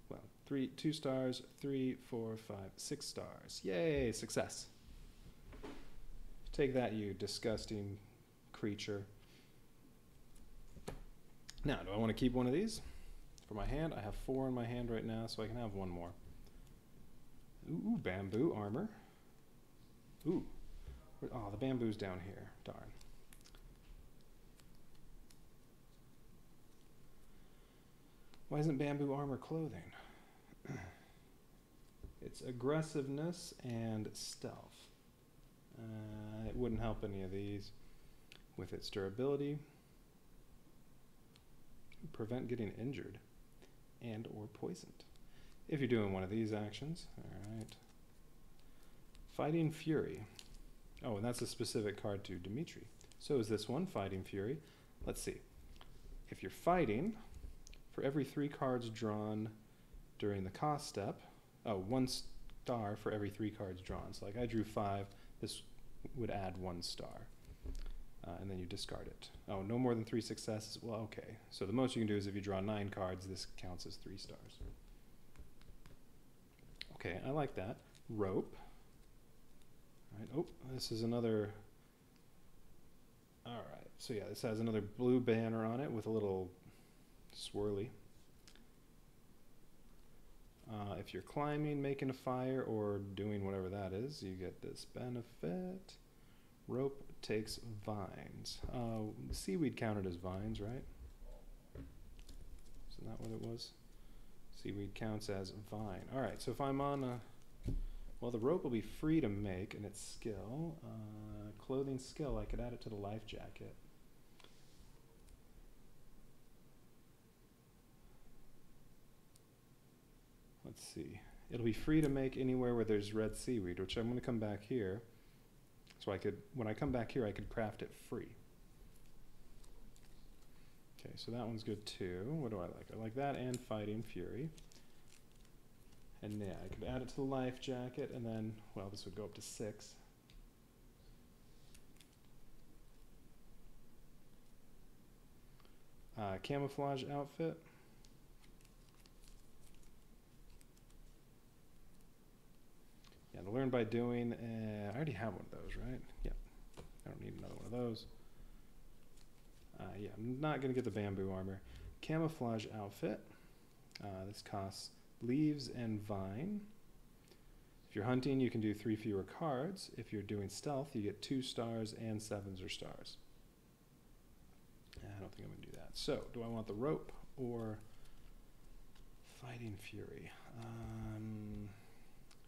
well, 2 stars, 3, 4, 5, 6 stars. Yay, success. Take that, you disgusting creature. Now, do I want to keep one of these for my hand? I have 4 in my hand right now, so I can have 1 more. Ooh, bamboo armor. Ooh. Oh, the bamboo's down here. Darn. Why isn't bamboo armor clothing? It's aggressiveness and stealth. It wouldn't help any of these. With its durability, prevent getting injured and or poisoned. If you're doing one of these actions, all right. Fighting Fury. Oh, and that's a specific card to Dimitri. So is this one, Fighting Fury. Let's see. If you're fighting, for every 3 cards drawn during the cost step, 1 star for every 3 cards drawn. So like I drew 5, this would add 1 star. And then you discard it. Oh, no more than 3 successes. Well, okay. So the most you can do is if you draw 9 cards, this counts as 3 stars. Okay, I like that. Rope. All right. Oh, this is another. All right. So yeah, this has another blue banner on it with a little swirly. If you're climbing, making a fire, or doing whatever that is, you get this benefit. Rope takes vines. Seaweed counted as vines, right? Isn't that what it was? Seaweed counts as vine. All right, so if I'm on a... Well, the rope will be free to make, and it's skill. Clothing skill, I could add it to the life jacket. Let's see. It'll be free to make anywhere where there's red seaweed, which I'm going to come back here. So I could, when I come back here, I could craft it free. Okay, so that one's good too. What do I like? I like that and Fighting Fury. And yeah, I could add it to the life jacket, and then, well, this would go up to 6. Camouflage outfit. Yeah, to learn by doing. I already have one of those, right? Yep. I don't need another one of those. Yeah, I'm not going to get the bamboo armor. Camouflage outfit. This costs leaves and vine. If you're hunting, you can do 3 fewer cards. If you're doing stealth, you get 2 stars and 7s or stars. I don't think I'm going to do that. So, do I want the rope or Fighting Fury?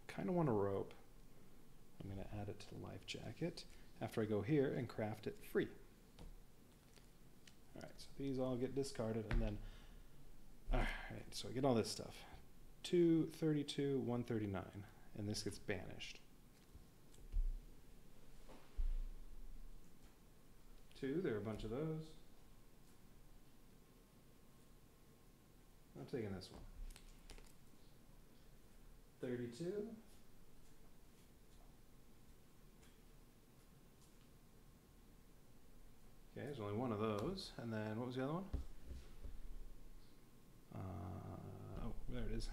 Kind of want a rope. I'm going to add it to the life jacket after I go here and craft it free. Alright, so these all get discarded, and then, alright, so I get all this stuff. 232, 139, and this gets banished. 2, there are a bunch of those. I'm taking this one. 32. Okay, there's only one of those. And then, what was the other one? Oh, there it is.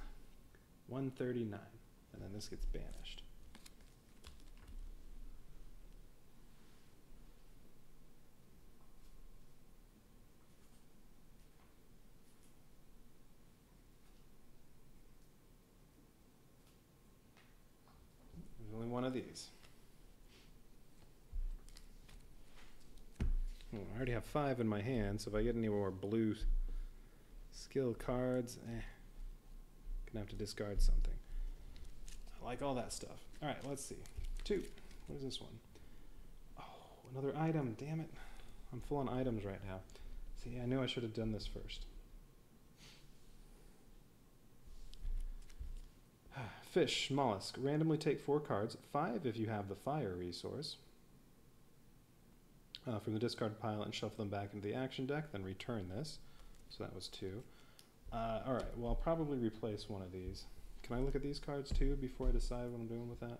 139. And then this gets banished. There's only one of these. I already have 5 in my hand, so if I get any more blue skill cards, gonna have to discard something. I like all that stuff. All right, let's see. 2. What is this one? Oh, another item. Damn it. I'm full on items right now. See, I knew I should have done this first. Fish, mollusk. Randomly take 4 cards. 5 if you have the fire resource. From the discard pile and shuffle them back into the action deck, then return this. So that was 2. Alright, well, I'll probably replace one of these. Can I look at these cards too before I decide what I'm doing with that?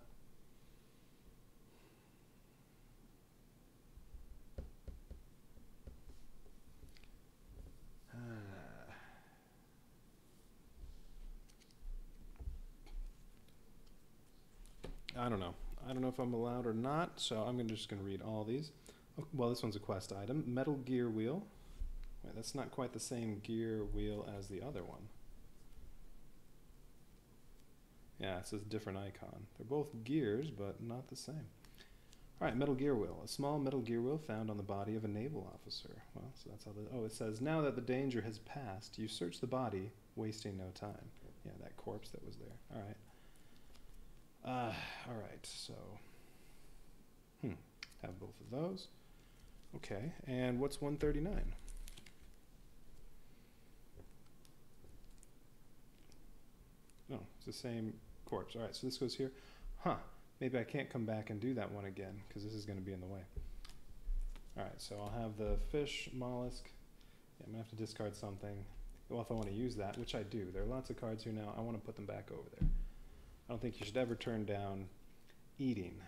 I don't know. I don't know if I'm allowed or not, so I'm just going to read all these. Well, this one's a quest item. Metal gear wheel. Wait, that's not quite the same gear wheel as the other one. Yeah, it says different icon. They're both gears, but not the same. All right, metal gear wheel. A small metal gear wheel found on the body of a naval officer. Well, so that's how the... Oh, it says, now that the danger has passed, you search the body, wasting no time. Yeah, that corpse that was there. All right. All right, so... Have both of those. Okay, and what's 139? No, it's the same corpse. All right, so this goes here. Huh, maybe I can't come back and do that one again because this is going to be in the way. All right, so I'll have the fish, mollusk. Yeah, I'm going to have to discard something. Well, if I want to use that, which I do. There are lots of cards here now. I want to put them back over there. I don't think you should ever turn down eating.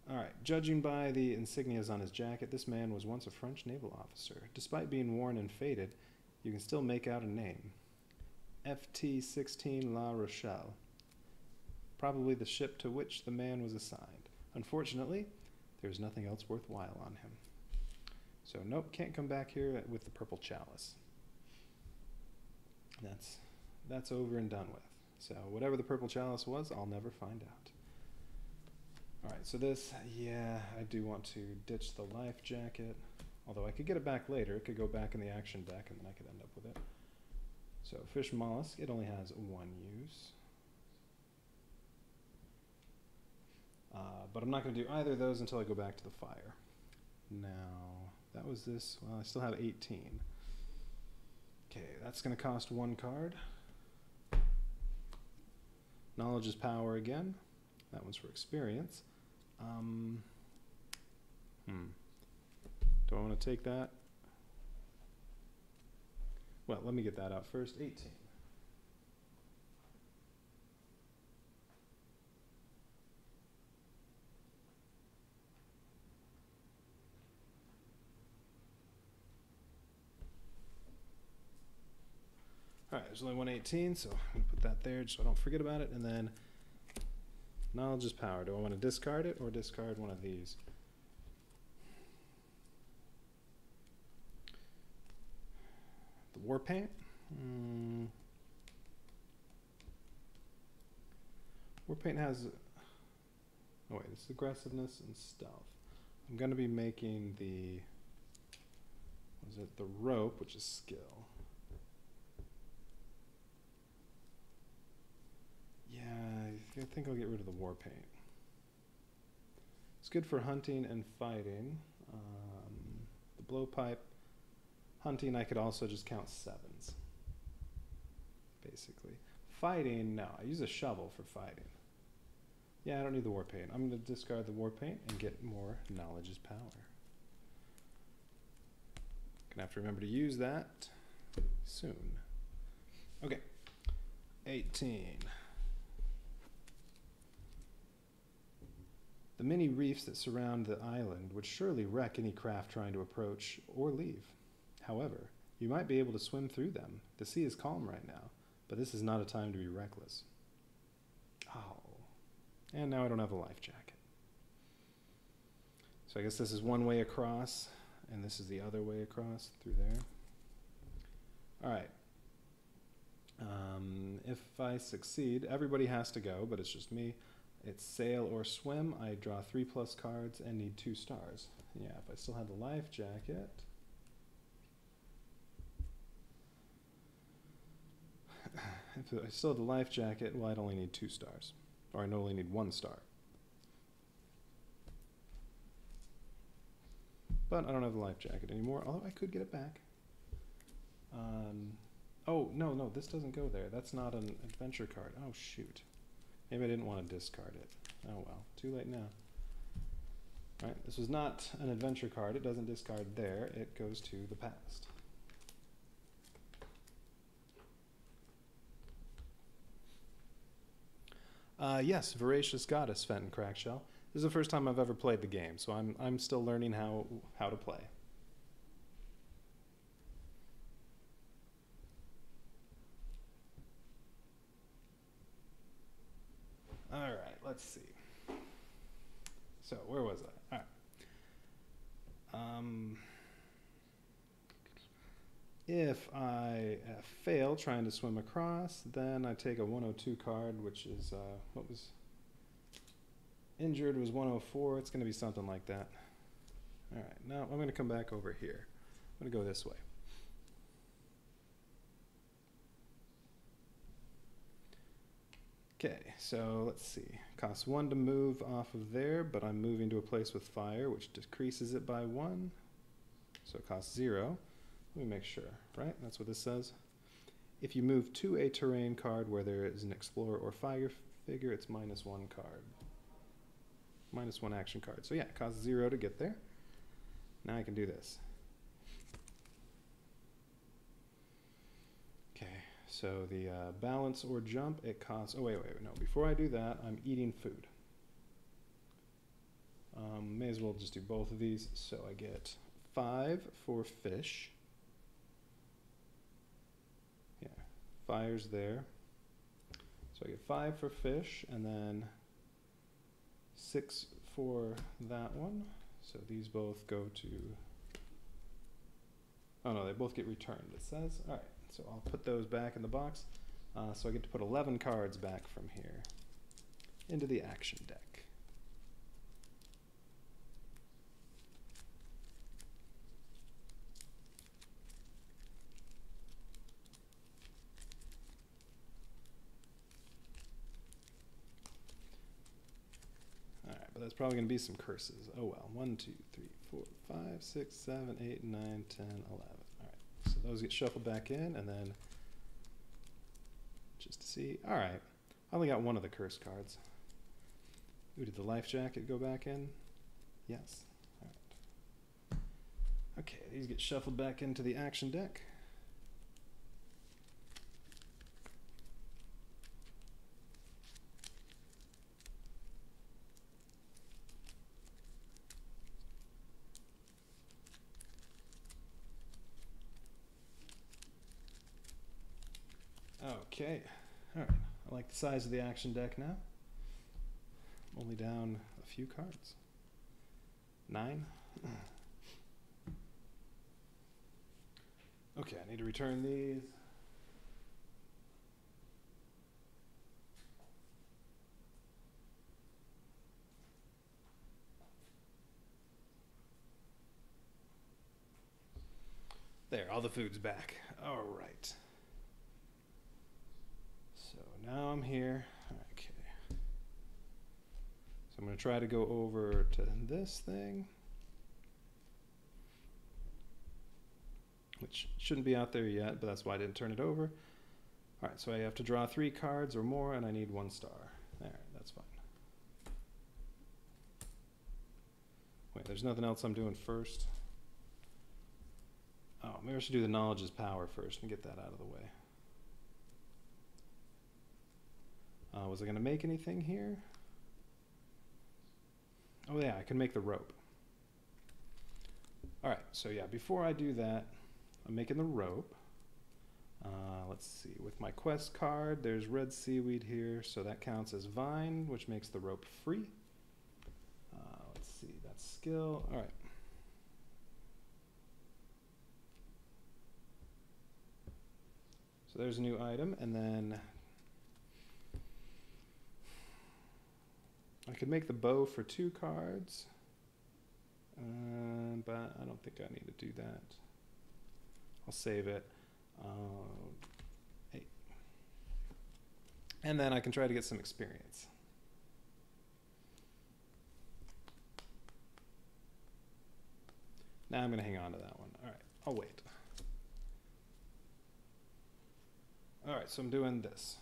All right, judging by the insignias on his jacket, this man was once a French naval officer. Despite being worn and faded, you can still make out a name. FT-16 La Rochelle. Probably the ship to which the man was assigned. Unfortunately, there's nothing else worthwhile on him. So nope, can't come back here with the purple chalice. That's over and done with. So whatever the purple chalice was, I'll never find out. All right, so this, yeah, I do want to ditch the life jacket. Although I could get it back later. It could go back in the action deck and then I could end up with it. So fish mollusk, it only has one use. But I'm not going to do either of those until I go back to the fire. Now, that was this. Well, I still have 18. Okay, that's going to cost 1 card. Knowledge is power again. That one's for experience. Do I want to take that? Well, let me get that out first. 18. All right, there's only 118, so I'm going to put that there just so I don't forget about it. And then knowledge is power. Do I want to discard it or discard one of these? The war paint? War paint has, oh wait, it's aggressiveness and stealth. I'm going to be making the, what is it, the rope, which is skill. Yeah, I think I'll get rid of the war paint. It's good for hunting and fighting. The blowpipe, hunting, I could also just count 7s, basically. Fighting, no, I use a shovel for fighting. Yeah, I don't need the war paint. I'm going to discard the war paint and get more knowledge is power. Gonna have to remember to use that soon. Okay, 18. The many reefs that surround the island would surely wreck any craft trying to approach or leave. However, you might be able to swim through them. The sea is calm right now, but this is not a time to be reckless. Oh, and now I don't have a life jacket. So I guess this is one way across, and this is the other way across through there. All right. If I succeed, everybody has to go, but it's just me. It's sail or swim. I draw 3+ cards and need 2 stars. Yeah, if I still have the life jacket. If I still have the life jacket, well, I'd only need 2 stars. Or I'd only need 1 star. But I don't have the life jacket anymore, although I could get it back. Oh, no, this doesn't go there. That's not an adventure card. Oh, shoot. Maybe I didn't want to discard it. Oh well, too late now. All right, this was not an adventure card. It doesn't discard there. It goes to the past. Yes, Voracious Goddess, Fenton Crackshell. This is the first time I've ever played the game, so I'm still learning how to play. All right, let's see. So where was I? All right. If I fail trying to swim across, then I take a 102 card, which is, what was injured was 104. It's going to be something like that. All right, now I'm going to come back over here. I'm going to go this way. Okay, so let's see. Costs 1 to move off of there, but I'm moving to a place with fire, which decreases it by 1. So it costs 0. Let me make sure, right? That's what this says. If you move to a terrain card where there is an explorer or fire figure, it's -1 card. -1 action card. So yeah, it costs 0 to get there. Now I can do this. Okay, so the balance or jump, it costs, oh wait, no, before I do that, I'm eating food. May as well just do both of these. So I get 5 for fish. Yeah, fire's there. So I get 5 for fish, and then 6 for that one. So these both go to, oh no, they both get returned, it says. All right, so I'll put those back in the box. So I get to put 11 cards back from here into the action deck. But that's probably going to be some curses. Oh well. 1, 2, 3, 4, 5, 6, 7, 8, 9, 10, 11. All right. So those get shuffled back in, and then just to see. All right. I only got one of the curse cards. Ooh, did the life jacket go back in? Yes. All right. Okay, these get shuffled back into the action deck. Okay, all right. I like the size of the action deck now. I'm only down a few cards. 9. Okay, I need to return these. There, all the food's back. All right. So now I'm here. Okay. So I'm going to try to go over to this thing, which shouldn't be out there yet, but that's why I didn't turn it over. All right, so I have to draw 3 cards or more, and I need 1 star. There, that's fine. Wait, there's nothing else I'm doing first? Oh, maybe I should do the knowledge is power first and get that out of the way. Was I going to make anything here? Oh yeah, I can make the rope. All right, so yeah, before I do that, I'm making the rope. Let's see, with my quest card, there's red seaweed here, so that counts as vine, which makes the rope free. Let's see, that's skill. All right. So there's a new item, and then I could make the bow for 2 cards, but I don't think I need to do that. I'll save it. 8. And then I can try to get some experience. Now I'm going to hang on to that one. All right, I'll wait. All right, so I'm doing this.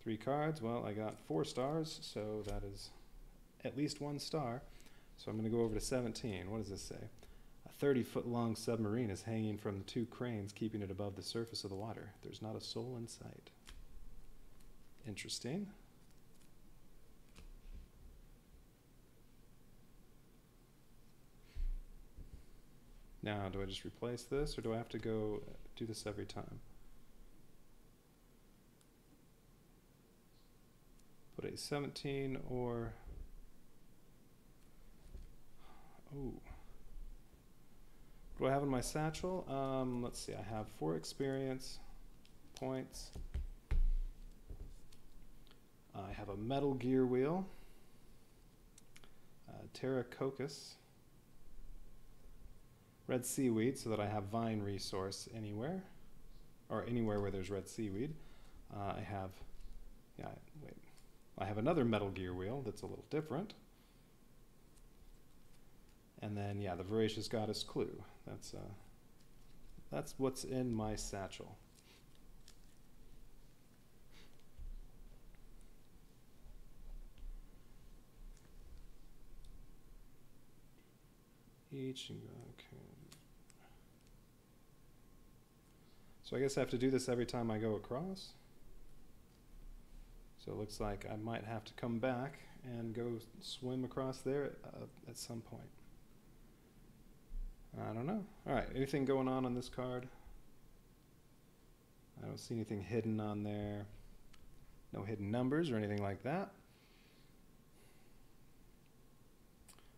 3 cards, well, I got 4 stars, so that is at least 1 star. So I'm going to go over to 17. What does this say? A 30-foot-long submarine is hanging from the 2 cranes, keeping it above the surface of the water. There's not a soul in sight. Interesting. Now, do I just replace this, or do I have to go do this every time? Put a 17 or, oh, what do I have in my satchel? Let's see, I have 4 experience points. I have a metal gear wheel, Terracocus, red seaweed, so that I have vine resource anywhere, or anywhere where there's red seaweed. I have, yeah, wait. I have another metal gear wheel that's a little different. And then, yeah, the Voracious Goddess clue. That's That's what's in my satchel. Okay. So I guess I have to do this every time I go across. So it looks like I might have to come back and go swim across there at some point. I don't know. All right, anything going on this card? I don't see anything hidden on there. No hidden numbers or anything like that.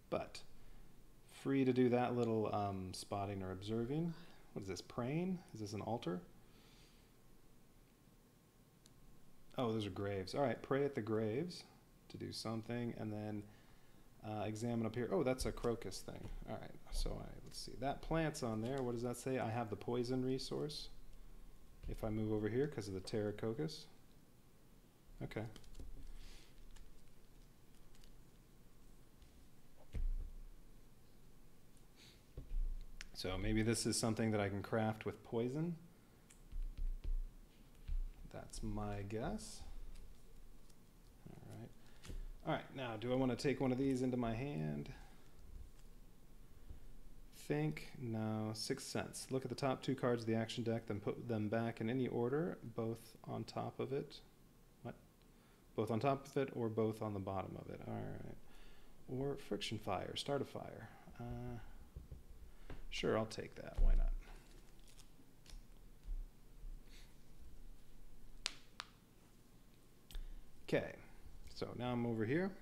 But free to do that little spotting or observing. What is this, praying? Is this an altar? Oh, those are graves. All right, pray at the graves to do something, and then examine up here. Oh, that's a crocus thing. All right, so let's see. That plant's on there. What does that say? I have the poison resource if I move over here because of the pterococcus. Okay. So maybe this is something that I can craft with poison. That's my guess. All right. All right, now do I want to take one of these into my hand? Think, no, 6 cents. Look at the top 2 cards of the action deck, then put them back in any order, both on top of it. What? Both on top of it or both on the bottom of it. All right. Or friction fire, start a fire. Sure, I'll take that. Why not? Okay, so now I'm over here.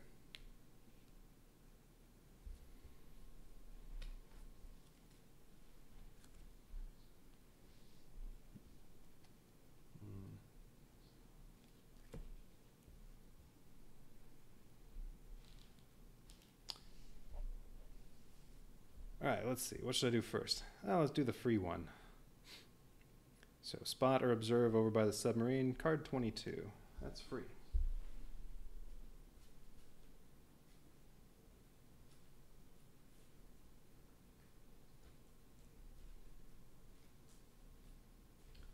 All right, let's see. What should I do first? Oh, let's do the free one. So spot or observe over by the submarine, card 22. That's free.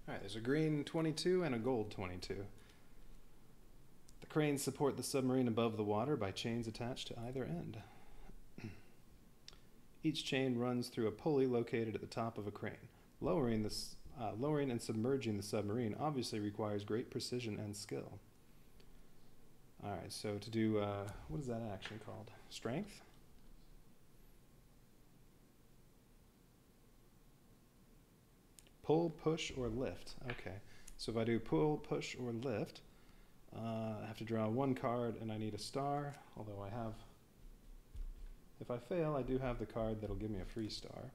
All right, there's a green 22 and a gold 22. The cranes support the submarine above the water by chains attached to either end. Each chain runs through a pulley located at the top of a crane. Lowering and submerging the submarine obviously requires great precision and skill. All right, so to do, what is that action called? Strength? Pull, push, or lift. Okay, so if I do pull, push, or lift, I have to draw 1 card and I need a star, although I have, if I fail, I do have the card that'll give me a free star.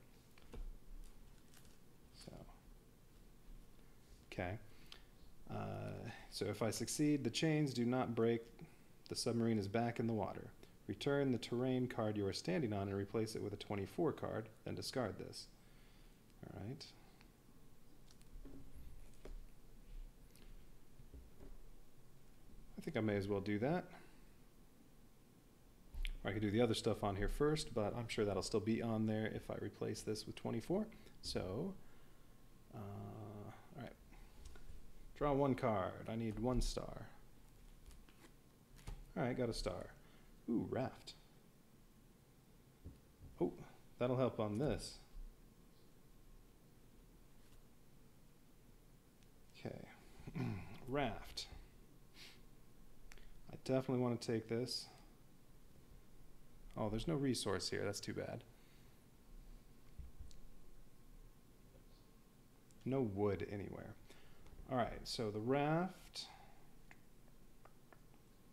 So, okay. So if I succeed, the chains do not break. The submarine is back in the water. Return the terrain card you are standing on and replace it with a 24 card, then discard this. All right. I think I may as well do that. Or I could do the other stuff on here first, but I'm sure that'll still be on there if I replace this with 24. So, all right. Draw 1 card. I need 1 star. All right, got a star. Ooh, raft. Oh, that'll help on this. Okay, raft. I definitely want to take this. Oh, there's no resource here. That's too bad. No wood anywhere. All right, so the raft.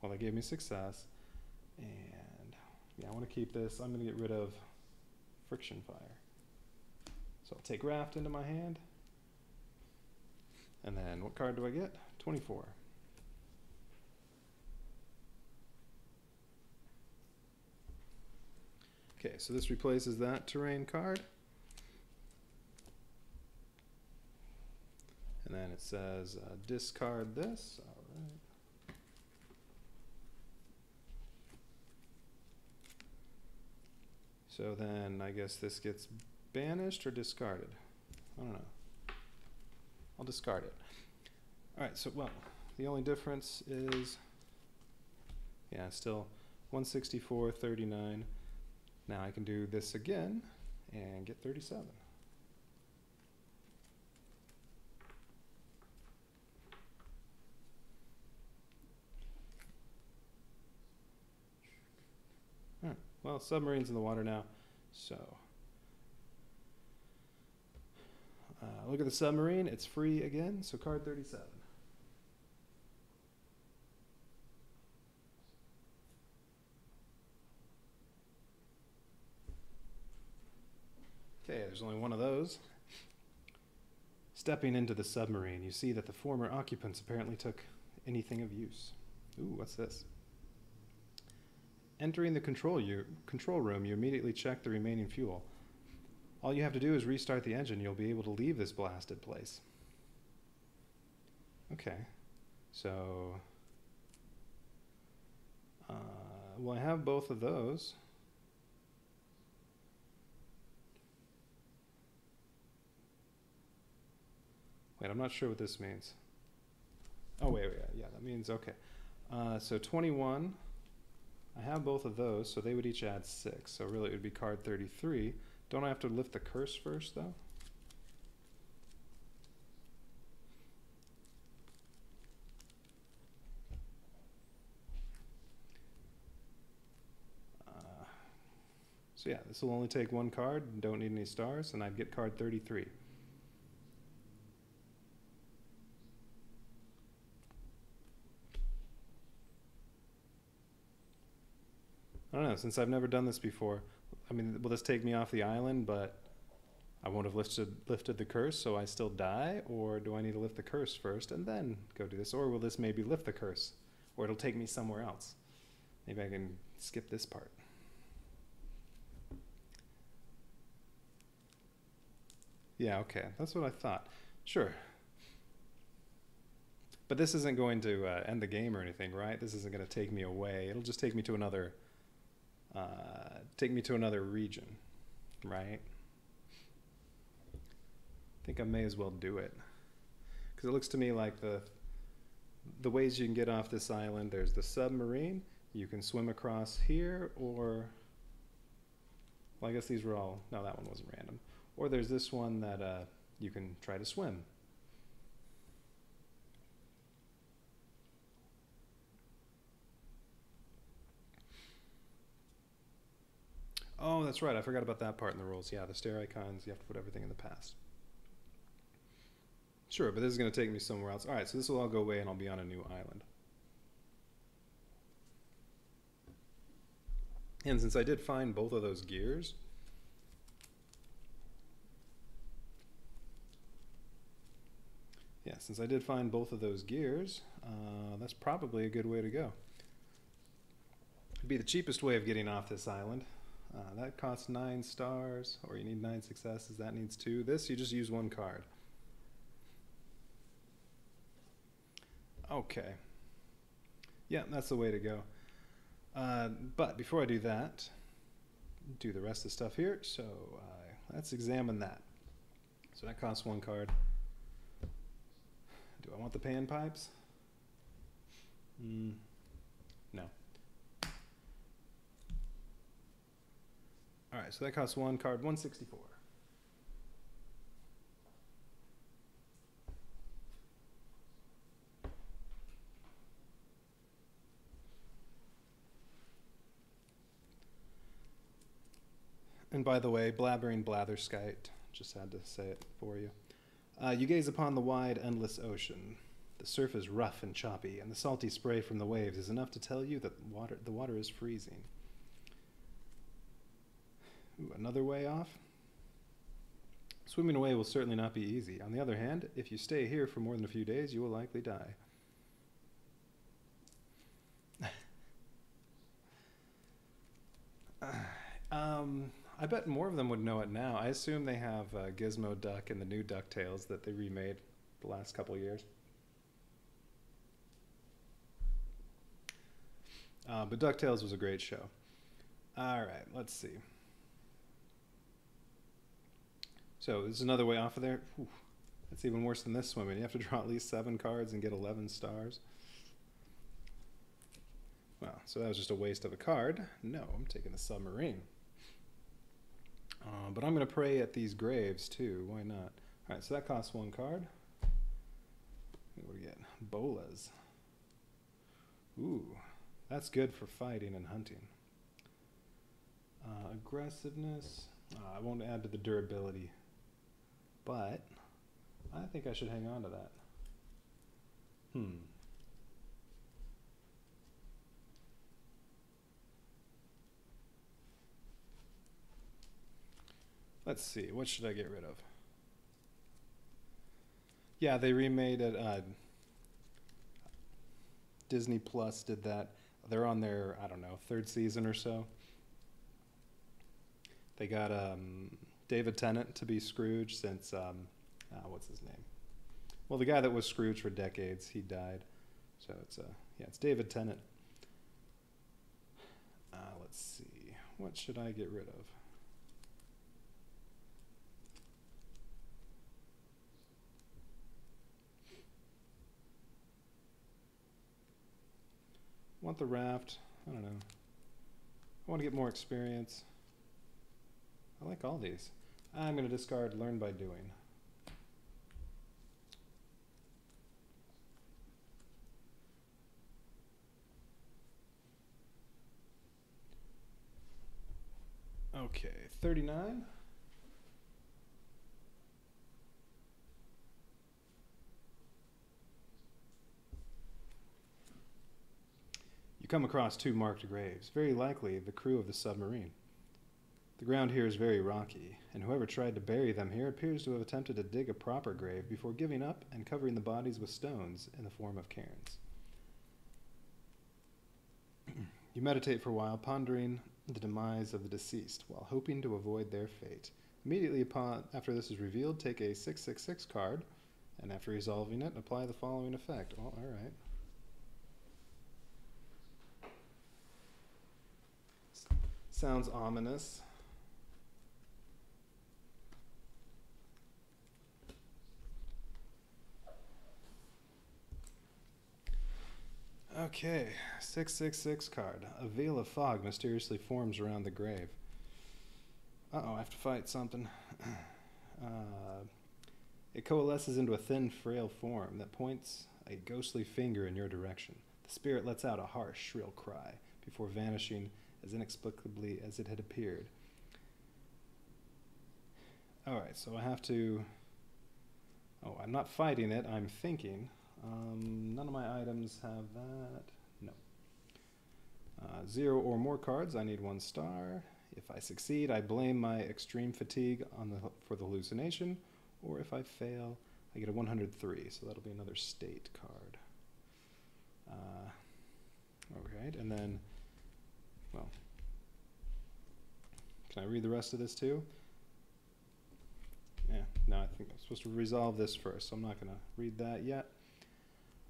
Well, they gave me success. And yeah, I want to keep this. I'm going to get rid of friction fire. So I'll take raft into my hand. And then what card do I get? 24. Okay, so this replaces that terrain card. And then it says discard this. All right. So then I guess this gets banished or discarded. I don't know. I'll discard it. All right, so, well, the only difference is, yeah, still 164.39. Now I can do this again and get 37. All right, well, submarine's in the water now, so look at the submarine. It's free again, so card 37. Okay, there's only one of those. Stepping into the submarine, you see that the former occupants apparently took anything of use. Ooh, what's this? Entering the control room, you immediately check the remaining fuel. All you have to do is restart the engine. You'll be able to leave this blasted place. Okay, so well, I have both of those. Wait, I'm not sure what this means. Oh, wait, yeah, that means, okay. So 21, I have both of those, so they would each add 6. So really it would be card 33. Don't I have to lift the curse first, though? So yeah, this will only take one card, don't need any stars, and I'd get card 33. I don't know, since I've never done this before, I mean, will this take me off the island, but I won't have lifted the curse, so I still die? Or do I need to lift the curse first and then go do this? Or will this maybe lift the curse? Or it'll take me somewhere else. Maybe I can skip this part. Yeah, okay, that's what I thought. Sure. But this isn't going to end the game or anything, right? This isn't going to take me away. It'll just take me to another region, right? I think I may as well do it. Because it looks to me like the ways you can get off this island, there's the submarine, you can swim across here, or, well, I guess these were all, no, that one wasn't random. Or there's this one that you can try to swim. Oh, that's right. I forgot about that part in the rules. Yeah, the stair icons, you have to put everything in the past. Sure, but this is going to take me somewhere else. All right, so this will all go away and I'll be on a new island. And since I did find both of those gears, that's probably a good way to go. It'd be the cheapest way of getting off this island. That costs 9 stars, or you need 9 successes. That needs 2. This, you just use 1 card. Okay. Yeah, that's the way to go. But before I do that, do the rest of the stuff here. So let's examine that. So that costs 1 card. Do I want the pan pipes? No. All right, so that costs 1 card, 164. And by the way, blabbering blatherskite, just had to say it for you. You gaze upon the wide, endless ocean. The surf is rough and choppy, and the salty spray from the waves is enough to tell you that the water is freezing. Ooh, another way off? Swimming away will certainly not be easy. On the other hand, if you stay here for more than a few days, you will likely die. I bet more of them would know it now. I assume they have Gizmo Duck and the new DuckTales that they remade the last couple of years. But DuckTales was a great show. All right, let's see. So this is another way off of there. Whew. That's even worse than this swimming. You have to draw at least 7 cards and get 11 stars. Wow, so that was just a waste of a card. No, I'm taking the submarine. But I'm going to pray at these graves too. Why not? All right, so that costs 1 card. What do we get? Bolas. Ooh, that's good for fighting and hunting. Aggressiveness. I won't add to the durability, but I think I should hang on to that. Let's see, what should I get rid of? Yeah, they remade it. Disney Plus did that. They're on their, I don't know, 3rd season or so. They got David Tennant to be Scrooge since, what's his name? Well, the guy that was Scrooge for decades, he died. So it's, yeah, it's David Tennant. Let's see, what should I get rid of? Want the raft? I don't know. I want to get more experience. I like all these. I'm going to discard Learn by Doing. Okay, 39. You come across 2 marked graves, very likely the crew of the submarine. The ground here is very rocky, and whoever tried to bury them here appears to have attempted to dig a proper grave before giving up and covering the bodies with stones in the form of cairns. You meditate for a while, pondering the demise of the deceased, while hoping to avoid their fate. Immediately after this is revealed, take a 666 card, and after resolving it, apply the following effect. Well, all right. Sounds ominous. Okay, 666 card. A veil of fog mysteriously forms around the grave. Uh-oh, I have to fight something. It coalesces into a thin, frail form that points a ghostly finger in your direction. The spirit lets out a harsh, shrill cry before vanishing as inexplicably as it had appeared. Alright, so I have to... Oh, I'm not fighting it, I'm thinking. None of my items have that. No. 0 or more cards, I need 1 star. If I succeed, I blame my extreme fatigue for the hallucination, or if I fail, I get a 103, so that'll be another state card. Alright, and then, well, can I read the rest of this too? Yeah, no, I think I'm supposed to resolve this first, so I'm not going to read that yet.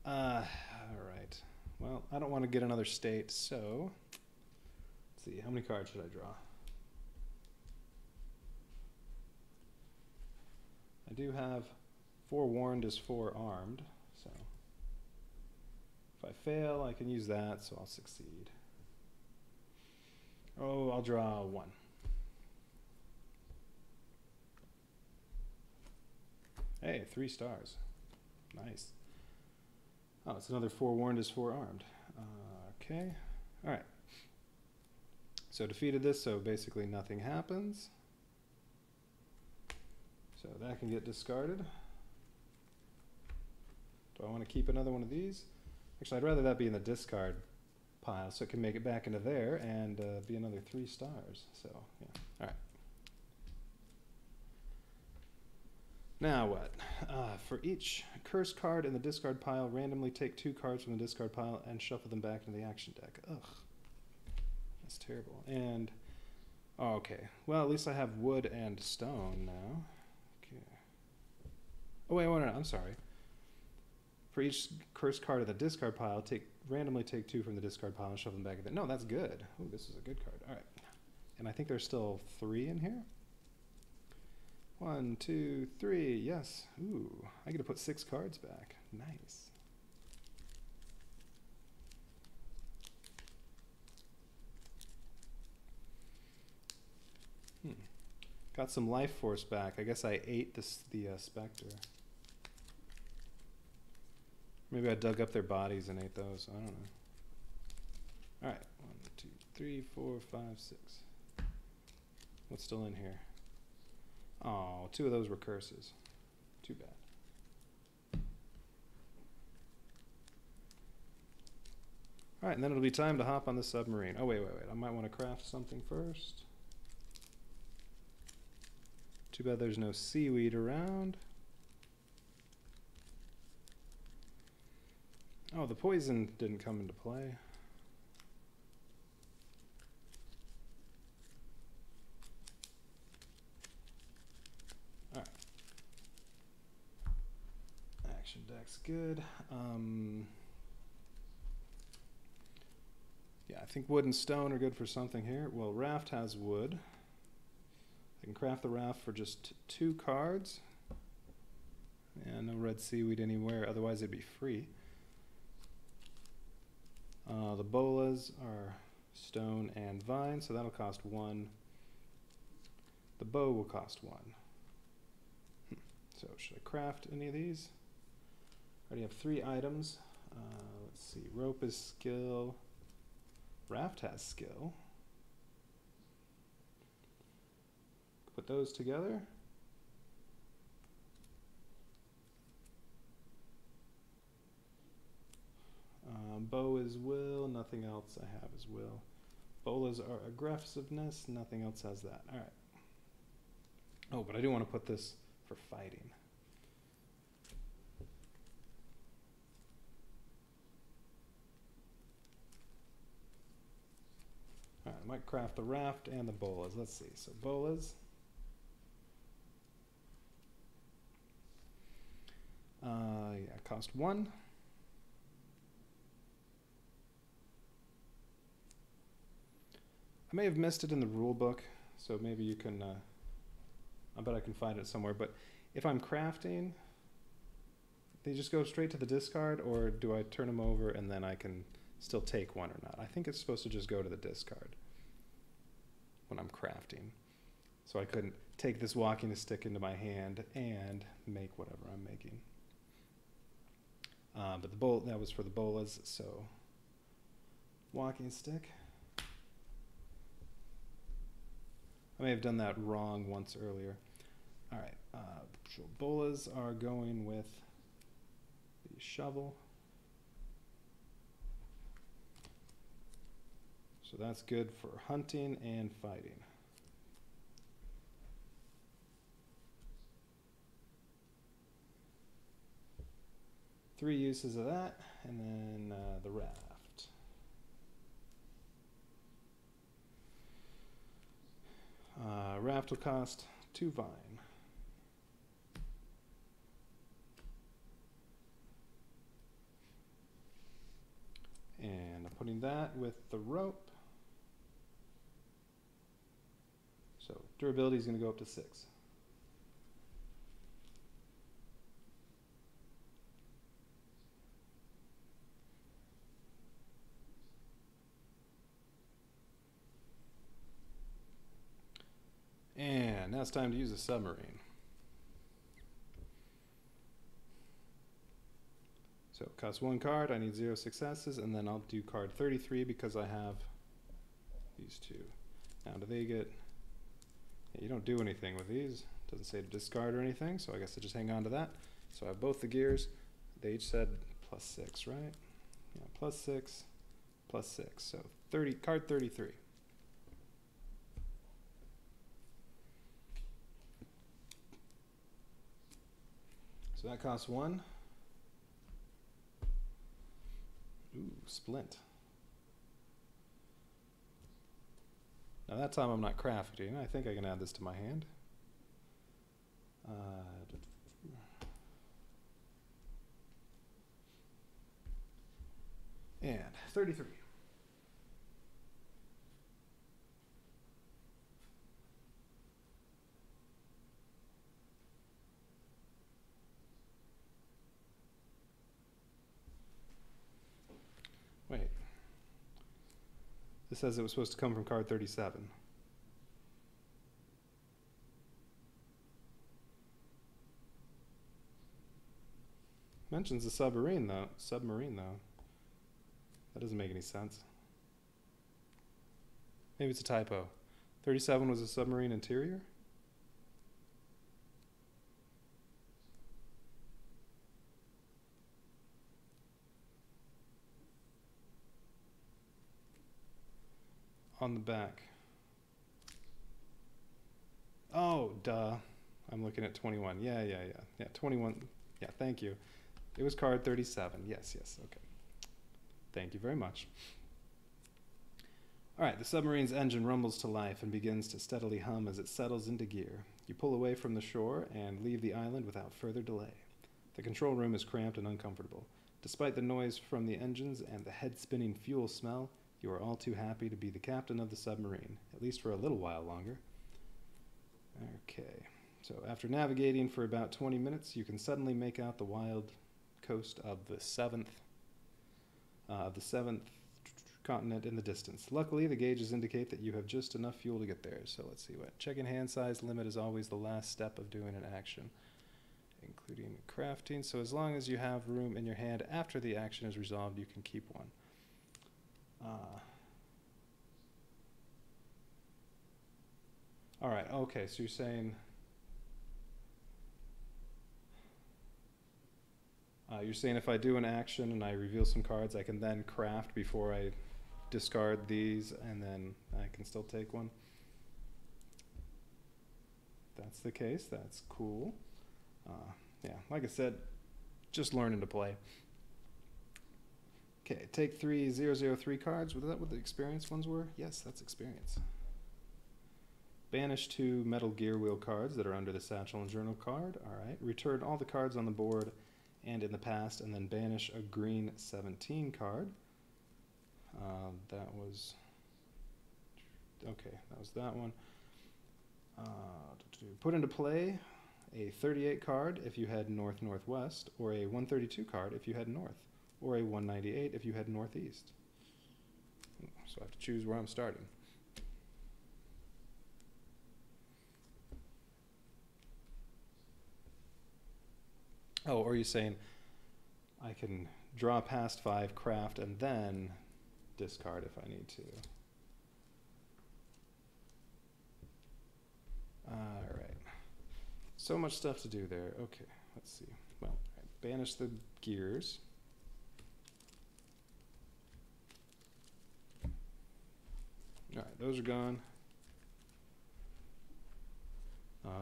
Alright, well, I don't want to get another state, so let's see, how many cards should I draw? I do have forewarned is forearmed, so if I fail, I can use that, so I'll succeed. Oh, I'll draw 1. Hey, 3 stars. Nice. Oh, it's another forewarned is forearmed. Okay, all right. So defeated this, so basically nothing happens. So that can get discarded. Do I want to keep another one of these? Actually, I'd rather that be in the discard pile so it can make it back into there and be another 3 stars. So, yeah, all right. Now what? For each curse card in the discard pile, randomly take 2 cards from the discard pile and shuffle them back into the action deck. Ugh. That's terrible. And, oh, okay. Well, at least I have wood and stone now. Okay. Oh, wait, no, I'm sorry. For each curse card in the discard pile, randomly take 2 from the discard pile and shuffle them back in there. No, that's good. Oh, this is a good card. All right. And I think there's still 3 in here. 1, 2, 3. Yes. Ooh, I get to put 6 cards back. Nice. Got some life force back. I guess I ate the Spectre. Maybe I dug up their bodies and ate those. I don't know. All right. 1, 2, 3, 4, 5, 6. What's still in here? Oh, 2 of those were curses. Too bad. All right, and then it'll be time to hop on the submarine. Oh, wait. I might want to craft something first. Too bad there's no seaweed around. Oh, the poison didn't come into play. All right. Action deck's good. Yeah, I think wood and stone are good for something here. Well, raft has wood. I can craft the raft for just 2 cards. Yeah, no red seaweed anywhere, otherwise it'd be free. The bolas are stone and vine, so that'll cost 1. The bow will cost 1. So should I craft any of these? I already have 3 items. Let's see, rope is skill. Raft has skill. Put those together. Bow is will, nothing else I have is will. Bolas are aggressiveness, nothing else has that. All right. Oh, but I do want to put this for fighting. All right, I might craft the raft and the bolas. Let's see. So bolas. Yeah, cost 1. I may have missed it in the rule book, so maybe you can, I bet I can find it somewhere, but if I'm crafting, they just go straight to the discard, or do I turn them over and then I can still take 1 or not? I think it's supposed to just go to the discard when I'm crafting. So I couldn't take this walking stick into my hand and make whatever I'm making. But the bowl, that was for the bolas, so walking stick. I may have done that wrong once earlier. All right, so bolas are going with the shovel. So that's good for hunting and fighting. Three uses of that, and then the raft. Raft will cost 2 vine. And I'm putting that with the rope. So durability is going to go up to 6. And now it's time to use a submarine. So it costs 1 card, I need 0 successes, and then I'll do card 33 because I have these 2. Now do they get, yeah, you don't do anything with these. Doesn't say to discard or anything, so I guess I just hang on to that. So I have both the gears. They each said +6, right? Yeah, +6, +6. So 30, card 33. So that costs 1. Ooh, splint. Now that time I'm not crafting. I think I can add this to my hand. And 33. This says it was supposed to come from card 37. Mentions a submarine though. That doesn't make any sense. Maybe it's a typo. 37 was a submarine interior? On the back. Oh, duh. I'm looking at 21. Yeah, 21. Yeah, thank you. It was card 37. Yes, okay. Thank you very much. All right, the submarine's engine rumbles to life and begins to steadily hum as it settles into gear. You pull away from the shore and leave the island without further delay. The control room is cramped and uncomfortable. Despite the noise from the engines and the head-spinning fuel smell, you are all too happy to be the captain of the submarine, at least for a little while longer. Okay, so after navigating for about 20 minutes, you can suddenly make out the wild coast of the seventh continent in the distance. Luckily, the gauges indicate that you have just enough fuel to get there. So let's see what. Checking hand size limit is always the last step of doing an action, including crafting. So as long as you have room in your hand after the action is resolved, you can keep one. All right, okay, so you're saying if I do an action and I reveal some cards, I can then craft before I discard these, and then I can still take one? That's the case. That's cool. Yeah, like I said, just learning to play. Okay, take 3 003 cards. Was that what the experience ones were? Yes, that's experience. Banish 2 Metal Gear Wheel cards that are under the Satchel and Journal card. All right. Return all the cards on the board and in the past, and then banish a green 17 card. That was... Okay, that was that one. Put into play a 38 card if you head north-northwest, or a 132 card if you head north, or a 198 if you head northeast. So I have to choose where I'm starting. Oh, or are you saying I can draw past 5, craft, and then discard if I need to? All right. So much stuff to do there. Okay, let's see. Well, all right, banish the gears. All right, those are gone.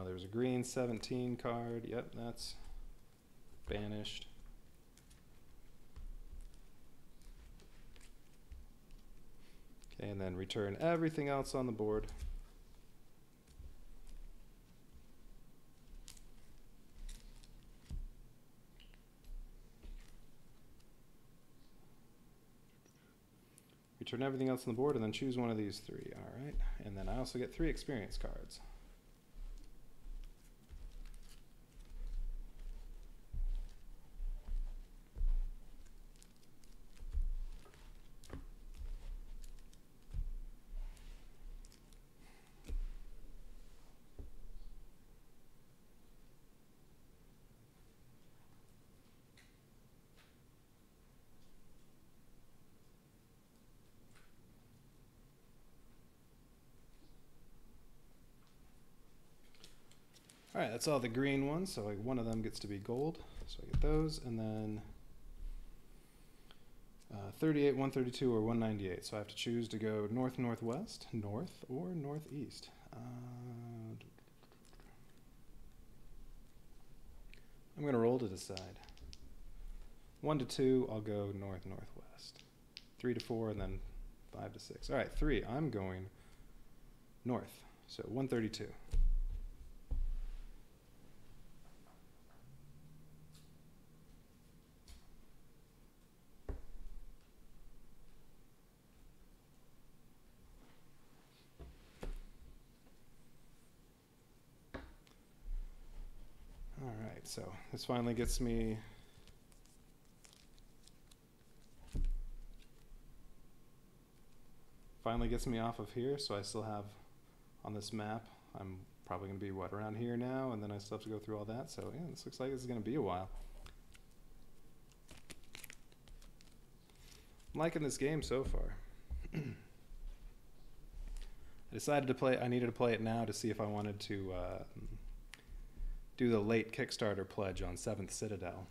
There's a green 17 card. Yep, that's banished. Okay, and then return everything else on the board. Return everything else on the board and then choose one of these 3. All right, and then I also get 3 experience cards. All right, that's all the green ones, so like one of them gets to be gold. So I get those, and then 38, 132, or 198. So I have to choose to go north-northwest, north, or northeast. I'm going to roll to decide. 1 to 2, I'll go north-northwest. 3 to 4, and then 5 to 6. All right, 3, I'm going north, so 132. So this finally gets me finally gets me off of here, so I still have on this map, I'm probably going to be, what, around here now, and then I still have to go through all that, so yeah, this looks like this is going to be a while. I'm liking this game so far. I decided to play, I needed to play it now to see if I wanted to do the late Kickstarter pledge on 7th Citadel.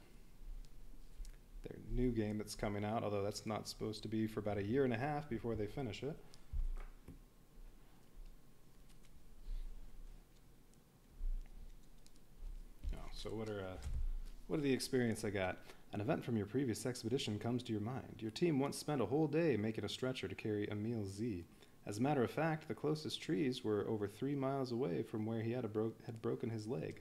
Their new game that's coming out, although that's not supposed to be for about 1.5 years before they finish it. So what are the experience I got? An event from your previous expedition comes to your mind. Your team once spent a whole day making a stretcher to carry Emil Z. As a matter of fact, the closest trees were over 3 miles away from where he had broken his leg.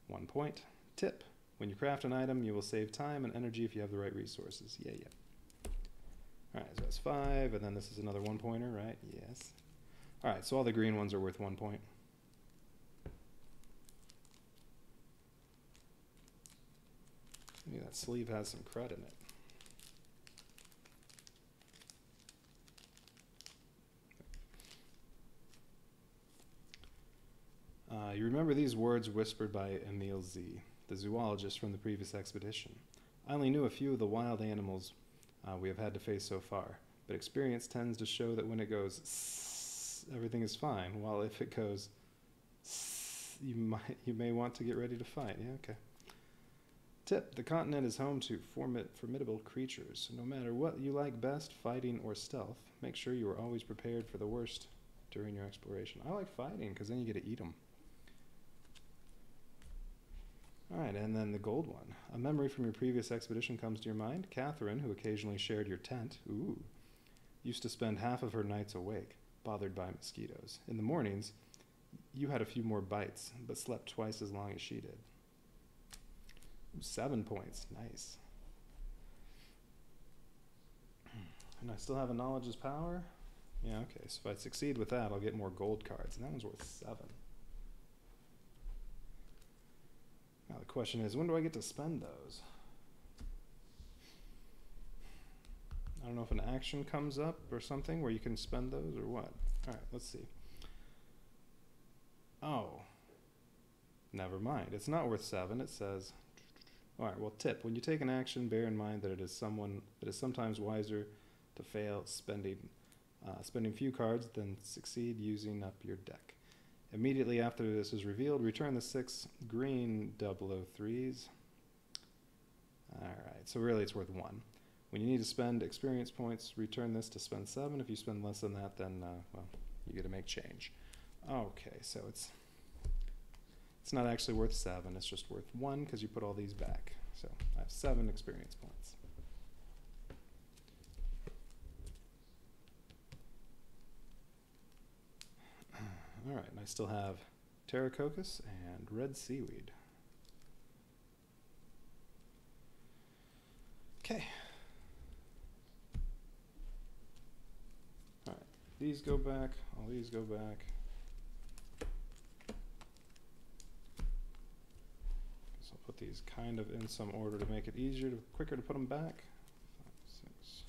1 point. Tip. When you craft an item, you will save time and energy if you have the right resources. Yeah. Alright, so that's 5, and then this is another 1-pointer, right? Yes. Alright, so all the green ones are worth 1 point. Maybe that sleeve has some crud in it. You remember these words whispered by Emil Z, the zoologist from the previous expedition. I only knew a few of the wild animals we have had to face so far, but experience tends to show that when it goes sss, everything is fine, while if it goes sss, you may want to get ready to fight. Yeah, okay. Tip, the continent is home to formidable creatures. No matter what you like best, fighting or stealth, make sure you are always prepared for the worst during your exploration. I like fighting because then you get to eat them. Alright, and then the gold one. A memory from your previous expedition comes to your mind. Catherine, who occasionally shared your tent, used to spend half of her nights awake, bothered by mosquitoes. In the mornings, you had a few more bites, but slept twice as long as she did. 7 points. Nice. And I still have a knowledge is power? Yeah, okay. So if I succeed with that, I'll get more gold cards. And that one's worth 7. Now the question is, when do I get to spend those? I don't know if an action comes up or something where you can spend those or what. Alright, let's see. Oh. Never mind. It's not worth 7. It says... Alright, well, tip. When you take an action, bear in mind that it is sometimes wiser to fail spending few cards than succeed using up your deck. Immediately after this is revealed, return the 6 green 003s. Alright, so really it's worth 1. When you need to spend experience points, return this to spend 7. If you spend less than that, then, well, you get to make change. Okay, so it's not actually worth 7, it's just worth 1 because you put all these back. So I have 7 experience points. Alright, and I still have Pterococcus and red seaweed. Okay. Alright, these go back, all these go back. Put these kind of in some order to make it quicker to put them back. 5, 6.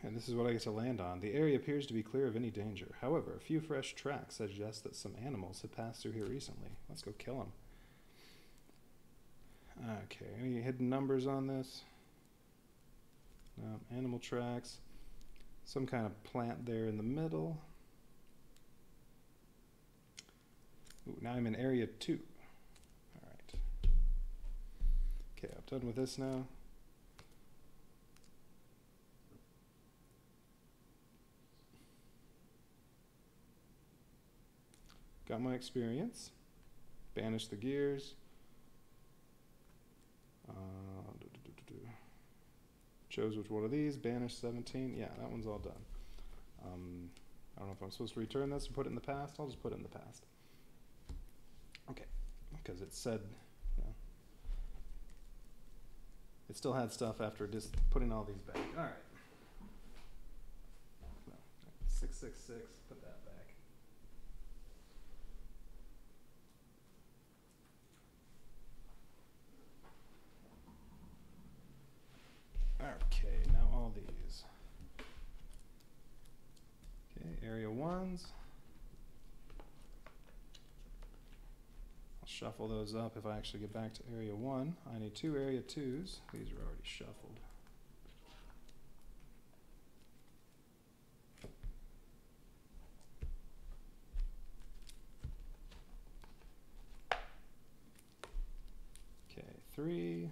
And this is what I get to land on. The area appears to be clear of any danger. However, a few fresh tracks suggest that some animals have passed through here recently. Let's go kill them. Okay, any hidden numbers on this? No, animal tracks. Some kind of plant there in the middle. Ooh, now I'm in area 2. Okay, I'm done with this now. Got my experience. Banish the gears. Chose which one of these. Banish 17. Yeah, that one's all done. I don't know if I'm supposed to return this or put it in the past. I'll just put it in the past. Okay, because it said, you know, it still had stuff after just putting all these back. All right. No, 666. Put that back. Okay, now all these. Okay, area 1s. I'll shuffle those up if I actually get back to area 1. I need 2 area 2s. These are already shuffled. Okay, 3.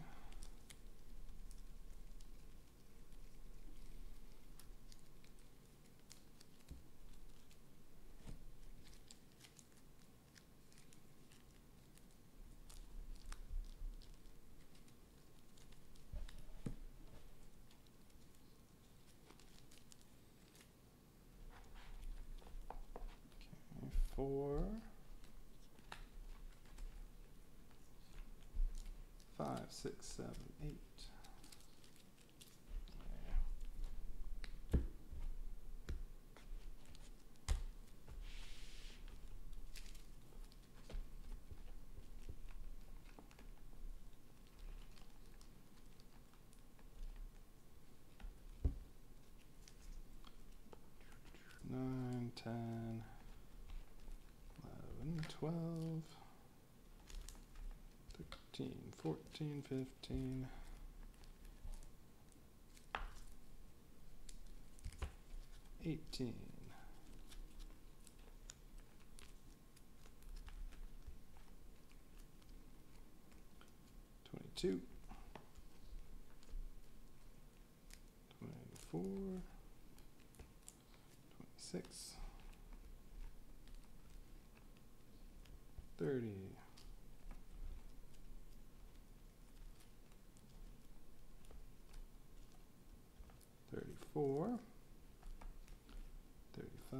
Okay, 4. 5, 6, 7, 8. Yeah. 9, 10, 11, 12, 13, 14, 15, 18, 22, 24, 26, 30, 34, 35,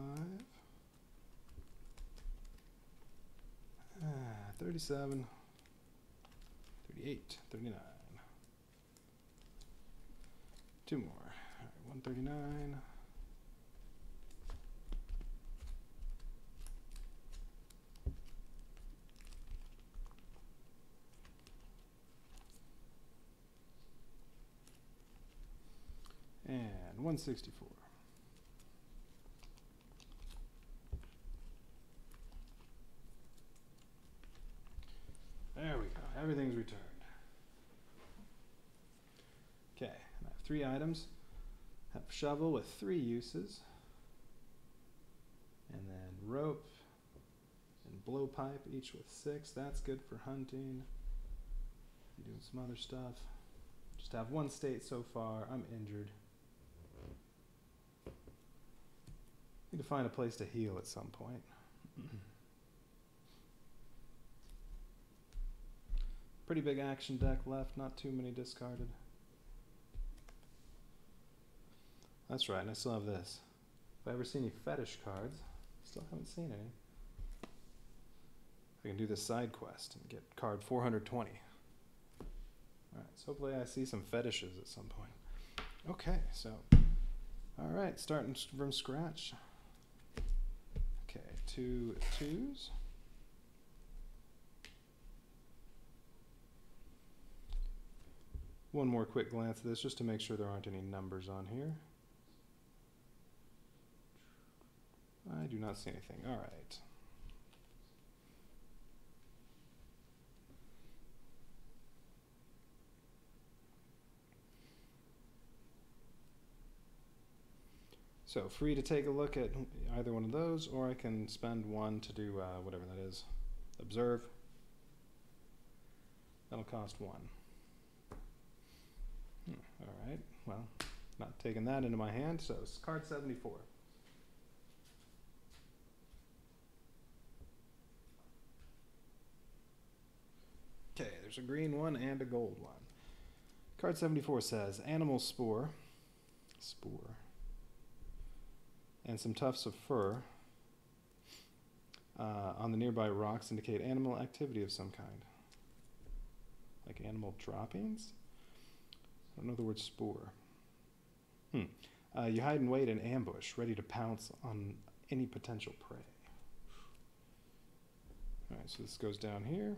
37, 38, 39. 2 more. All right, 139. And 164. There we go. Everything's returned. Okay, I have 3 items. I have shovel with 3 uses. And then rope and blowpipe, each with 6. That's good for hunting. Doing some other stuff. Just have 1 state so far. I'm injured. Need to find a place to heal at some point. Pretty big action deck left, not too many discarded. That's right, and I still have this. If I ever see any fetish cards, still haven't seen any. I can do this side quest and get card 420. Alright, so hopefully I see some fetishes at some point. Okay, so, alright, starting from scratch. Okay, 2 2s. One more quick glance at this just to make sure there aren't any numbers on here. I do not see anything. All right. So free to take a look at either one of those, or I can spend 1 to do whatever that is. Observe. That'll cost 1. All right, well, not taking that into my hand, so it's card 74. Okay, there's a green one and a gold one. Card 74 says, animal spore, and some tufts of fur on the nearby rocks indicate animal activity of some kind. Like animal droppings? I don't know the word spore. You hide and wait in ambush, ready to pounce on any potential prey. Alright, so this goes down here.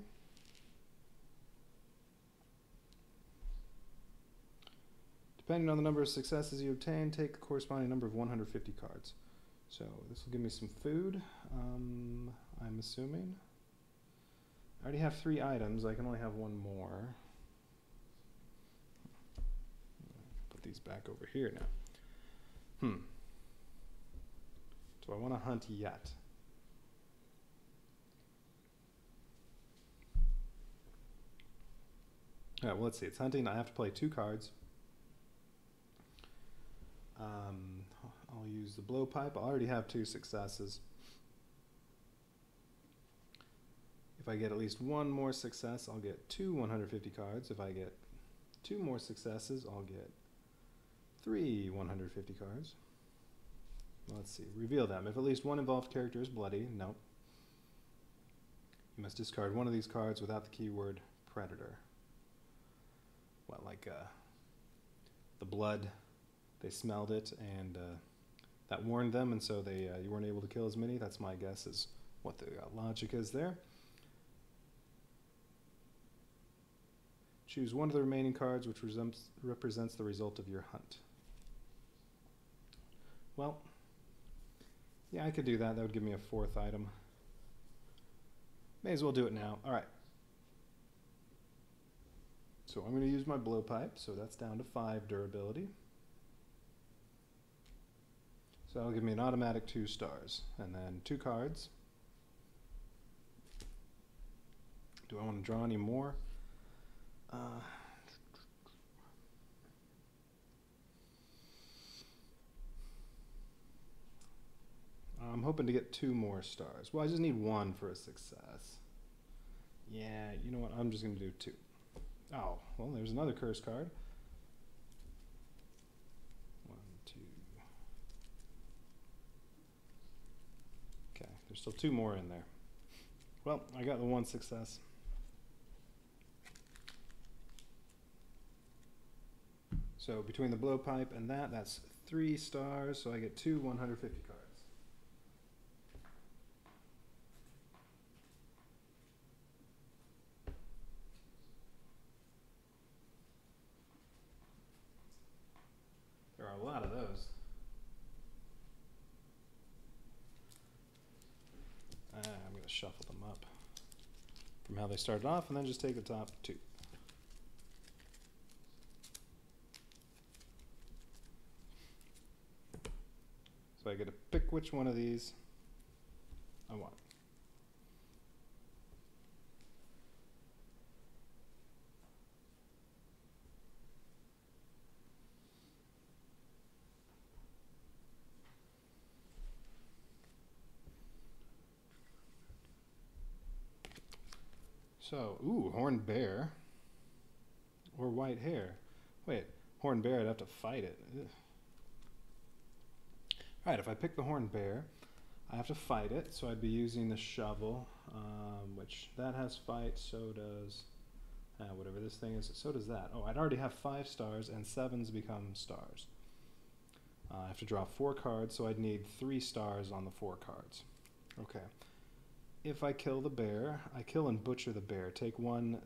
Depending on the number of successes you obtain, take the corresponding number of 150 cards. So this will give me some food, I'm assuming. I already have 3 items, I can only have 1 more. Put these back over here now. Do I want to hunt yet? Alright, well let's see, it's hunting, I have to play 2 cards. I'll use the blowpipe. I already have 2 successes. If I get at least 1 more success, I'll get 2 150 cards. If I get 2 more successes, I'll get 3 150 cards. Let's see. Reveal them. If at least 1 involved character is bloody, nope. You must discard 1 of these cards without the keyword predator. What, like the blood? They smelled it, and that warned them, and so they you weren't able to kill as many. That's my guess is what the logic is there. Choose 1 of the remaining cards, which represents the result of your hunt. Well, yeah, I could do that. That would give me a 4th item. May as well do it now. All right. So I'm going to use my blowpipe, so that's down to 5 durability. So that'll give me an automatic 2 stars. And then 2 cards. Do I want to draw any more? I'm hoping to get 2 more stars. Well, I just need 1 for a success. Yeah, you know what? I'm just going to do 2. Oh, well, there's another curse card. 1, 2. Okay, there's still 2 more in there. Well, I got the 1 success. So between the blowpipe and that's 3 stars, so I get 2 150 cards. There are a lot of those. I'm going to shuffle them up from how they started off and then just take the top 2. So I get to pick which one of these I want. So, ooh, horned bear or white hare. Wait, horned bear, I'd have to fight it. Ugh. All right, if I pick the horned bear, I have to fight it, so I'd be using the shovel, which that has fight, so does whatever this thing is, so does that. Oh, I'd already have 5 stars, and 7s become stars. I have to draw 4 cards, so I'd need 3 stars on the 4 cards. Okay. If I kill the bear, I kill and butcher the bear. Take 1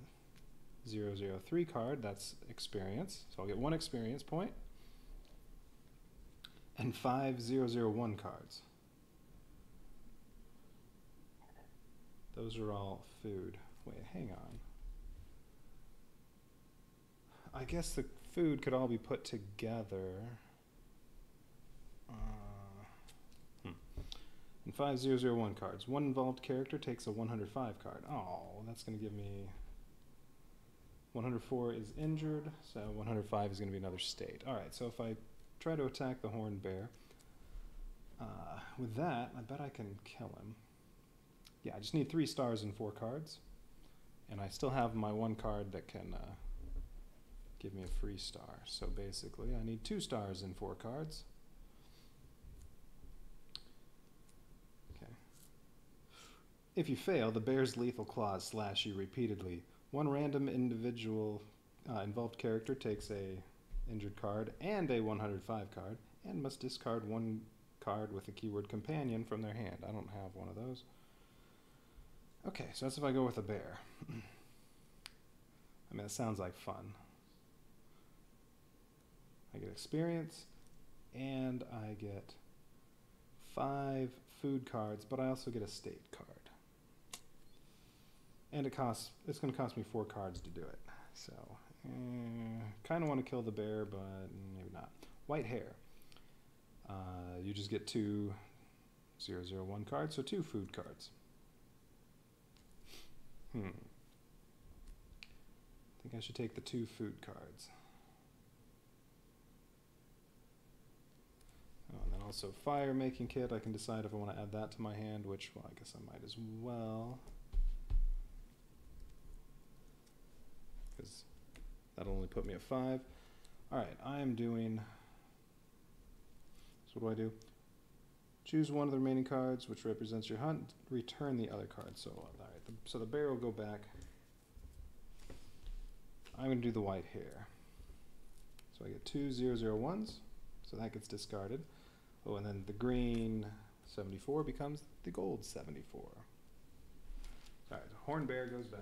003 card, that's experience, so I'll get 1 experience point. And 5 001 cards. Those are all food. Wait, hang on. I guess the food could all be put together. And 5 001 cards. 1 involved character takes a 105 card. Oh, that's going to give me 104 is injured, so 105 is going to be another state. All right, so if I try to attack the horned bear, with that, I bet I can kill him. Yeah, I just need 3 stars and 4 cards. And I still have my 1 card that can give me a free star. So basically, I need 2 stars and 4 cards. Okay. If you fail, the bear's lethal claws slash you repeatedly. One random individual involved character takes a injured card and a 105 card and must discard 1 card with the keyword companion from their hand. I don't have one of those. Okay, so that's if I go with a bear. I mean, it sounds like fun. I get experience, and I get 5 food cards, but I also get a state card. And it's going to cost me 4 cards to do it. So, kind of want to kill the bear, but maybe not. White hair. You just get 2 0/0/1 cards, so 2 food cards. I think I should take the 2 food cards. Oh, and then also fire making kit. I can decide if I want to add that to my hand, which, well, I guess I might as well. Because that'll only put me at 5. Alright, I am doing... So what do? Choose one of the remaining cards, which represents your hunt. Return the other card. So, alright, so the bear will go back. I'm going to do the white hair. So I get 2 0/0/1s, so that gets discarded. Oh, and then the green 74 becomes the gold 74. Alright, the horned bear goes back.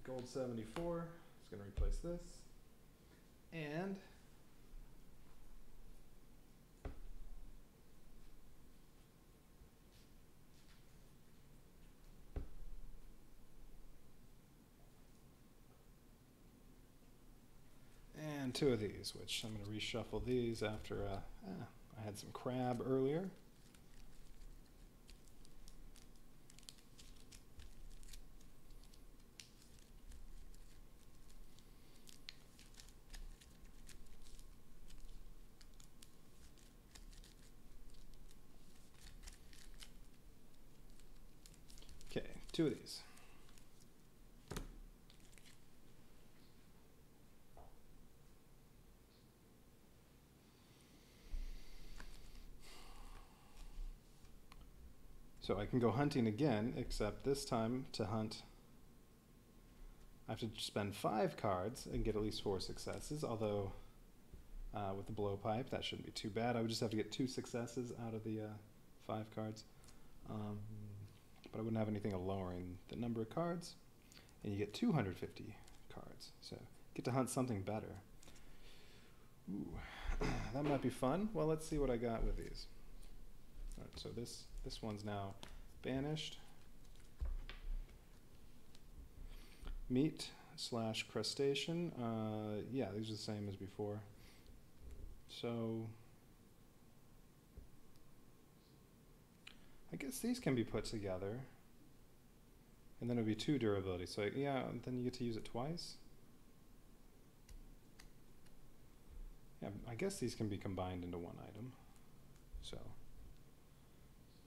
Gold 74 is going to replace this. And and 2 of these, which I'm going to reshuffle these after I had some crab earlier. Okay, 2 of these. So I can go hunting again, except this time to hunt I have to spend 5 cards and get at least 4 successes, although with the blowpipe that shouldn't be too bad. I would just have to get 2 successes out of the 5 cards. But I wouldn't have anything lowering the number of cards, and you get 250 cards, so get to hunt something better. Ooh, that might be fun. Well, let's see what I got with these. All right, so this one's now banished. Meat / crustacean. Yeah, these are the same as before. So I guess these can be put together, and then it would be 2 durability. So yeah, then you get to use it twice. Yeah, I guess these can be combined into 1 item. So,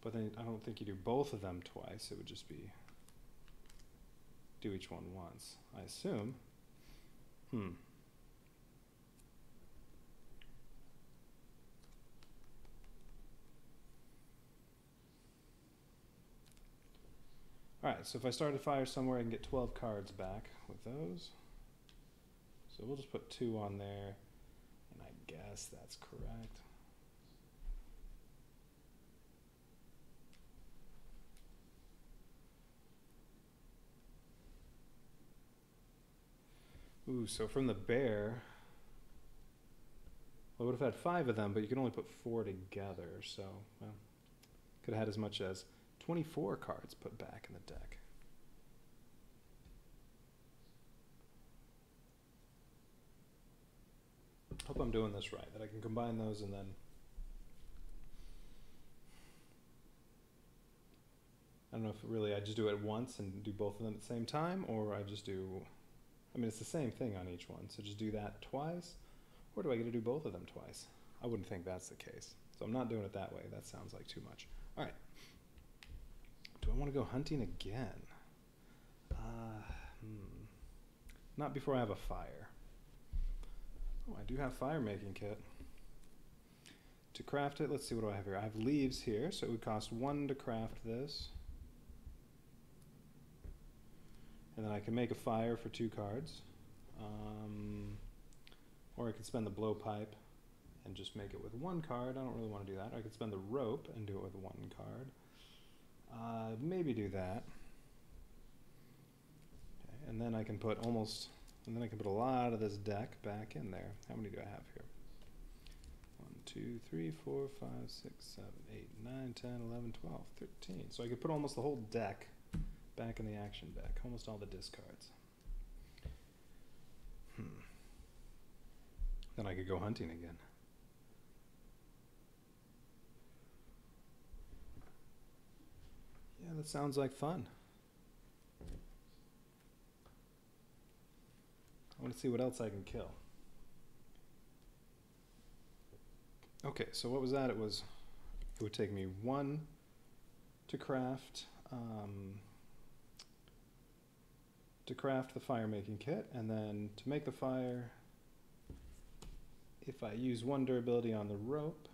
but then I don't think you do both of them twice. It would just be do each one once, I assume. Alright, so if I start a fire somewhere, I can get 12 cards back with those. So we'll just put 2 on there, and I guess that's correct. Ooh, so from the bear, well, I would have had 5 of them, but you can only put 4 together, so, well, could have had as much as 24 cards put back in the deck. hope I'm doing this right, that I can combine those and then I don't know if really I just do it once and do both of them at the same time, or I just do, I mean, it's the same thing on each one, so just do that twice, or do I get to do both of them twice? I wouldn't think that's the case. So I'm not doing it that way. That sounds like too much. All right. Do I want to go hunting again? Not before I have a fire. Oh, I do have fire making kit. To craft it, let's see, what do I have here? I have leaves here, so it would cost 1 to craft this. And then I can make a fire for 2 cards. Or I could spend the blowpipe and just make it with 1 card. I don't really want to do that. I could spend the rope and do it with 1 card. Maybe do that. Okay, and then I can put a lot of this deck back in there. How many do I have here? 1, 2, 3, 4, 5, 6, 7, 8, 9, 10, 11, 12, 13. So I could put almost the whole deck back in the action deck, almost all the discards. Then I could go hunting again. Yeah, that sounds like fun. I want to see what else I can kill. Okay, so what was that? It would take me 1 to craft the fire making kit, and then to make the fire, if I use 1 durability on the rope,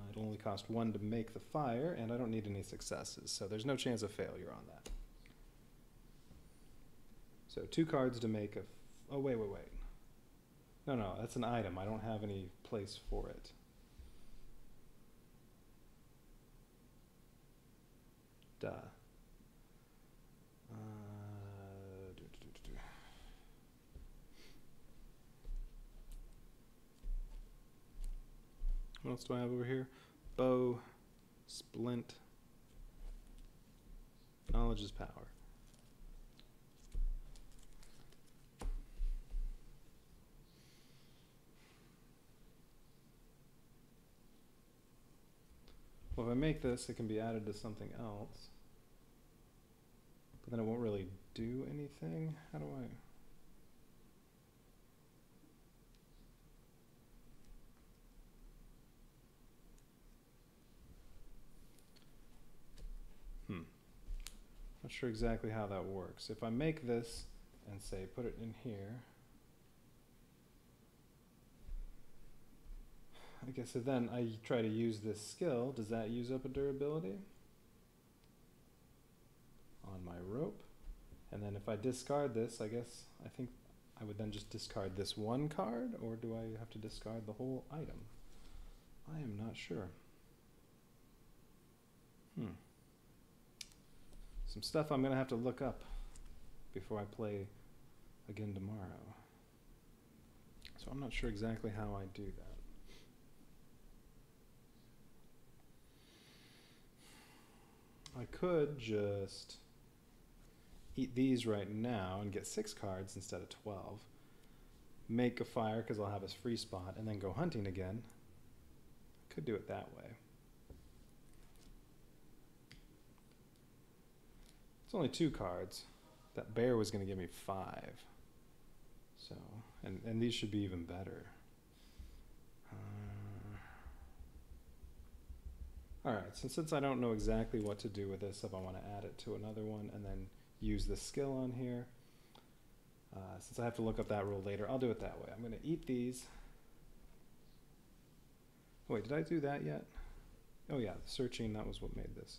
it'll only cost 1 to make the fire, and I don't need any successes, so there's no chance of failure on that. So 2 cards to make a, oh wait. No, that's an item. I don't have any place for it. Duh. What else do I have over here? Bow, splint, knowledge is power. Well, if I make this, it can be added to something else, but then it won't really do anything. How do I? Not sure exactly how that works. If I make this and say put it in here, I guess if then I try to use this skill, does that use up a durability on my rope? And then if I discard this, I think I would then just discard this 1 card, or do I have to discard the whole item? I am not sure. Some stuff I'm going to have to look up before I play again tomorrow. So I'm not sure exactly how I do that. I could just eat these right now and get 6 cards instead of 12. Make a fire because I'll have a free spot, and then go hunting again. Could do it that way. It's only 2 cards. That bear was going to give me 5. So, and these should be even better. Alright, so since I don't know exactly what to do with this, if I want to add it to another one and then use the skill on here, since I have to look up that rule later, I'll do it that way. I'm going to eat these. Wait, did I do that yet? Oh yeah, the searching, that was what made this.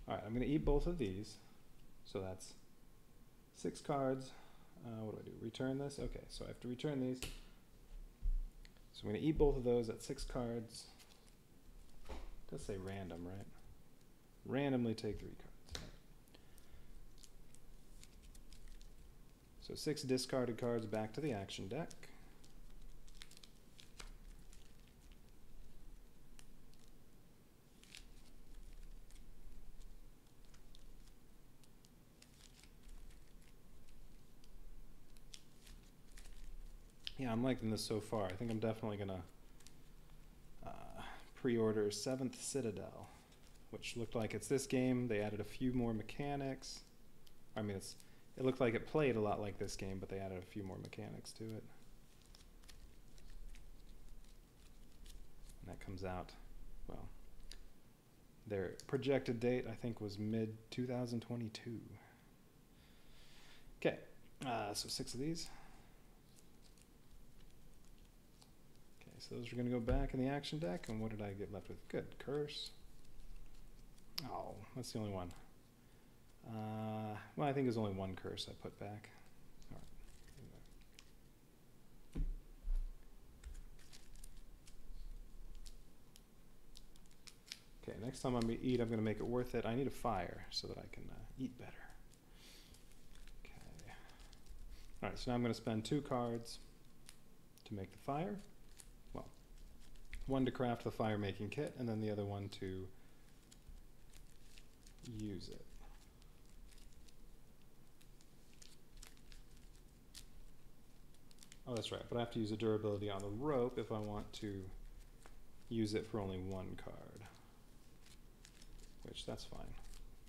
Alright, I'm going to eat both of these. So that's 6 cards. What do I do? Return this? Okay, so I have to return these. So I'm going to eat both of those at 6 cards. It does say random, right? Randomly take 3 cards. So 6 discarded cards back to the action deck. Yeah, I'm liking this so far. I think I'm definitely gonna pre-order 7th Citadel, which looked like it's this game. They added a few more mechanics. I mean, it looked like it played a lot like this game, but they added a few more mechanics to it. And that comes out, well, their projected date, I think, was mid-2022. Okay, so 6 of these. Okay, so those are going to go back in the action deck. And what did I get left with? Good, Curse. Oh, that's the only one. Well, I think there's only one Curse I put back. All right. Okay, next time I'm going to eat, I'm going to make it worth it. I need a fire so that I can eat better. Okay. All right, so now I'm going to spend 2 cards to make the fire. Well, one to craft the fire making kit, and then the other one to use it. Oh, that's right, but I have to use a durability on the rope if I want to use it for only 1 card. Which, that's fine.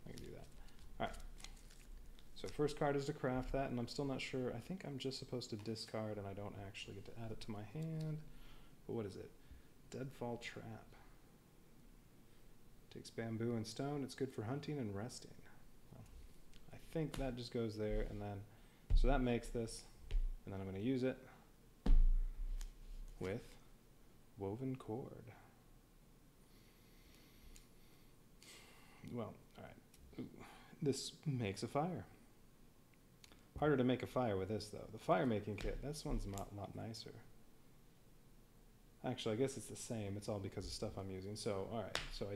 I can do that. Alright. So first card is to craft that, and I'm still not sure. I think I'm just supposed to discard, and I don't actually get to add it to my hand. But what is it? Deadfall Trap. Takes bamboo and stone. It's good for hunting and resting. Well, I think that just goes there, and then... So that makes this, and then I'm going to use it with Woven Cord. Well, alright. This makes a fire. Harder to make a fire with this, though. The fire making kit, this one's a lot nicer. Actually, I guess it's the same. It's all because of stuff I'm using. So, alright. So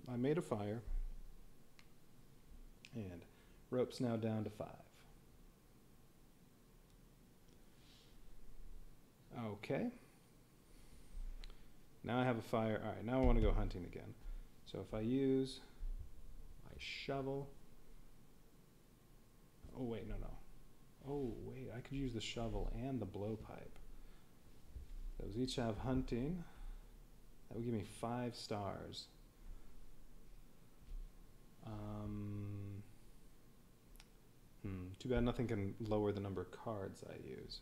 I made a fire. And rope's now down to 5. Okay. Now I have a fire. Alright, now I want to go hunting again. So if I use my shovel. Oh, wait, no. Oh, wait, I could use the shovel and the blowpipe. Those each have hunting. That would give me 5 stars. Too bad nothing can lower the number of cards I use.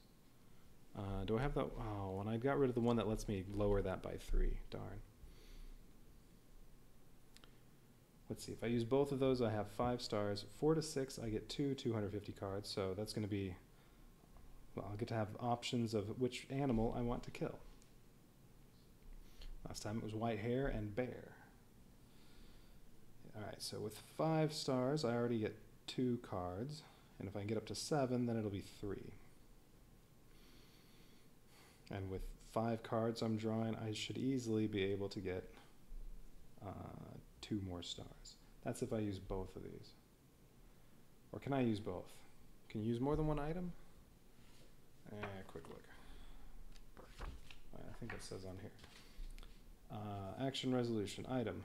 Do I have that? Oh, and I got rid of the one that lets me lower that by 3. Darn. Let's see, if I use both of those, I have 5 stars. 4 to 6, I get 250 cards, so that's going to be, well, I'll get to have options of which animal I want to kill. Last time it was white hare and bear. Alright, so with 5 stars, I already get 2 cards, and if I can get up to 7, then it'll be 3. And with 5 cards I'm drawing, I should easily be able to get 2 more stars. That's if I use both of these. Or can I use both? Can you use more than one item? Quick look. I think it says on here. Action resolution, item.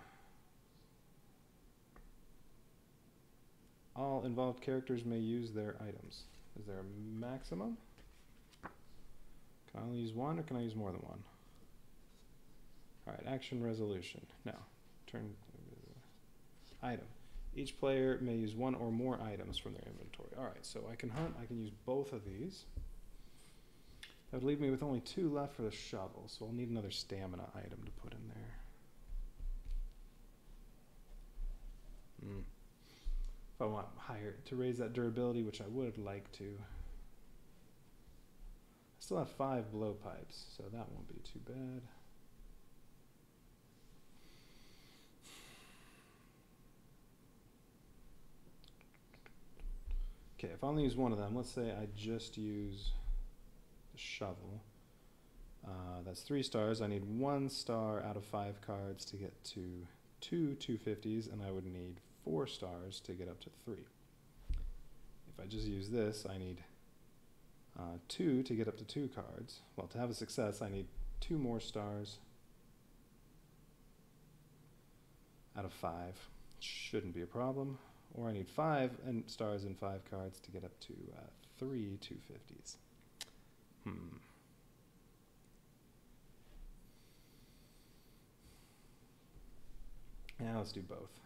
All involved characters may use their items. Is there a maximum? Can I only use 1 or can I use more than 1? Alright, action resolution. Now, turn item. Each player may use 1 or more items from their inventory. Alright, so I can hunt, I can use both of these. That would leave me with only 2 left for the shovel, so I'll need another stamina item to put in there. If I want higher, to raise that durability, which I would like to. I still have 5 blowpipes, so that won't be too bad. Okay, if I only use one of them, let's say I just use the shovel. That's 3 stars. I need 1 star out of 5 cards to get to 2 250s, and I would need 4 stars to get up to 3. If I just use this, I need 2 to get up to 2 cards. Well, to have a success, I need 2 more stars out of 5. Shouldn't be a problem. Or I need 5 stars and 5 cards to get up to 3 250s. Now let's do both.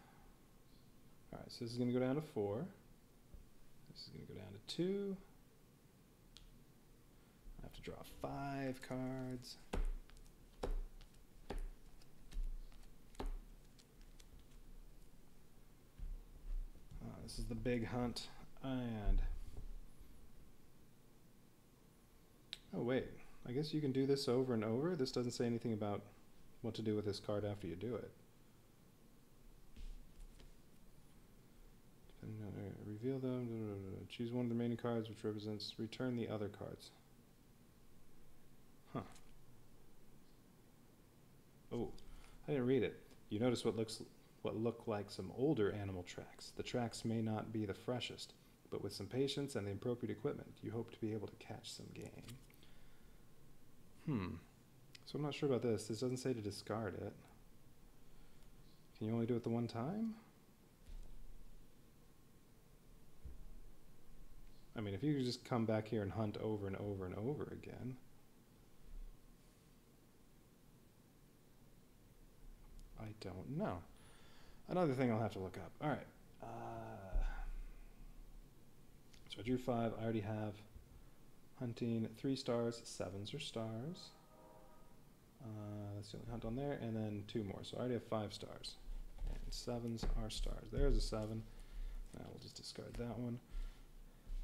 All right, so this is going to go down to 4. This is going to go down to 2. I have to draw 5 cards. This is the big hunt, and oh wait, I guess you can do this over and over. This doesn't say anything about what to do with this card after you do it. Reveal them, choose one of the remaining cards which represents, return the other cards. Huh. Oh, I didn't read it. You notice what look like some older animal tracks. The tracks may not be the freshest, but with some patience and the appropriate equipment, you hope to be able to catch some game. So I'm not sure about this. This doesn't say to discard it. Can you only do it the one time? I mean, if you could just come back here and hunt over and over and over again. I don't know. Another thing I'll have to look up. All right. So I drew 5. I already have hunting 3 stars. 7s are stars. That's the only hunt on there. And then 2 more. So I already have 5 stars. And 7s are stars. There's a 7. Now we'll just discard that one.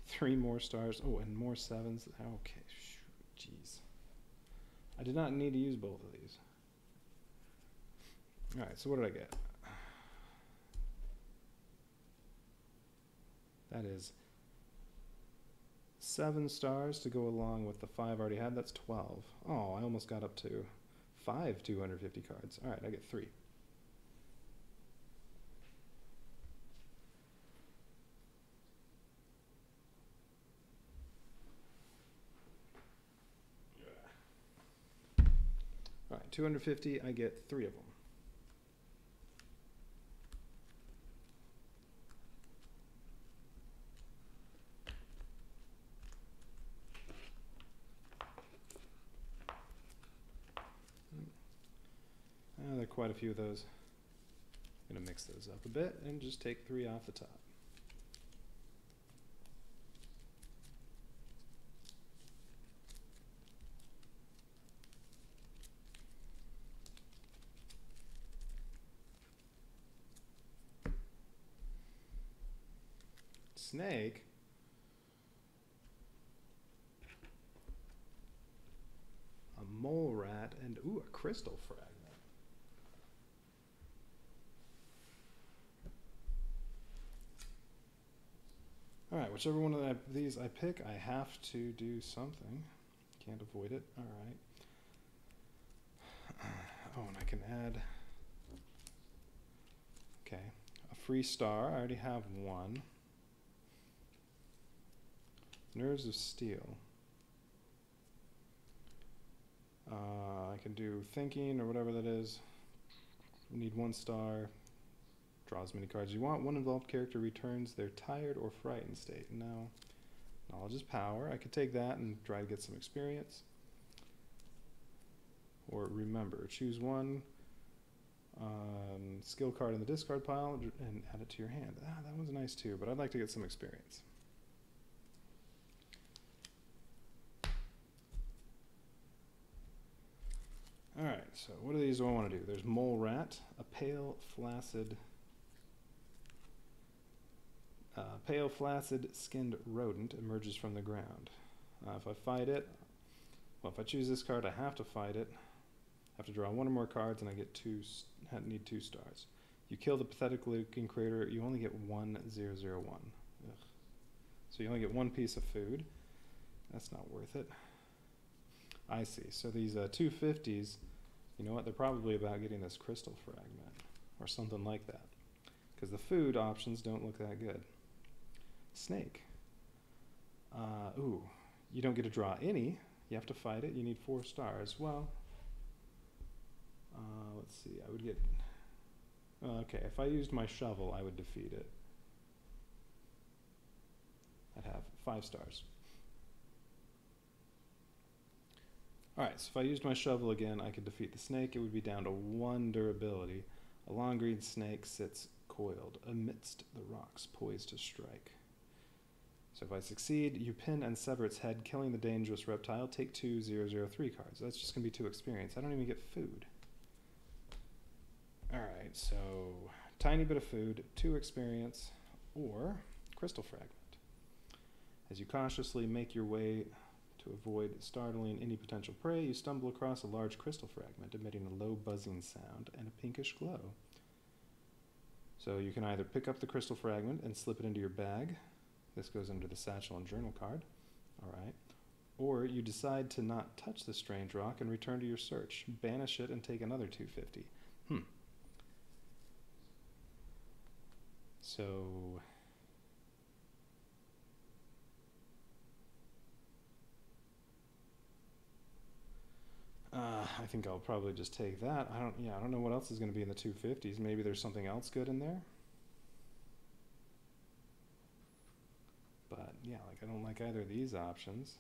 3 more stars. Oh, and more 7s. Okay. Jeez. I did not need to use both of these. All right. So what did I get? That is 7 stars to go along with the 5 I already had. That's 12. Oh, I almost got up to 5 250 cards. All right, I get 3. All right, 250, I get 3 of them. There are quite a few of those. I'm going to mix those up a bit and just take 3 off the top. Snake. A mole rat and ooh, a crystal fragment. All right, whichever one of these I pick, I have to do something. Can't avoid it. All right. Oh, and I can add, okay, a free star. I already have 1. Nerves of Steel. I can do thinking or whatever that is. You need 1 star. Draw as many cards as you want. One involved character returns their tired or frightened state. No. Knowledge is power. I could take that and try to get some experience. Or remember. Choose 1 skill card in the discard pile and add it to your hand. Ah, that one's nice too, but I'd like to get some experience. All right, so what of these do I want to do? There's Mole Rat, a pale, flaccid skinned rodent emerges from the ground. If I fight it, well, if I choose this card, I have to fight it. I have to draw 1 or more cards, and I get need 2 stars. You kill the pathetic-looking creature, you only get 1, 0, 0, 1. Ugh. So you only get 1 piece of food. That's not worth it. I see. So these 250s, you know what? They're probably about getting this crystal fragment or something like that, because the food options don't look that good. Snake. Ooh, you don't get to draw any. You have to fight it. You need 4 stars. Well, let's see. I would get. Okay, if I used my shovel, I would defeat it. I'd have 5 stars. Alright, so if I used my shovel again, I could defeat the snake. It would be down to 1 durability. A long green snake sits coiled amidst the rocks, poised to strike. So if I succeed, you pin and sever its head, killing the dangerous reptile. Take 2 003 cards. That's just going to be 2 experience. I don't even get food. Alright, so tiny bit of food, 2 experience, or crystal fragment. As you cautiously make your way to avoid startling any potential prey, you stumble across a large crystal fragment emitting a low buzzing sound and a pinkish glow. So you can either pick up the crystal fragment and slip it into your bag. This goes under the satchel and journal card. Alright. Or you decide to not touch the strange rock and return to your search. Banish it and take another 250. So I think I'll probably just take that. I don't know what else is going to be in the 250s. Maybe there's something else good in there. But yeah, like I don't like either of these options.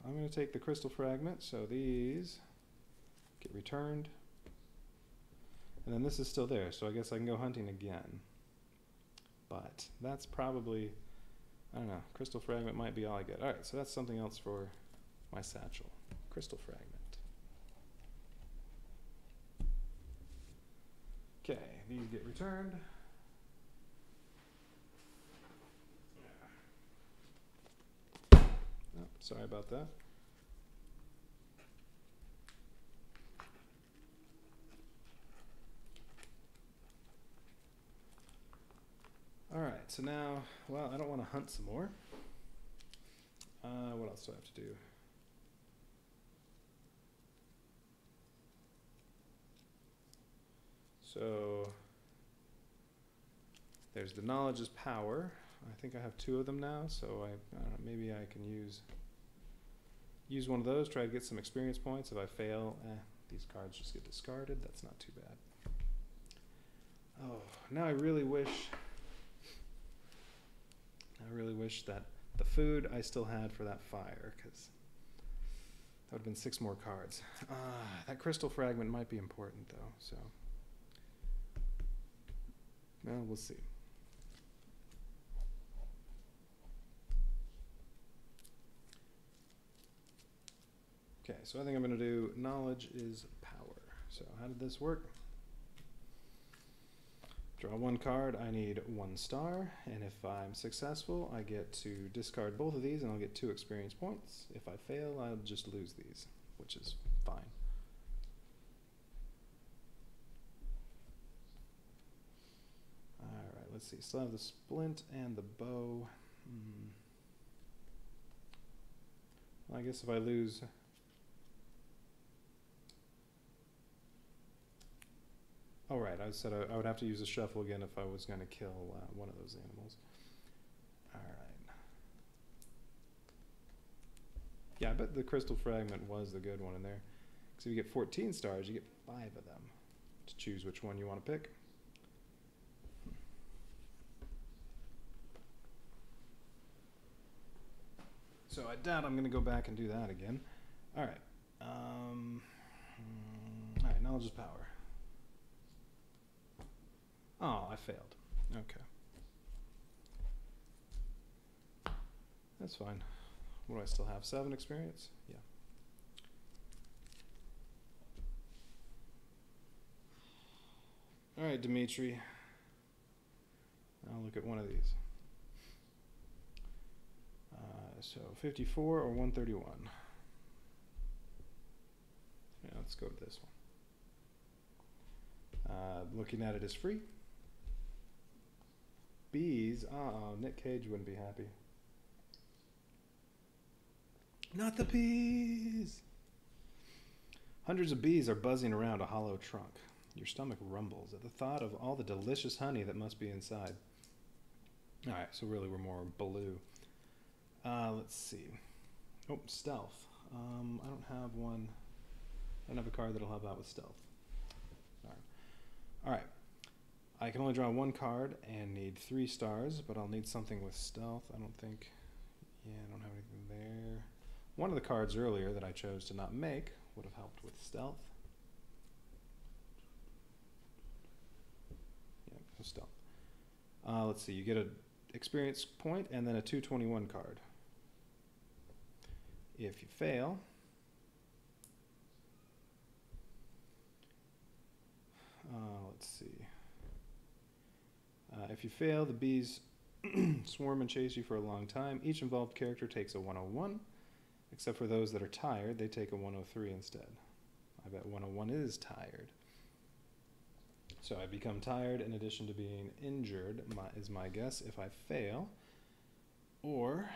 I'm going to take the crystal fragment, so these get returned. And then this is still there, so I guess I can go hunting again. But that's probably, I don't know, crystal fragment might be all I get. Alright, so that's something else for my satchel. Crystal fragment. Okay, these get returned. Oh, sorry about that. Alright, so now, well, I don't want to hunt some more. What else do I have to do? So, there's the knowledge is power. I think I have 2 of them now, so I don't know, maybe I can use one of those, try to get some experience points. If I fail, these cards just get discarded. That's not too bad. Oh, now I really wish that the food I still had for that fire, because that would have been 6 more cards. That crystal fragment might be important, though, so. Well, we'll see. Okay, so I think I'm going to do knowledge is power. So how did this work? Draw 1 card, I need 1 star, and if I'm successful, I get to discard both of these and I'll get 2 experience points. If I fail, I'll just lose these, which is fine. Alright, let's see. Still have the splint and the bow. Well, I guess if I lose... Oh, right, I said I would have to use a shuffle again if I was going to kill one of those animals. Alright. Yeah, I bet the crystal fragment was the good one in there. Because if you get 14 stars, you get 5 of them to choose which one you want to pick. So I doubt I'm going to go back and do that again. Alright. Alright, knowledge is power. Oh, I failed. Okay. That's fine. What do I still have? 7 experience? Yeah. Alright, Dimitri. I'll look at one of these. So 54 or 131? Yeah, let's go with this one. Looking at it as free. Bees. Nick Cage wouldn't be happy. Not the bees! Hundreds of bees are buzzing around a hollow trunk. Your stomach rumbles at the thought of all the delicious honey that must be inside. Alright, so really we're more blue. Let's see. Oh, stealth. I don't have one. I don't have a card that'll help out with stealth. Alright. I can only draw 1 card and need 3 stars, but I'll need something with stealth. I don't think... Yeah, I don't have anything there. One of the cards earlier that I chose to not make would have helped with stealth. no stealth. Let's see, you get an experience point and then a 221 card. If you fail, let's see. If you fail, the bees swarm and chase you for a long time. Each involved character takes a 101, except for those that are tired, they take a 103 instead. I bet 101 is tired. So I become tired in addition to being injured, is my guess, if I fail. Or,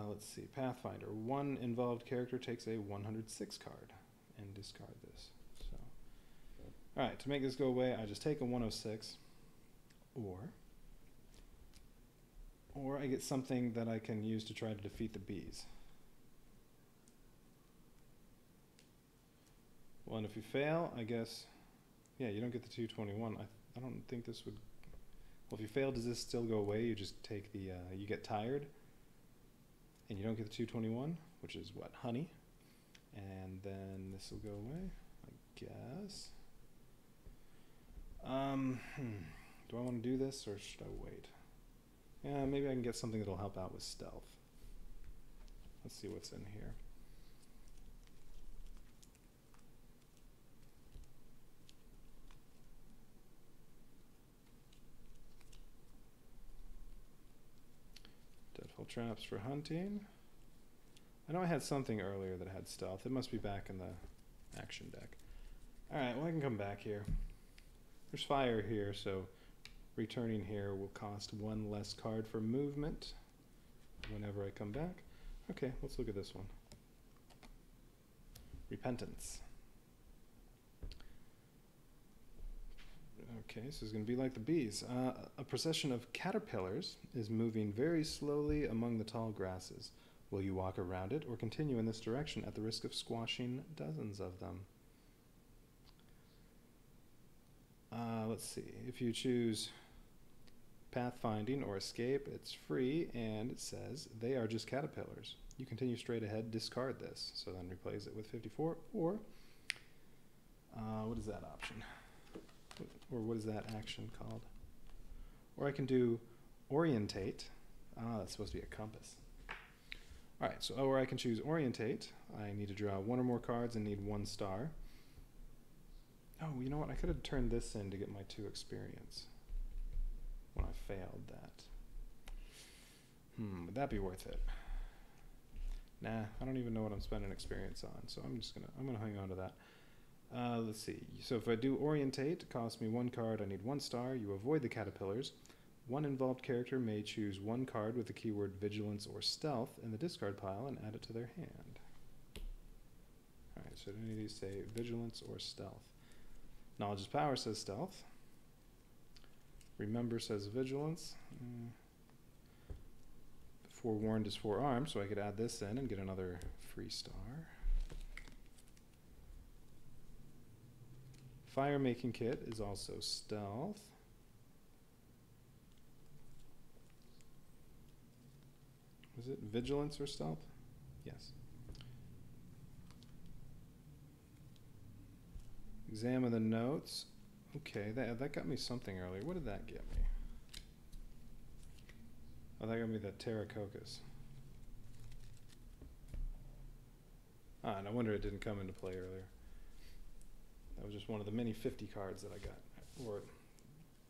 let's see, Pathfinder. One involved character takes a 106 card and discard this. So, all right, to make this go away, I just take a 106, or I get something that I can use to try to defeat the bees. Well, and if you fail, I guess, yeah, you don't get the 221. I don't think this would, well, if you fail, does this still go away? You just take the, you get tired, and you don't get the 221, which is what, honey? And then this will go away, I guess. Do I want to do this, or should I wait? Yeah, maybe I can get something that'll help out with stealth. Let's see what's in here. Deadfall traps for hunting. I know I had something earlier that had stealth. It must be back in the action deck. Alright, well I can come back here. There's fire here, so returning here will cost one less card for movement whenever I come back. Okay, let's look at this one. Repentance. Okay, so it's going to be like the bees. A procession of caterpillars is moving very slowly among the tall grasses. Will you walk around it or continue in this direction at the risk of squashing dozens of them? Let's see. If you choose pathfinding or escape, it's free, and it says they are just caterpillars. You continue straight ahead, discard this. So then replace it with 54, or what is that option? Or what is that action called? Or I can do orientate. That's supposed to be a compass. All right, so or I can choose orientate. I need to draw one or more cards and need 1 star. Oh, you know what? I could have turned this in to get my 2 experience when I failed that. Would that be worth it? Nah, I don't even know what I'm spending experience on, so I'm gonna hang on to that. Let's see. So if I do orientate, it costs me 1 card. I need 1 star. You avoid the caterpillars. One involved character may choose 1 card with the keyword vigilance or stealth in the discard pile and add it to their hand. All right. So do any of these say vigilance or stealth? Knowledge is power says stealth. Remember says vigilance. Forewarned is forearmed, so I could add this in and get another free star. Fire making kit is also stealth. Was it vigilance or stealth? Yes. Examine the notes. Okay, that got me something earlier. What did that get me? Oh, that got me the Terracoccus. Ah, no wonder it didn't come into play earlier. That was just one of the many 50 cards that I got. Or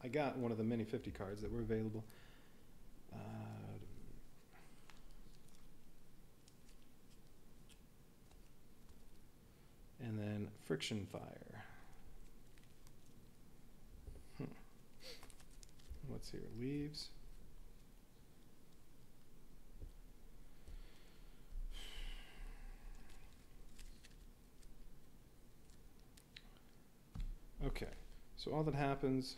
I got one of the many 50 cards that were available. And then friction fire. What's here? Leaves. Okay, so all that happens,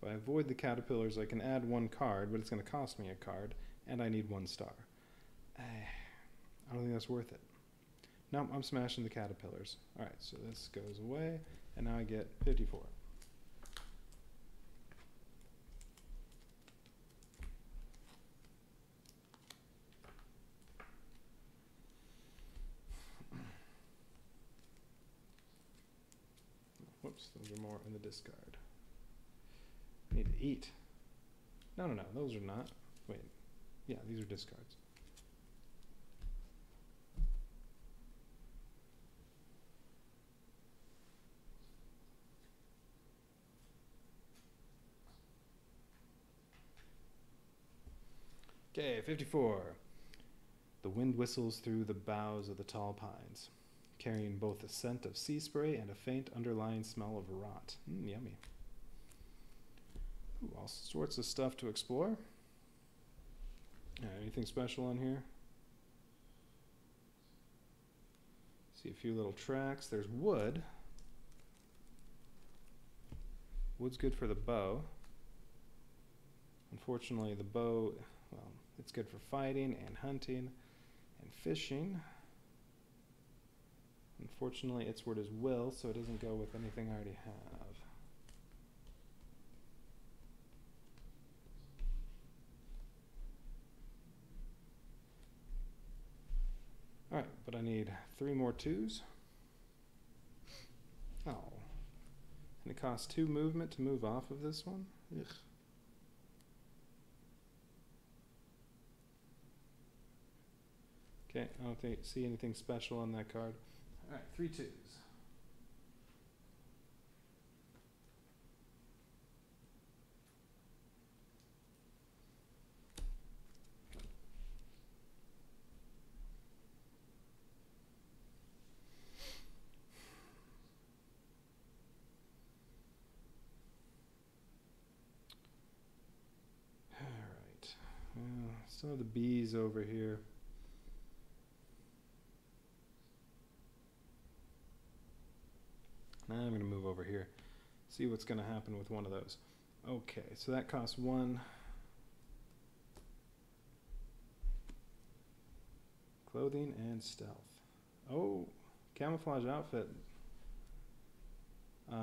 if I avoid the caterpillars, I can add 1 card, but it's going to cost me a card, and I need 1 star. I don't think that's worth it. No, I'm smashing the caterpillars. All right, so this goes away, and now I get 54. Whoops, those are more in the discard. eat. No, those are not. Wait, yeah, these are discards. Okay, 54. The wind whistles through the boughs of the tall pines, carrying both the scent of sea spray and a faint underlying smell of rot. Yummy. Ooh, all sorts of stuff to explore. Anything special on here? See a few little tracks. There's wood. Wood's good for the bow. Unfortunately, the bow, well, it's good for fighting and hunting and fishing. Unfortunately, its word is will, so it doesn't go with anything I already have. Alright, but I need 3 more 2s. Oh. And it costs 2 movement to move off of this one? Ugh. Okay, I don't see anything special on that card. Alright, 3 2s. Alright, still have the bees over here. Now I'm going to move over here, see what's going to happen with one of those. Okay, so that costs 1. Clothing and stealth. Oh, camouflage outfit.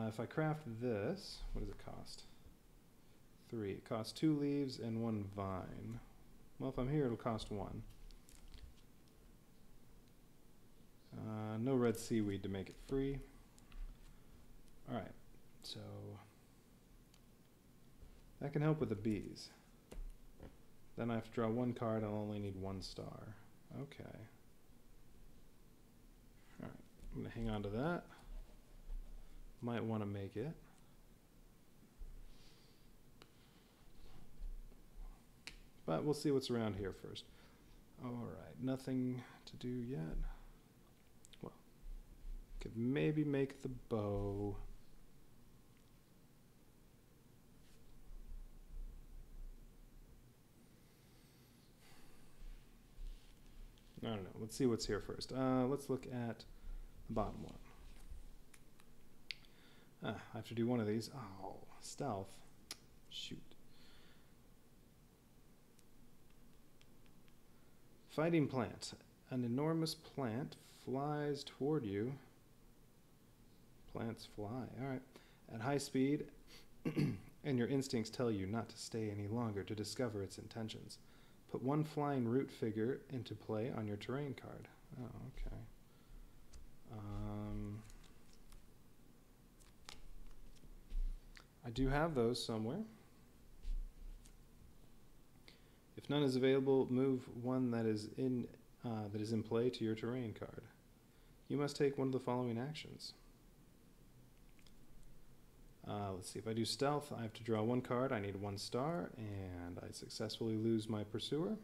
If I craft this, what does it cost? 3. It costs 2 leaves and 1 vine. Well, if I'm here, it'll cost 1. No red seaweed to make it free. Alright, so that can help with the bees. Then I have to draw 1 card, I'll only need 1 star. Okay. Alright, I'm going to hang on to that. Might want to make it. But we'll see what's around here first. Alright, nothing to do yet. Well, could maybe make the bow. I don't know. Let's see what's here first. Let's look at the bottom one. I have to do one of these. Oh, stealth. Shoot. Fighting plant. An enormous plant flies toward you. Plants fly. All right. At high speed, and your instincts tell you not to stay any longer to discover its intentions. Put 1 flying root figure into play on your terrain card. Oh, okay. I do have those somewhere. If none is available, move 1 that is in play to your terrain card. You must take one of the following actions. Let's see, if I do stealth, I have to draw 1 card. I need 1 star, and I successfully lose my pursuer.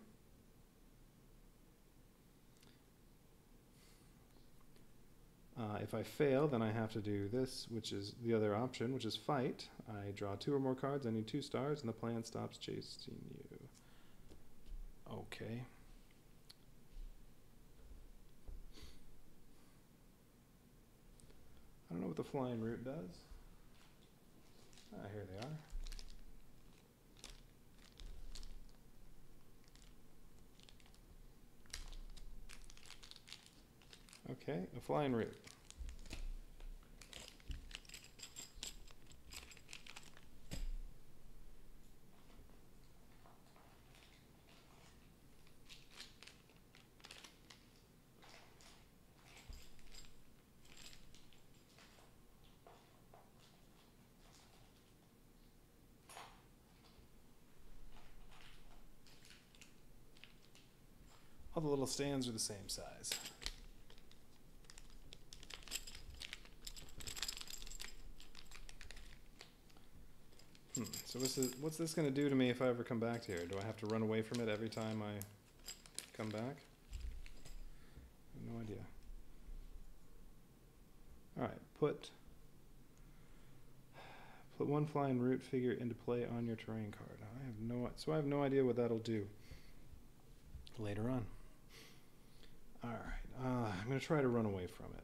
If I fail, then I have to do this, which is the other option, which is fight. I draw 2 or more cards. I need 2 stars, and the plant stops chasing you. Okay. I don't know what the flying root does. Here they are. Okay, a flying root. the little stands are the same size. So what's this going to do to me if I ever come back to here? Do I have to run away from it every time I come back? I have no idea. All right, put one flying route figure into play on your terrain card. I have no idea what that'll do later on. All right, I'm going to try to run away from it.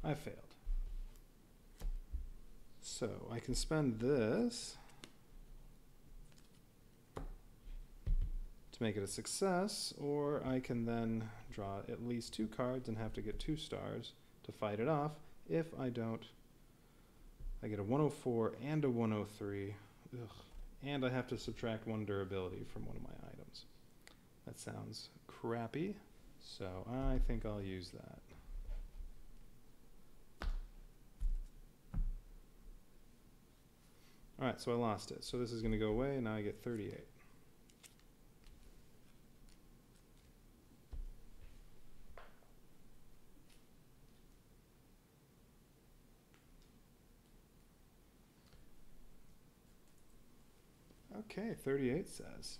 I failed. So I can spend this to make it a success, or I can then draw at least 2 cards and have to get 2 stars to fight it off. If I don't, I get a 104 and a 103. Ugh. And I have to subtract 1 durability from one of my items. That sounds crappy, so I think I'll use that. All right, so I lost it. So this is going to go away, and now I get 38. Okay, 38 says,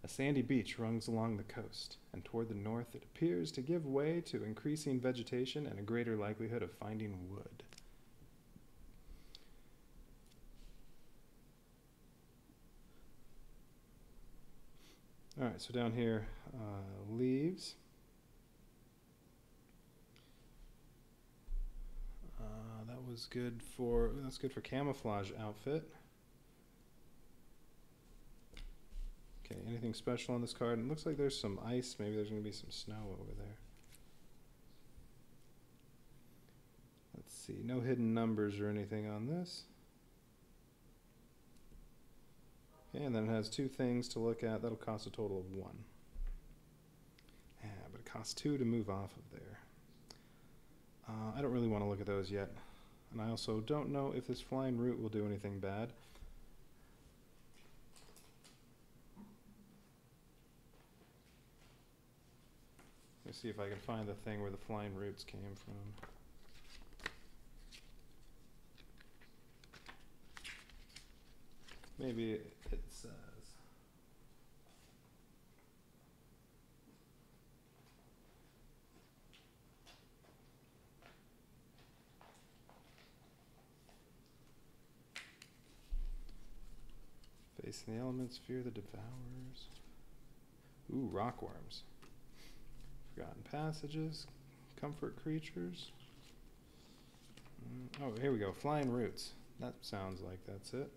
a sandy beach runs along the coast, and toward the north it appears to give way to increasing vegetation and a greater likelihood of finding wood. All right, so down here, leaves. That's good for camouflage outfit. Okay, anything special on this card? It looks like there's some ice. Maybe there's going to be some snow over there. Let's see, no hidden numbers or anything on this. Okay, and then it has 2 things to look at. That'll cost a total of 1. Yeah, but it costs 2 to move off of there. I don't really want to look at those yet. And I also don't know if this flying route will do anything bad. Let me see if I can find the thing where the flying routes came from. Maybe it says. Facing the elements, fear the devourers. Ooh, rockworms. Forgotten passages, comfort creatures. Oh, here we go. Flying roots. That sounds like that's it.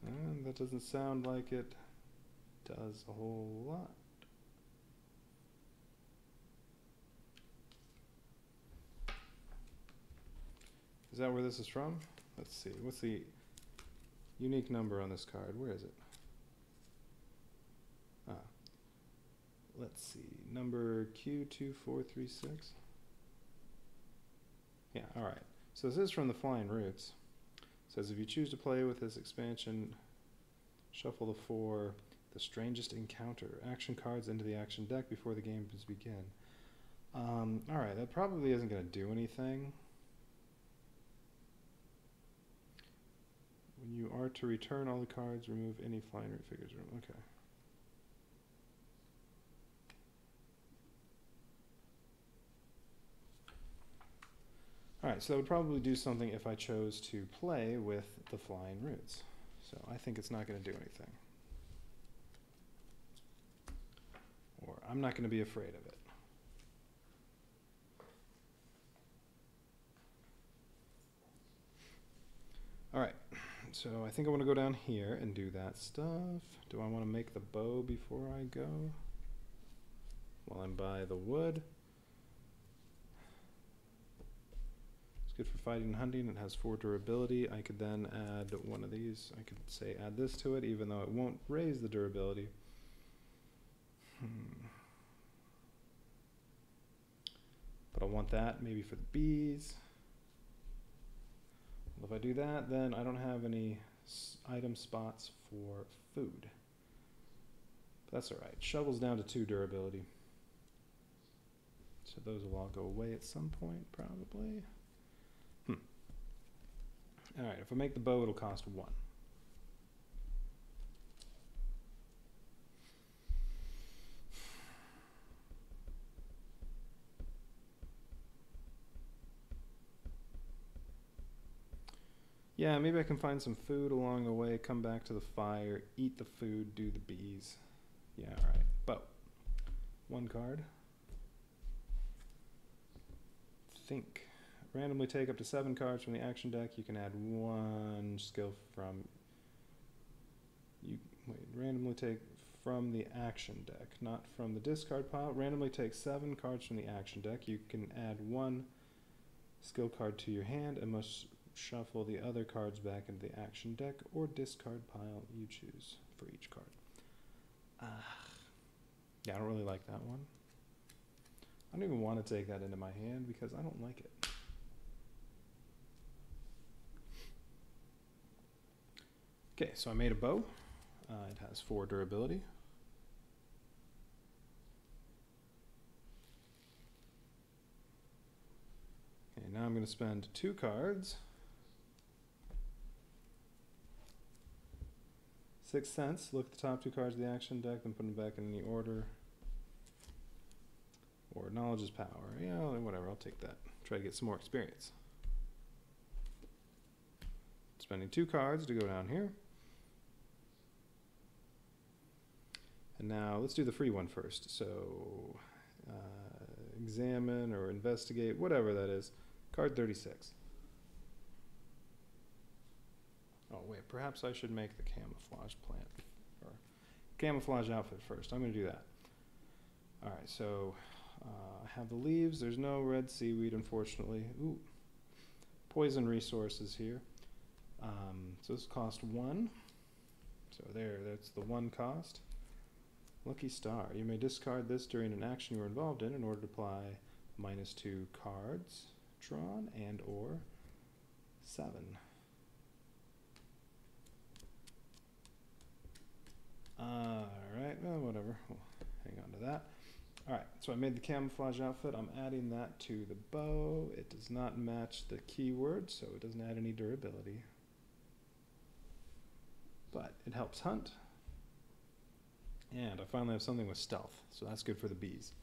And that doesn't sound like it does a whole lot. Is that where this is from? Let's see. What's the unique number on this card? Where is it? Let's see. Number Q2436. Yeah, all right. So this is from the Flying Roots. It says if you choose to play with this expansion, shuffle the 4 the strangest encounter action cards into the action deck before the games begin. All right, that probably isn't going to do anything. When you are to return all the cards, remove any flying root figures. Okay. Alright, so that would probably do something if I chose to play with the flying roots. So I think it's not going to do anything. Or I'm not going to be afraid of it. Alright, so I think I want to go down here and do that stuff. Do I want to make the bow before I go? While I'm by the wood. Good for fighting and hunting. It has 4 durability. I could then add one of these. I could say add this to it, even though it won't raise the durability. but I'll want that maybe for the bees. Well, if I do that, then I don't have any item spots for food. But that's all right. Shovel's down to 2 durability. So those will all go away at some point, probably. All right, if I make the bow, it'll cost 1. Yeah, maybe I can find some food along the way, come back to the fire, eat the food, do the bees. Yeah, all right. Bow. 1 card. Think. Randomly take up to 7 cards from the action deck. You can add 1 skill from... randomly take from the action deck, not from the discard pile. Randomly take 7 cards from the action deck. You can add 1 skill card to your hand and must shuffle the other cards back into the action deck or discard pile you choose for each card. Yeah, I don't really like that one. I don't even want to take that into my hand because I don't like it. Okay, so I made a bow. It has 4 durability. Okay, now I'm going to spend 2 cards. 6 cents. Look at the top 2 cards of the action deck, then put them back in any order. Or knowledge is power. Yeah, whatever, I'll take that. Try to get some more experience. Spending 2 cards to go down here. And now let's do the free one first. So examine or investigate, whatever that is. Card 36. Oh wait, perhaps I should make the camouflage plant or camouflage outfit first. I'm going to do that. All right, so I have the leaves. There's no red seaweed, unfortunately. Ooh, poison resources here. So this cost 1. So there, that's the 1 cost. Lucky star. You may discard this during an action you are involved in order to apply -2 cards drawn and or 7. Alright, well, whatever. We'll hang on to that. Alright, so I made the camouflage outfit. I'm adding that to the bow. It does not match the keyword, so it doesn't add any durability. But it helps hunt. And I finally have something with stealth, so that's good for the bees.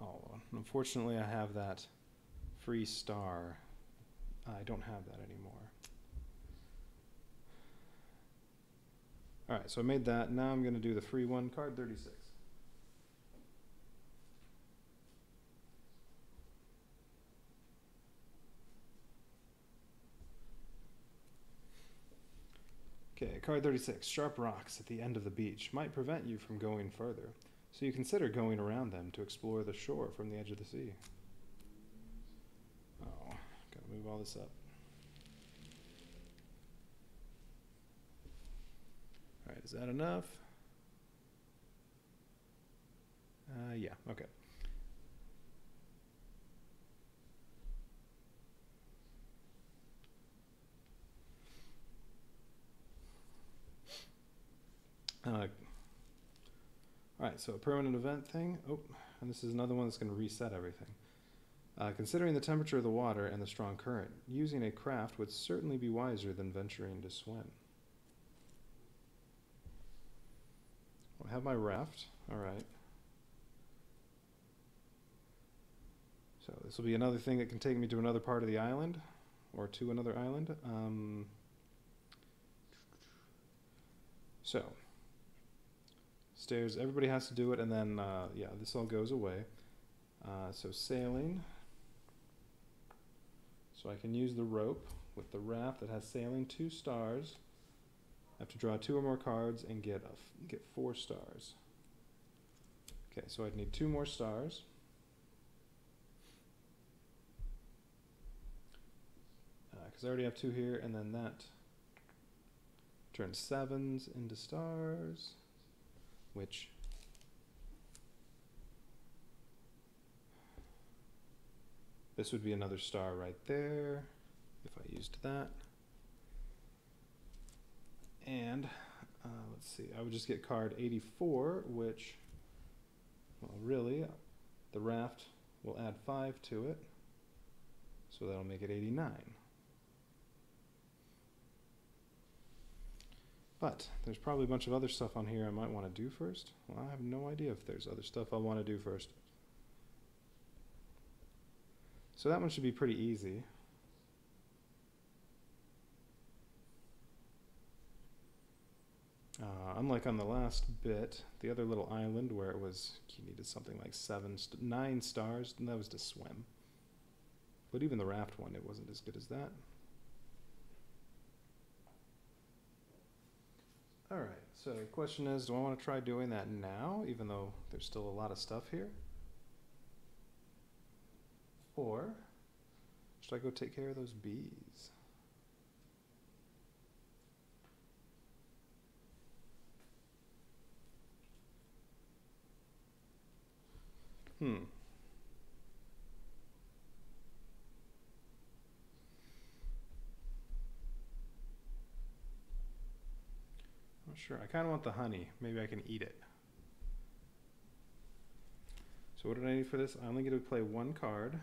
Oh, unfortunately I have that free star. I don't have that anymore. Alright, so I made that. Now I'm going to do the free one, card 36. Okay, card 36. Sharp rocks at the end of the beach might prevent you from going further, so you consider going around them to explore the shore from the edge of the sea. Oh, gotta move all this up. Alright, is that enough? Yeah, okay. Alright, so a permanent event thing. Oh, and this is another one that's going to reset everything. Considering the temperature of the water and the strong current, using a craft would certainly be wiser than venturing to swim. I have my raft. Alright. So this will be another thing that can take me to another part of the island, or to another island. So, stairs, everybody has to do it, and then, yeah, this all goes away. So sailing. So I can use the rope with the raft that has sailing, 2 stars. I have to draw 2 or more cards and get 4 stars. Okay, so I'd need 2 more stars. Because I already have 2 here, and then that turns 7s into stars, which This would be another star right there if I used that. And let's see, I would just get card 84, which, well, really, the raft will add 5 to it, so that'll make it 89. But there's probably a bunch of other stuff on here I might want to do first. Well, I have no idea if there's other stuff I want to do first. So that one should be pretty easy. Unlike on the last bit, the other little island where it was, you needed something like 9 stars, and that was to swim. But even the raft one, it wasn't as good as that. Alright, so the question is, do I want to try doing that now, even though there's still a lot of stuff here? Or should I go take care of those bees? I'm not sure. I kind of want the honey. Maybe I can eat it. So what did I need for this? I only get to play 1 card,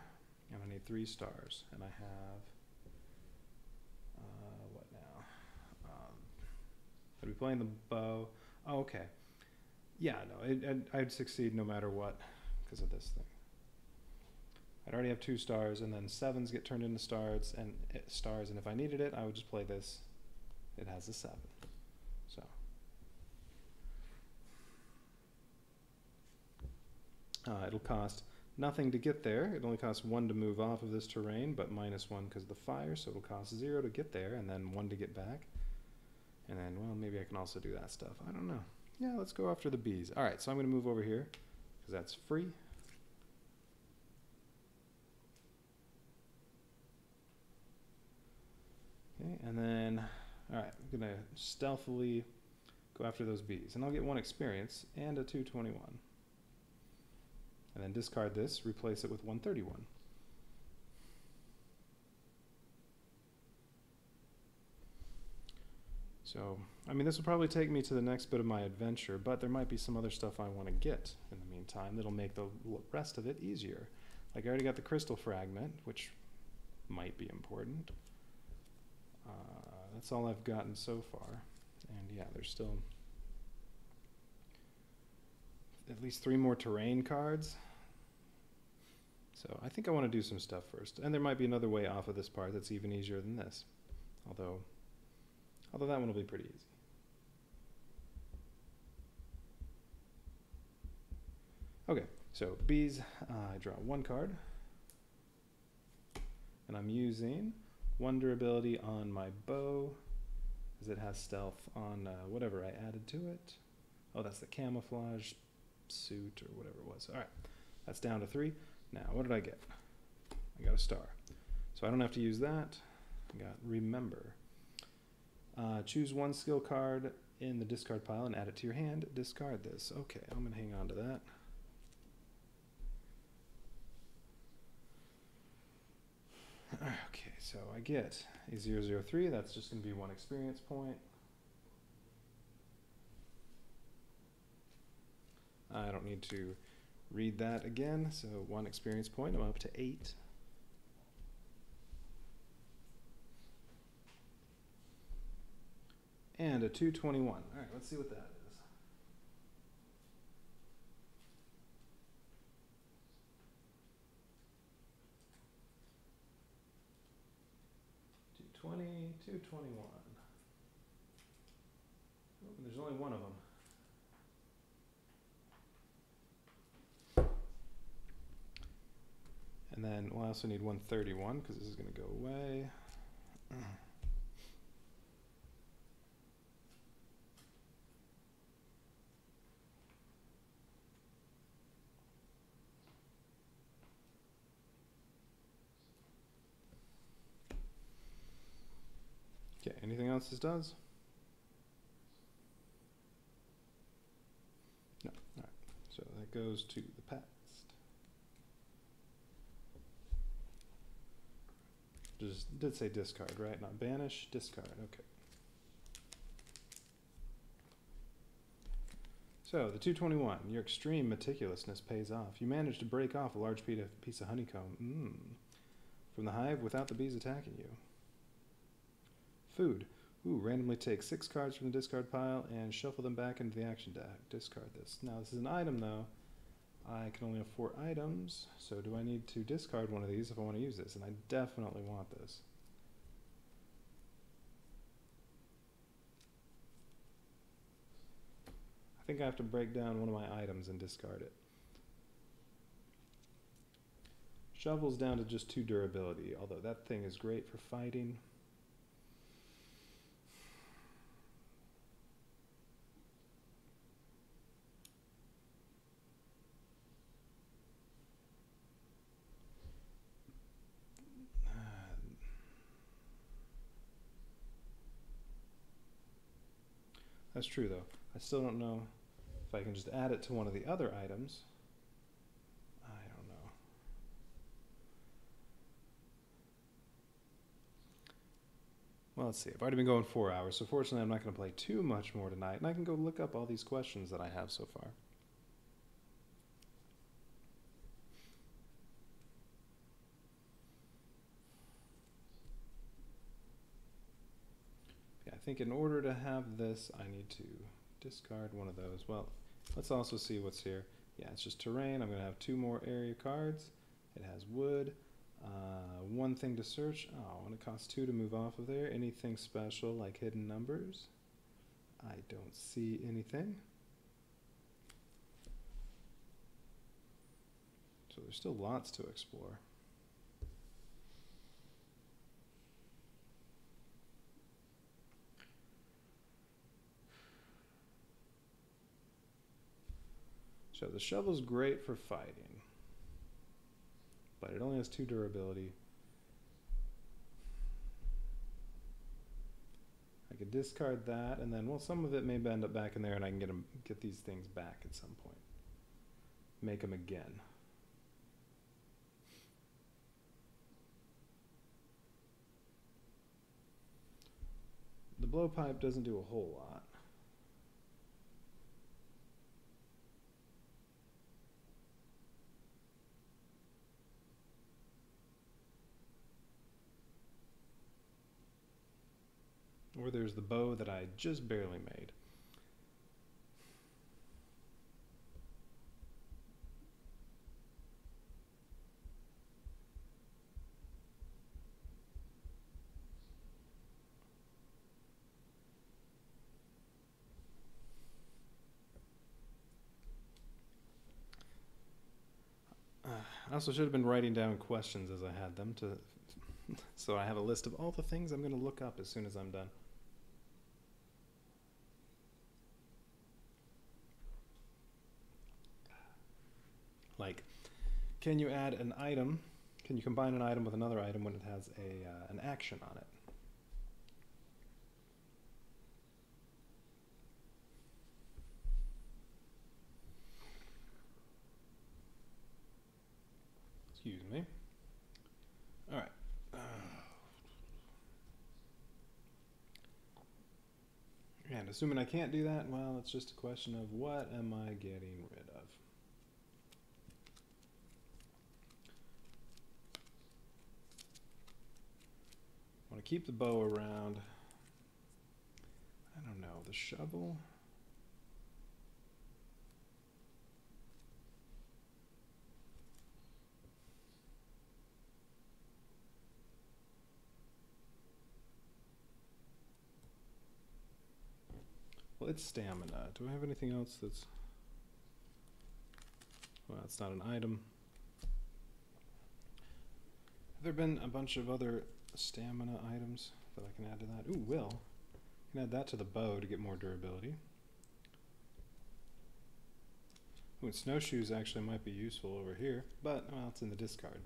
and I need 3 stars. And I have, what now? I'd be playing the bow. Oh, okay. Yeah, no, I'd succeed no matter what because of this thing. I'd already have 2 stars, and then 7s get turned into stars, and if I needed it, I would just play this. It has a 7. So. It'll cost nothing to get there. It only costs 1 to move off of this terrain, but -1 because of the fire, so it'll cost 0 to get there, and then 1 to get back. And then, well, maybe I can also do that stuff. I don't know. Yeah, let's go after the bees. All right, so I'm going to move over here because that's free. Okay, and then, all right, I'm going to stealthily go after those bees. And I'll get 1 experience and a 221. And then discard this, replace it with 131. So, I mean, this will probably take me to the next bit of my adventure, but there might be some other stuff I want to get in the meantime that'll make the rest of it easier. Like I already got the crystal fragment, which might be important. That's all I've gotten so far. And yeah, there's still at least 3 more terrain cards. So I think I want to do some stuff first. And there might be another way off of this part that's even easier than this. Although that one will be pretty easy. Okay, so bees, I draw 1 card. And I'm using 1 durability on my bow, as it has stealth on whatever I added to it. Oh, that's the camouflage suit or whatever it was. All right, that's down to 3. Now, what did I get? I got a star. So I don't have to use that. I got remember. Choose 1 skill card in the discard pile and add it to your hand. Discard this. Okay, I'm going to hang on to that. Okay, so I get a 003. That's just going to be 1 experience point. I don't need to read that again. So 1 experience point. I'm up to 8. And a 221. All right, let's see what that is. 220, 221. Oh, there's only 1 of them. And then we'll also need 131 because this is going to go away. Okay, anything else this does? No. All right. So that goes to the past. Just did say discard, right? Not banish, discard. Okay. So, the 221, your extreme meticulousness pays off. You managed to break off a large piece of honeycomb from the hive without the bees attacking you. Food. Ooh, randomly take 6 cards from the discard pile and shuffle them back into the action deck. Discard this. Now, this is an item, though. I can only have 4 items, so do I need to discard one of these if I want to use this? And I definitely want this. I think I have to break down one of my items and discard it. Shovel's down to just 2 durability, although that thing is great for fighting. That's true, though. I still don't know if I can just add it to one of the other items. I don't know. Well, let's see. I've already been going 4 hours, so fortunately I'm not going to play too much more tonight, and I can go look up all these questions that I have so far. Yeah, I think in order to have this, I need to discard one of those. Well, let's also see what's here. Yeah, it's just terrain. I'm going to have 2 more area cards. It has wood. 1 thing to search. Oh, and it costs 2 to move off of there. Anything special like hidden numbers? I don't see anything. So there's still lots to explore. So the shovel's great for fighting, but it only has 2 durability. I could discard that, and then, well, some of it may end up back in there, and I can get these things back at some point. Make them again. The blowpipe doesn't do a whole lot. Or there's the bow that I just barely made. I also should have been writing down questions as I had them to, so I have a list of all the things I'm going to look up as soon as I'm done. Like, can you add an item? Can you combine an item with another item when it has an action on it? Excuse me. All right. And assuming I can't do that, well, it's just a question of what am I getting rid of? I want to keep the bow around. I don't know, the shovel? Well, it's stamina. Do I have anything else that's... Well, it's not an item. Have there been a bunch of other stamina items that I can add to that? Ooh, will. I can add that to the bow to get more durability. Ooh, and snowshoes actually might be useful over here, but, well, it's in the discard.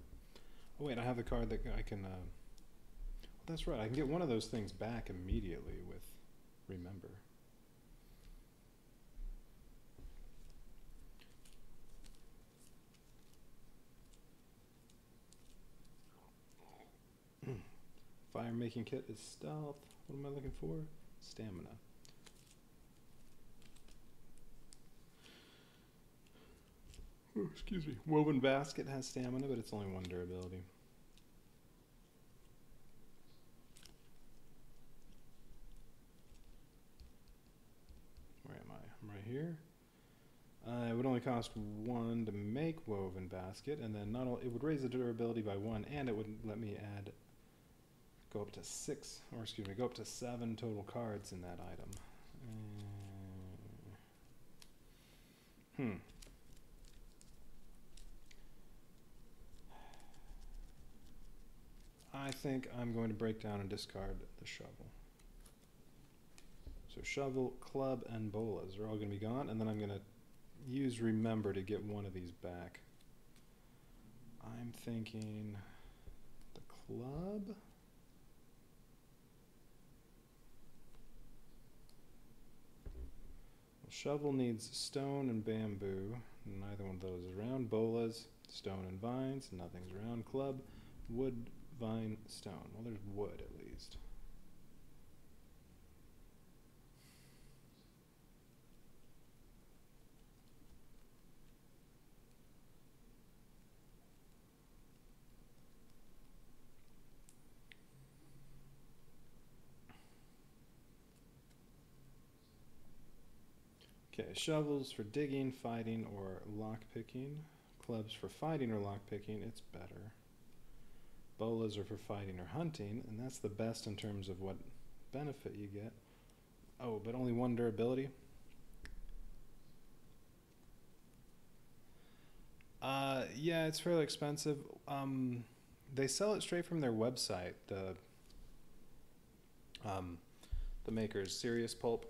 Oh wait, I have the card that I can... well, that's right, I can get one of those things back immediately with Remember. Fire making kit is stealth. What am I looking for? Stamina. Oh, excuse me. Woven basket has stamina, but it's only 1 durability. Where am I? I'm right here. It would only cost 1 to make woven basket, and then it would raise the durability by 1, and it would let me go up to 6, or excuse me, go up to 7 total cards in that item. I think I'm going to break down and discard the shovel. So shovel, club, and bolas are all going to be gone, and then I'm going to use remember to get one of these back. I'm thinking the club. Well, shovel needs stone and bamboo. Neither one of those is around. Bolas, stone and vines. Nothing's around. Club, wood, vine, stone. Well, there's wood at least. Okay, shovels for digging, fighting, or lockpicking. Clubs for fighting or lockpicking, it's better. Bolas are for fighting or hunting, and that's the best in terms of what benefit you get. Oh, but only 1 durability? Yeah, it's fairly expensive. They sell it straight from their website, the makers, Serious Pulp.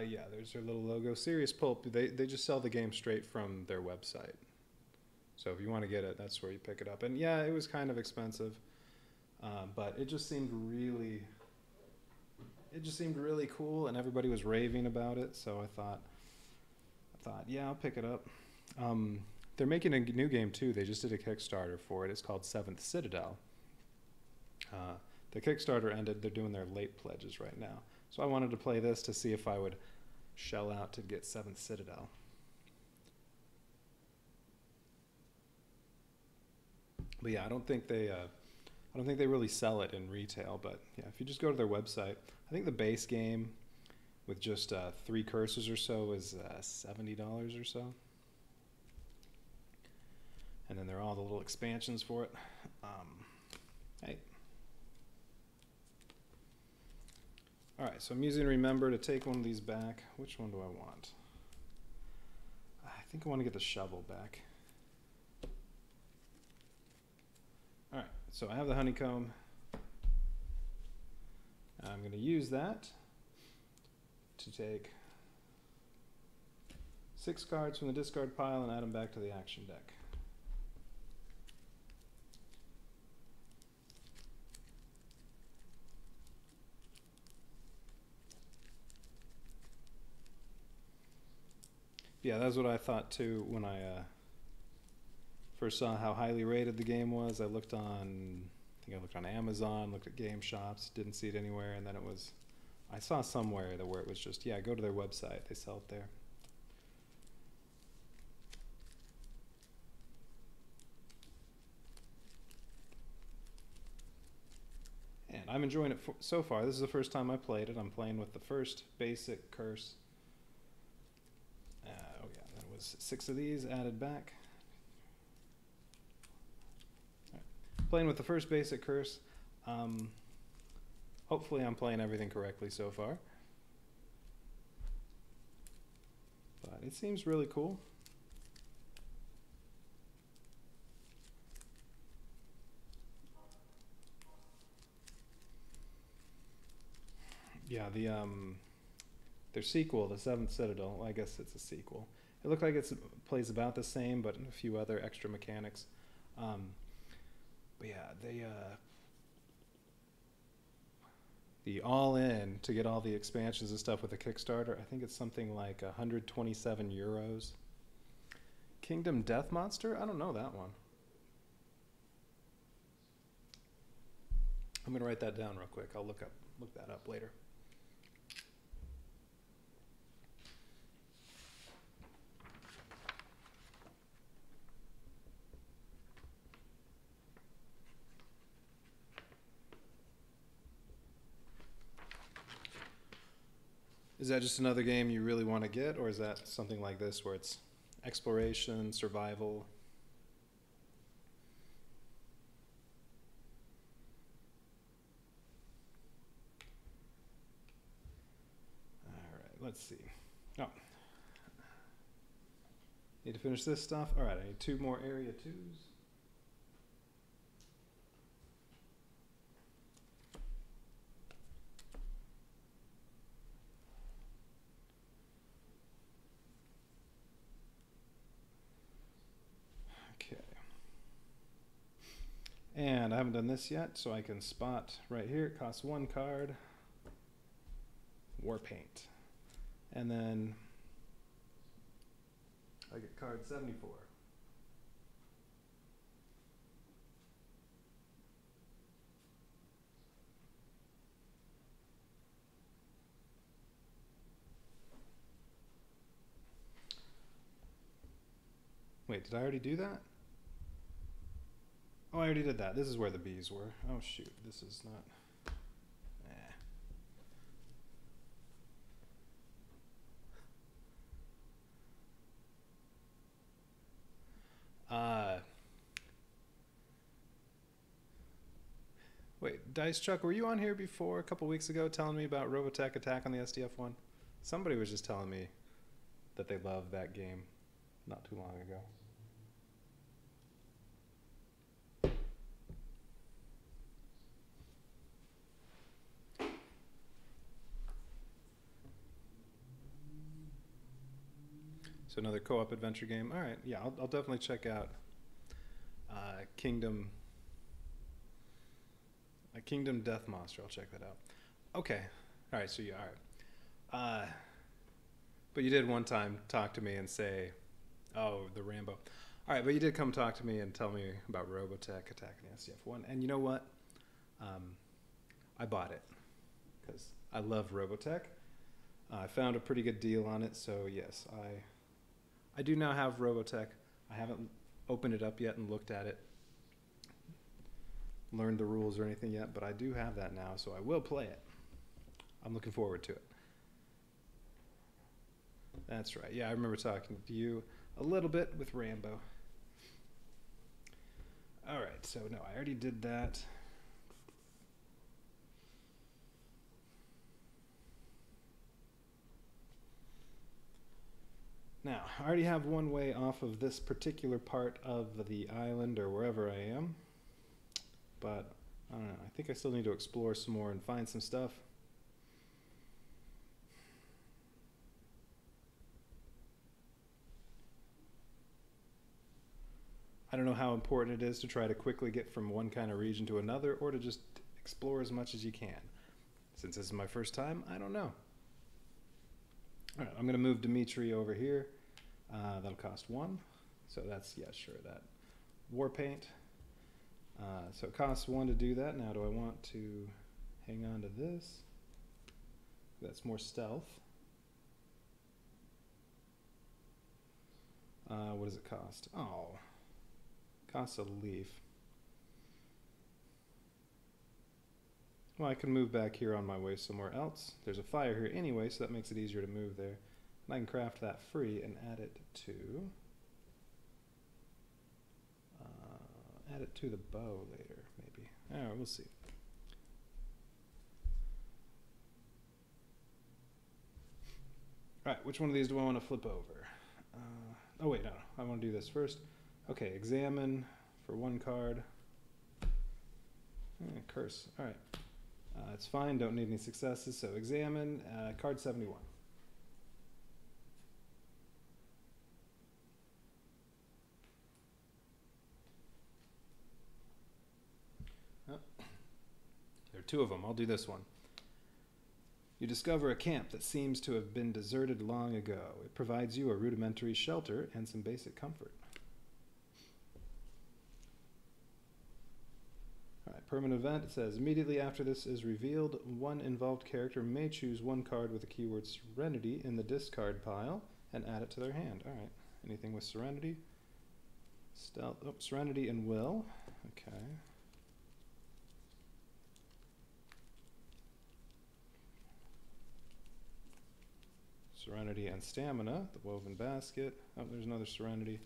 Yeah, there's their little logo. Serious Pulp, they just sell the game straight from their website. So if you want to get it, that's where you pick it up. And yeah, it was kind of expensive, but it just seemed really cool, and everybody was raving about it. So I thought, yeah, I'll pick it up. They're making a new game too. They just did a Kickstarter for it. It's called 7th Citadel. The Kickstarter ended. They're doing their late pledges right now. So I wanted to play this to see if I would shell out to get 7th Citadel. But yeah, I don't think they really sell it in retail. But yeah, if you just go to their website, I think the base game with just 3 curses or so is $70 or so. And then there are all the little expansions for it. Hey. All right, so I'm using remember to take one of these back. Which one do I want? I think I want to get the shovel back. All right, so I have the honeycomb. I'm going to use that to take 6 cards from the discard pile and add them back to the action deck. Yeah, that's what I thought too when I first saw how highly rated the game was. I looked on Amazon, looked at game shops, didn't see it anywhere, and then I saw somewhere where it was just, yeah, go to their website, they sell it there. And I'm enjoying it so far. This is the first time I played it. I'm playing with the first basic curse. Oh yeah, that was 6 of these added back. Playing with the first basic curse. Hopefully I'm playing everything correctly so far. But it seems really cool. Yeah, their sequel, the 7th Citadel, well, I guess it's a sequel. It looked like it plays about the same, but a few other extra mechanics. But yeah, the all-in to get all the expansions and stuff with the Kickstarter, I think it's something like 127 euros. Kingdom Death Monster? I don't know that one. I'm gonna write that down real quick. I'll look that up later. Is that just another game you really want to get, or is that something like this where it's exploration, survival? All right, let's see. Oh, need to finish this stuff. All right, I need 2 more area 2s. And I haven't done this yet, so I can spot right here. It costs 1 card. War Paint. And then I get card 74. Wait, did I already do that? Oh, I already did that. This is where the bees were. Oh, shoot. This is not... Wait, Dice Chuck, were you on here before a couple weeks ago telling me about Robotech Attack on the SDF-1? Somebody was just telling me that they loved that game not too long ago. So another co-op adventure game. All right, yeah, I'll definitely check out Kingdom Death Monster. I'll check that out. Okay, all right. So yeah, all right. But you did one time talk to me and say, "Oh, the Rambo." All right, but you did come talk to me and tell me about Robotech attacking the SDF-1, and you know what? I bought it because I love Robotech. I found a pretty good deal on it, so yes, I do now have Robotech. I haven't opened it up yet and looked at it, learned the rules or anything yet, but I do have that now, so I will play it. I'm looking forward to it. That's right. Yeah, I remember talking to you a little bit with Rambo. All right, so no, I already did that. Now, I already have one way off of this particular part of the island or wherever I am, but I don't know, I think I still need to explore some more and find some stuff. I don't know how important it is to try to quickly get from one kind of region to another or to just explore as much as you can. Since this is my first time, I don't know. All right, I'm going to move Dimitri over here. That'll cost 1. So that's, yeah, sure, that. War Paint. So it costs 1 to do that. Now do I want to hang on to this? That's more stealth. What does it cost? Oh, costs a leaf. Well, I can move back here on my way somewhere else. There's a fire here anyway, so that makes it easier to move there. And I can craft that free and add it to the bow later, maybe. All right, we'll see. All right, which one of these do I want to flip over? Oh wait, no, I want to do this first. Okay, examine for 1 card. Curse. All right. It's fine, don't need any successes, so examine, card 71. Oh. There are 2 of them, I'll do this one. You discover a camp that seems to have been deserted long ago. It provides you a rudimentary shelter and some basic comfort. All right, permanent event, it says, immediately after this is revealed, one involved character may choose one card with the keyword Serenity in the discard pile and add it to their hand. All right, anything with Serenity? Stealth, oh, Serenity and Will, okay. Serenity and Stamina, the Woven Basket. Oh, there's another Serenity.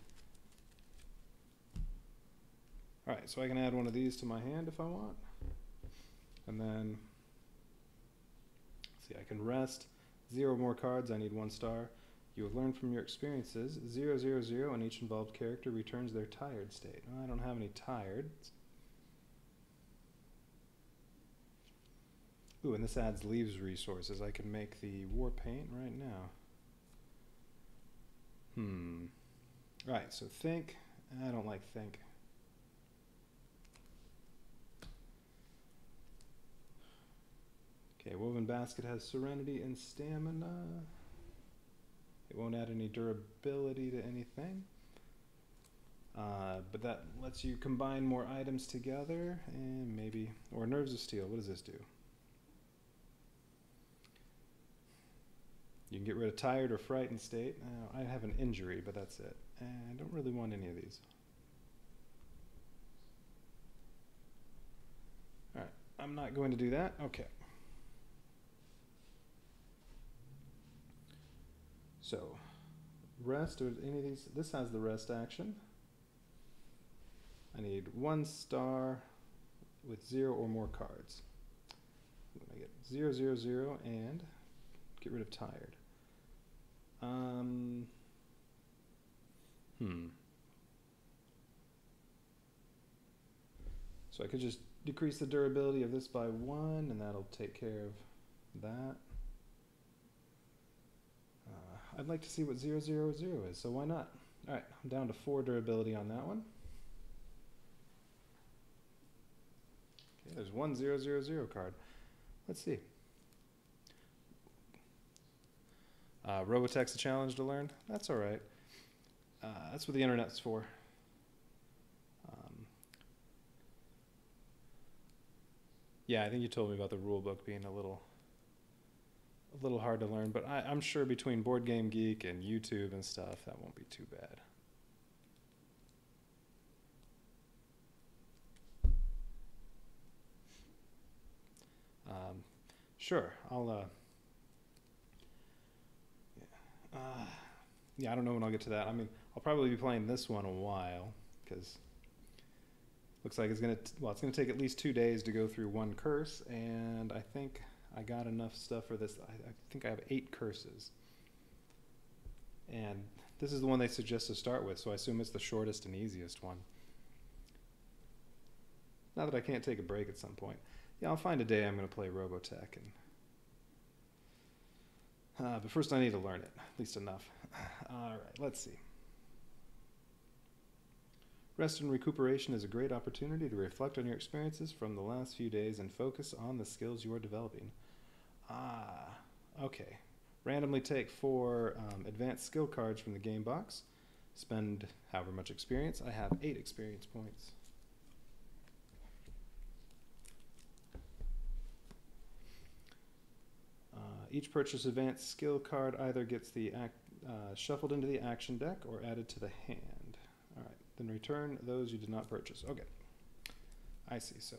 All right, so I can add one of these to my hand if I want. And then, let's see, I can rest. 0 more cards, I need 1 star. You have learned from your experiences. 0, 0, 0, and each involved character returns their tired state. Well, I don't have any tired. Ooh, and this adds leaves resources. I can make the war paint right now. Right, so think. I don't like think. Okay, Woven Basket has Serenity and Stamina. It won't add any durability to anything. But that lets you combine more items together, and maybe, or Nerves of Steel. What does this do? You can get rid of tired or frightened state. I have an injury, but that's it. And I don't really want any of these. All right, I'm not going to do that. Okay. So, rest, or any of these, this has the rest action. I need 1 star with 0 or more cards. I'm gonna get 0, 0, 0, and get rid of tired. So I could just decrease the durability of this by 1, and that'll take care of that. I'd like to see what 0, 0, 0 is, so why not? All right, I'm down to 4 durability on that one. Okay, there's 1 0, 0, 0 card. Let's see. Robotech's a challenge to learn. That's all right. That's what the internet's for. Yeah, I think you told me about the rule book being a little hard to learn, but I'm sure between Board Game Geek and YouTube and stuff, that won't be too bad. Sure, I'll yeah, I don't know when I'll get to that. I mean, I'll probably be playing this one a while, because looks like it's gonna take at least 2 days to go through 1 curse, and I think I got enough stuff for this. I think I have 8 curses. And this is the one they suggest to start with, so I assume it's the shortest and easiest one. Not that I can't take a break at some point. Yeah, I'll find a day I'm going to play Robotech. But first I need to learn it, at least enough. All right, let's see. Rest and recuperation is a great opportunity to reflect on your experiences from the last few days and focus on the skills you are developing. Okay. Randomly take 4 advanced skill cards from the game box. Spend however much experience. I have 8 experience points. Each purchased advanced skill card either gets the shuffled into the action deck or added to the hand. All right. Then return those you did not purchase. Okay. I see. So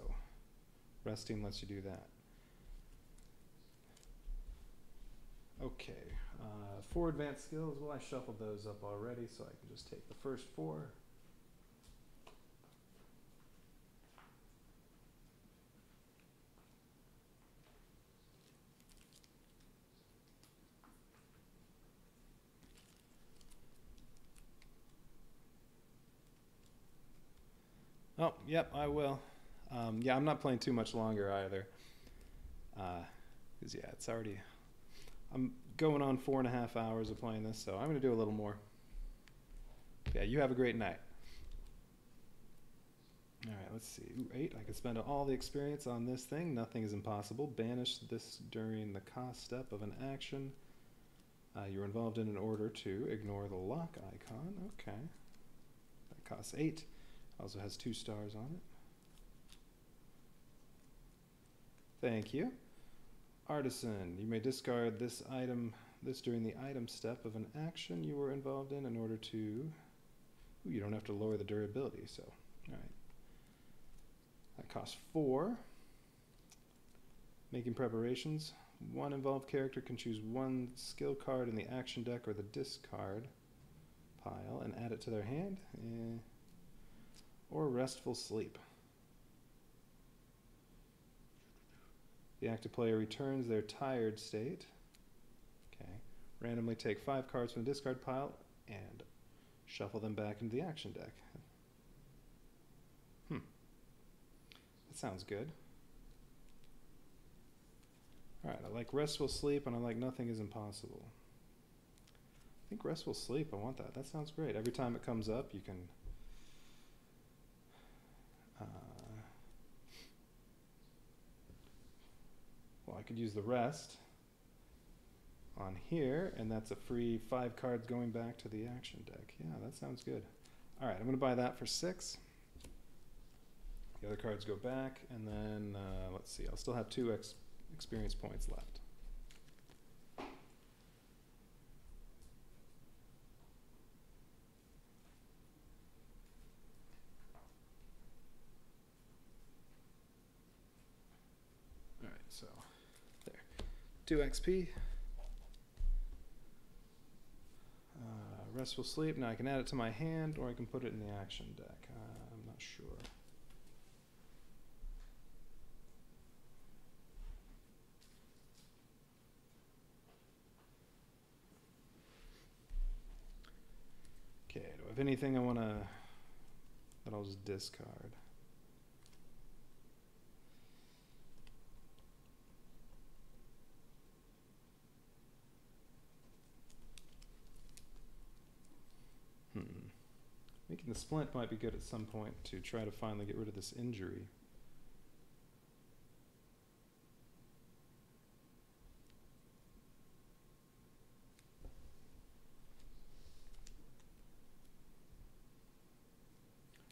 resting lets you do that. Okay. 4 advanced skills. Well, I shuffled those up already, so I can just take the first 4. Oh, yep, I will. Yeah, I'm not playing too much longer either. Because, yeah, it's already... I'm going on 4.5 hours of playing this, so I'm going to do a little more. Yeah, you have a great night. All right, let's see. Ooh, 8. I can spend all the experience on this thing. Nothing is impossible. Banish this during the cost step of an action. You're involved in an order to ignore the lock icon. Okay. That costs 8. Also has 2 stars on it. Thank you. Artisan. You may discard this during the item step of an action you were involved in order to... Ooh, you don't have to lower the durability, so... Alright. That costs 4. Making preparations. One involved character can choose one skill card in the action deck or the discard pile and add it to their hand. Or restful sleep. The active player returns their tired state. Okay. Randomly take 5 cards from the discard pile and shuffle them back into the action deck. That sounds good. Alright, I like restful sleep and I like nothing is impossible. I think restful sleep, I want that. That sounds great. Every time it comes up, you can... well, I could use the rest on here, and that's a free 5 cards going back to the action deck. Yeah, that sounds good. Alright, I'm going to buy that for 6. The other cards go back, and then, let's see, I'll still have 2 experience points left. Alright, so, there. 2 XP. Restful sleep. Now I can add it to my hand, or I can put it in the action deck. I'm not sure. Okay, do I have anything I want to... that I'll just discard? Making the splint might be good at some point to try to finally get rid of this injury.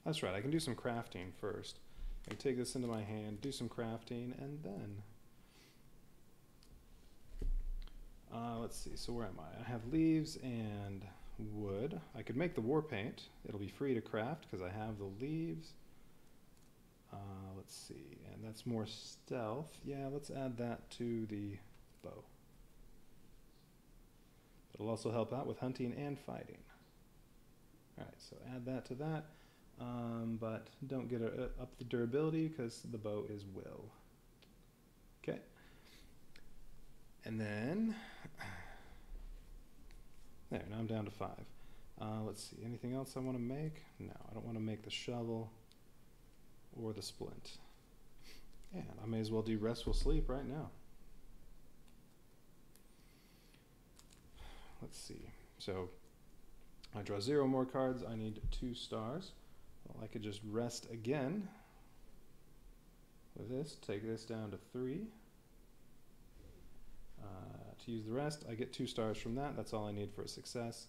That's right, I can do some crafting first. I can take this into my hand, do some crafting, and then... let's see, so where am I? I have leaves and wood. I could make the war paint. It'll be free to craft because I have the leaves. Let's see, and that's more stealth. Yeah, let's add that to the bow. It'll also help out with hunting and fighting. Alright, so add that to that, but don't get up the durability because the bow is will. Okay. And then, there, now I'm down to 5. Let's see, anything else I want to make? No, I don't want to make the shovel or the splint. And I may as well do restful sleep right now. Let's see, so I draw 0 more cards, I need 2 stars. Well, I could just rest again with this, take this down to 3. To use the rest, I get 2 stars from that. That's all I need for a success.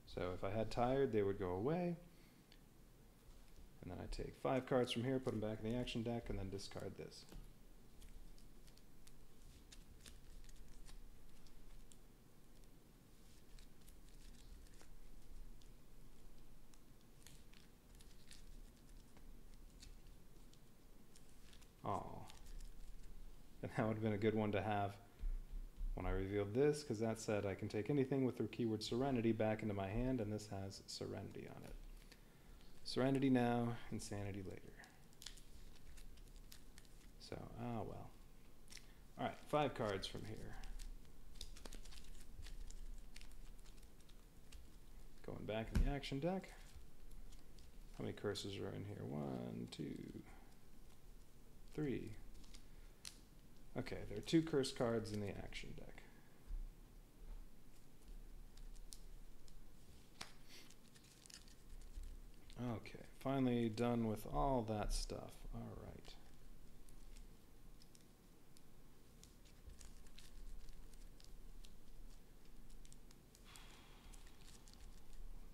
So if I had tired, they would go away. And then I take 5 cards from here, put them back in the action deck, and then discard this. Oh. And that would have been a good one to have when I revealed this, because that said I can take anything with the keyword Serenity back into my hand, and this has Serenity on it. Serenity now, Insanity later. So, well. Alright, 5 cards from here. Going back in the action deck. How many curses are in here? 1, 2, 3. Okay, there are 2 curse cards in the action deck. Okay, finally done with all that stuff. All right.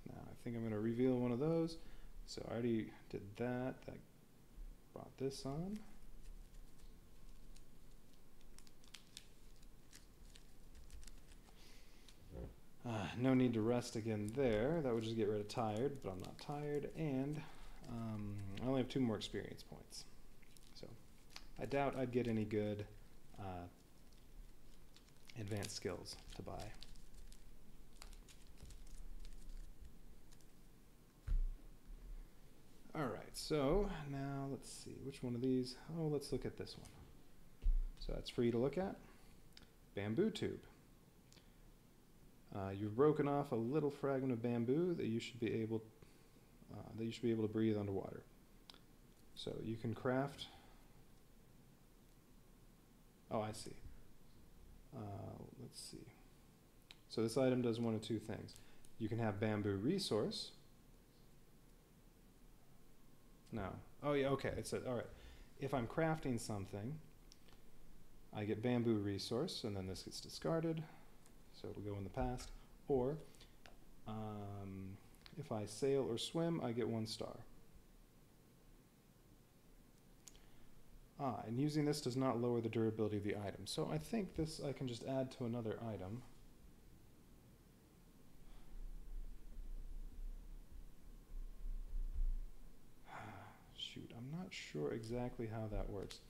Now I think I'm going to reveal one of those. So I already did that. That brought this on. No need to rest again there. That would just get rid of tired, but I'm not tired. And I only have 2 more experience points. So I doubt I'd get any good advanced skills to buy. All right, so now let's see, which one of these? Oh, let's look at this one. So that's free to look at. Bamboo tube. You've broken off a little fragment of bamboo that you should be able to breathe underwater. So you can craft. Oh, I see. Let's see. So this item does one of 2 things. You can have bamboo resource. No. Oh yeah. Okay. It said all right. If I'm crafting something, I get bamboo resource, and then this gets discarded. So it'll go in the past. Or if I sail or swim, I get 1 star. And using this does not lower the durability of the item. So I think this I can just add to another item. Shoot, I'm not sure exactly how that works.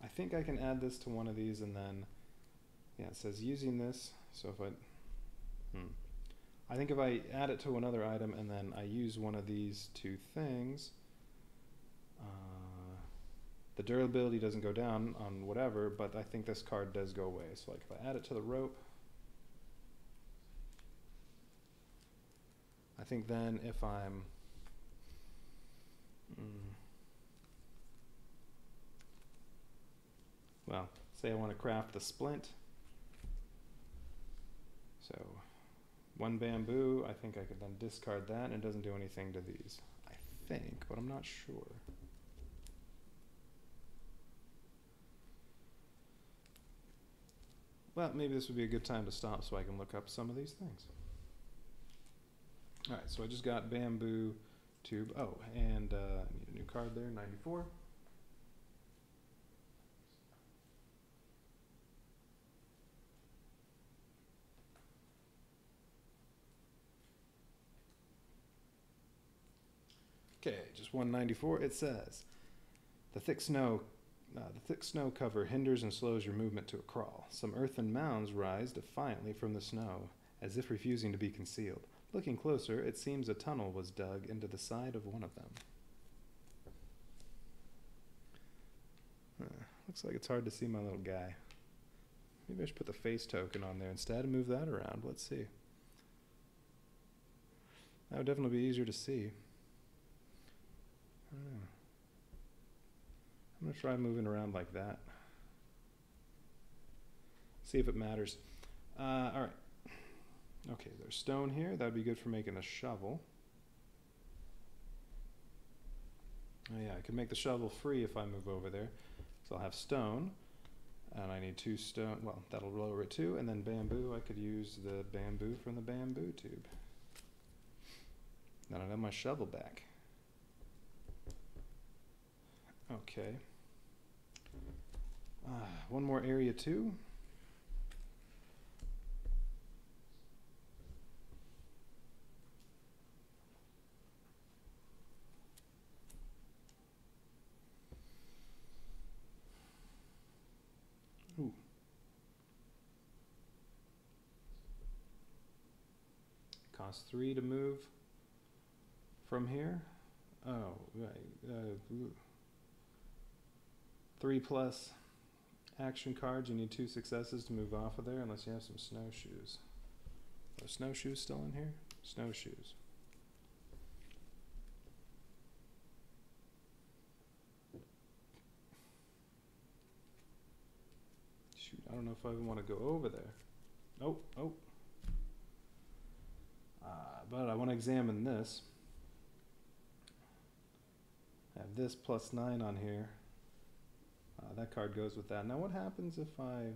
I think I can add this to one of these, and then, yeah, it says using this. So if I think if I add it to another item and then I use one of these 2 things, the durability doesn't go down on whatever, but I think this card does go away. So like if I add it to the rope, I think then if I'm well, say I want to craft the splint. So 1 bamboo, I think I could then discard that, and it doesn't do anything to these. I think, but I'm not sure. Well, maybe this would be a good time to stop so I can look up some of these things. All right, so I just got bamboo tube. Oh, and I need a new card there, 94. Okay, just 194. It says, the thick snow cover hinders and slows your movement to a crawl. Some earthen mounds rise defiantly from the snow, as if refusing to be concealed. Looking closer, it seems a tunnel was dug into the side of one of them. Looks like it's hard to see my little guy. Maybe I should put the face token on there instead and move that around. Let's see. That would definitely be easier to see. I'm going to try moving around like that. See if it matters. All right. Okay, there's stone here. That would be good for making a shovel. Oh yeah, I can make the shovel free if I move over there. So I'll have stone, and I need 2 stone. Well, that'll lower it too. And then bamboo, I could use the bamboo from the bamboo tube. Then I'd have my shovel back. Okay. 1 more area 2. Ooh. Costs 3 to move from here. Oh, right. 3 plus action cards. You need 2 successes to move off of there, unless you have some snowshoes. Are snowshoes still in here? Snowshoes. Shoot, I don't know if I even want to go over there. Oh, oh. But I want to examine this. I have this +9 on here. That card goes with that. Now what happens if I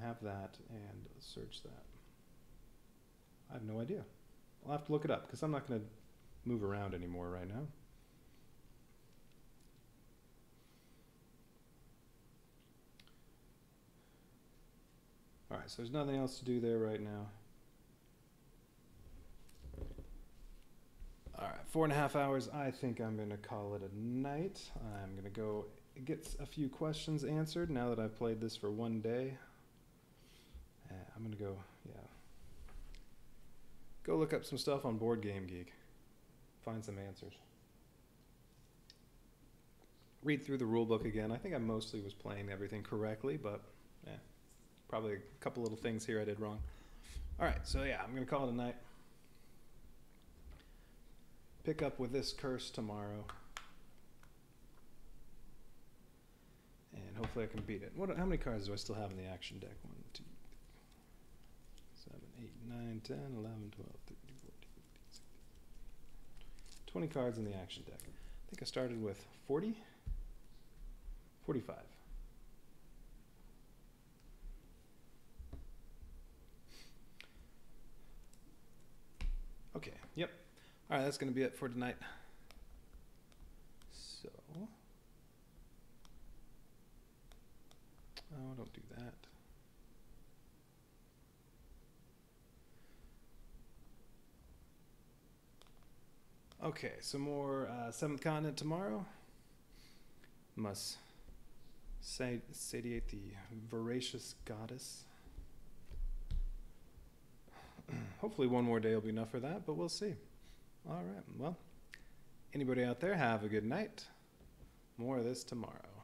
have that and search that? I have no idea. I'll have to look it up because I'm not going to move around anymore right now. Alright, so there's nothing else to do there right now. Alright, 4.5 hours. I think I'm going to call it a night. I'm going to go get a few questions answered now that I've played this for one day. I'm going to go, go look up some stuff on Board Game Geek. Find some answers. Read through the rule book again. I think I mostly was playing everything correctly, but probably a couple little things here I did wrong. Alright, so I'm going to call it a night. Pick up with this curse tomorrow. And hopefully I can beat it. How many cards do I still have in the action deck? 1, 2, 7, 8, 9, 10, 11, 12, 13, 14, 15, 16. 20 cards in the action deck. I think I started with 40? 45. Okay, yep. Alright, that's going to be it for tonight. So, don't do that. Okay, some more 7th Continent tomorrow. Must satiate the Voracious Goddess. Hopefully one more day will be enough for that, but we'll see. All right, well, anybody out there, have a good night. More of this tomorrow.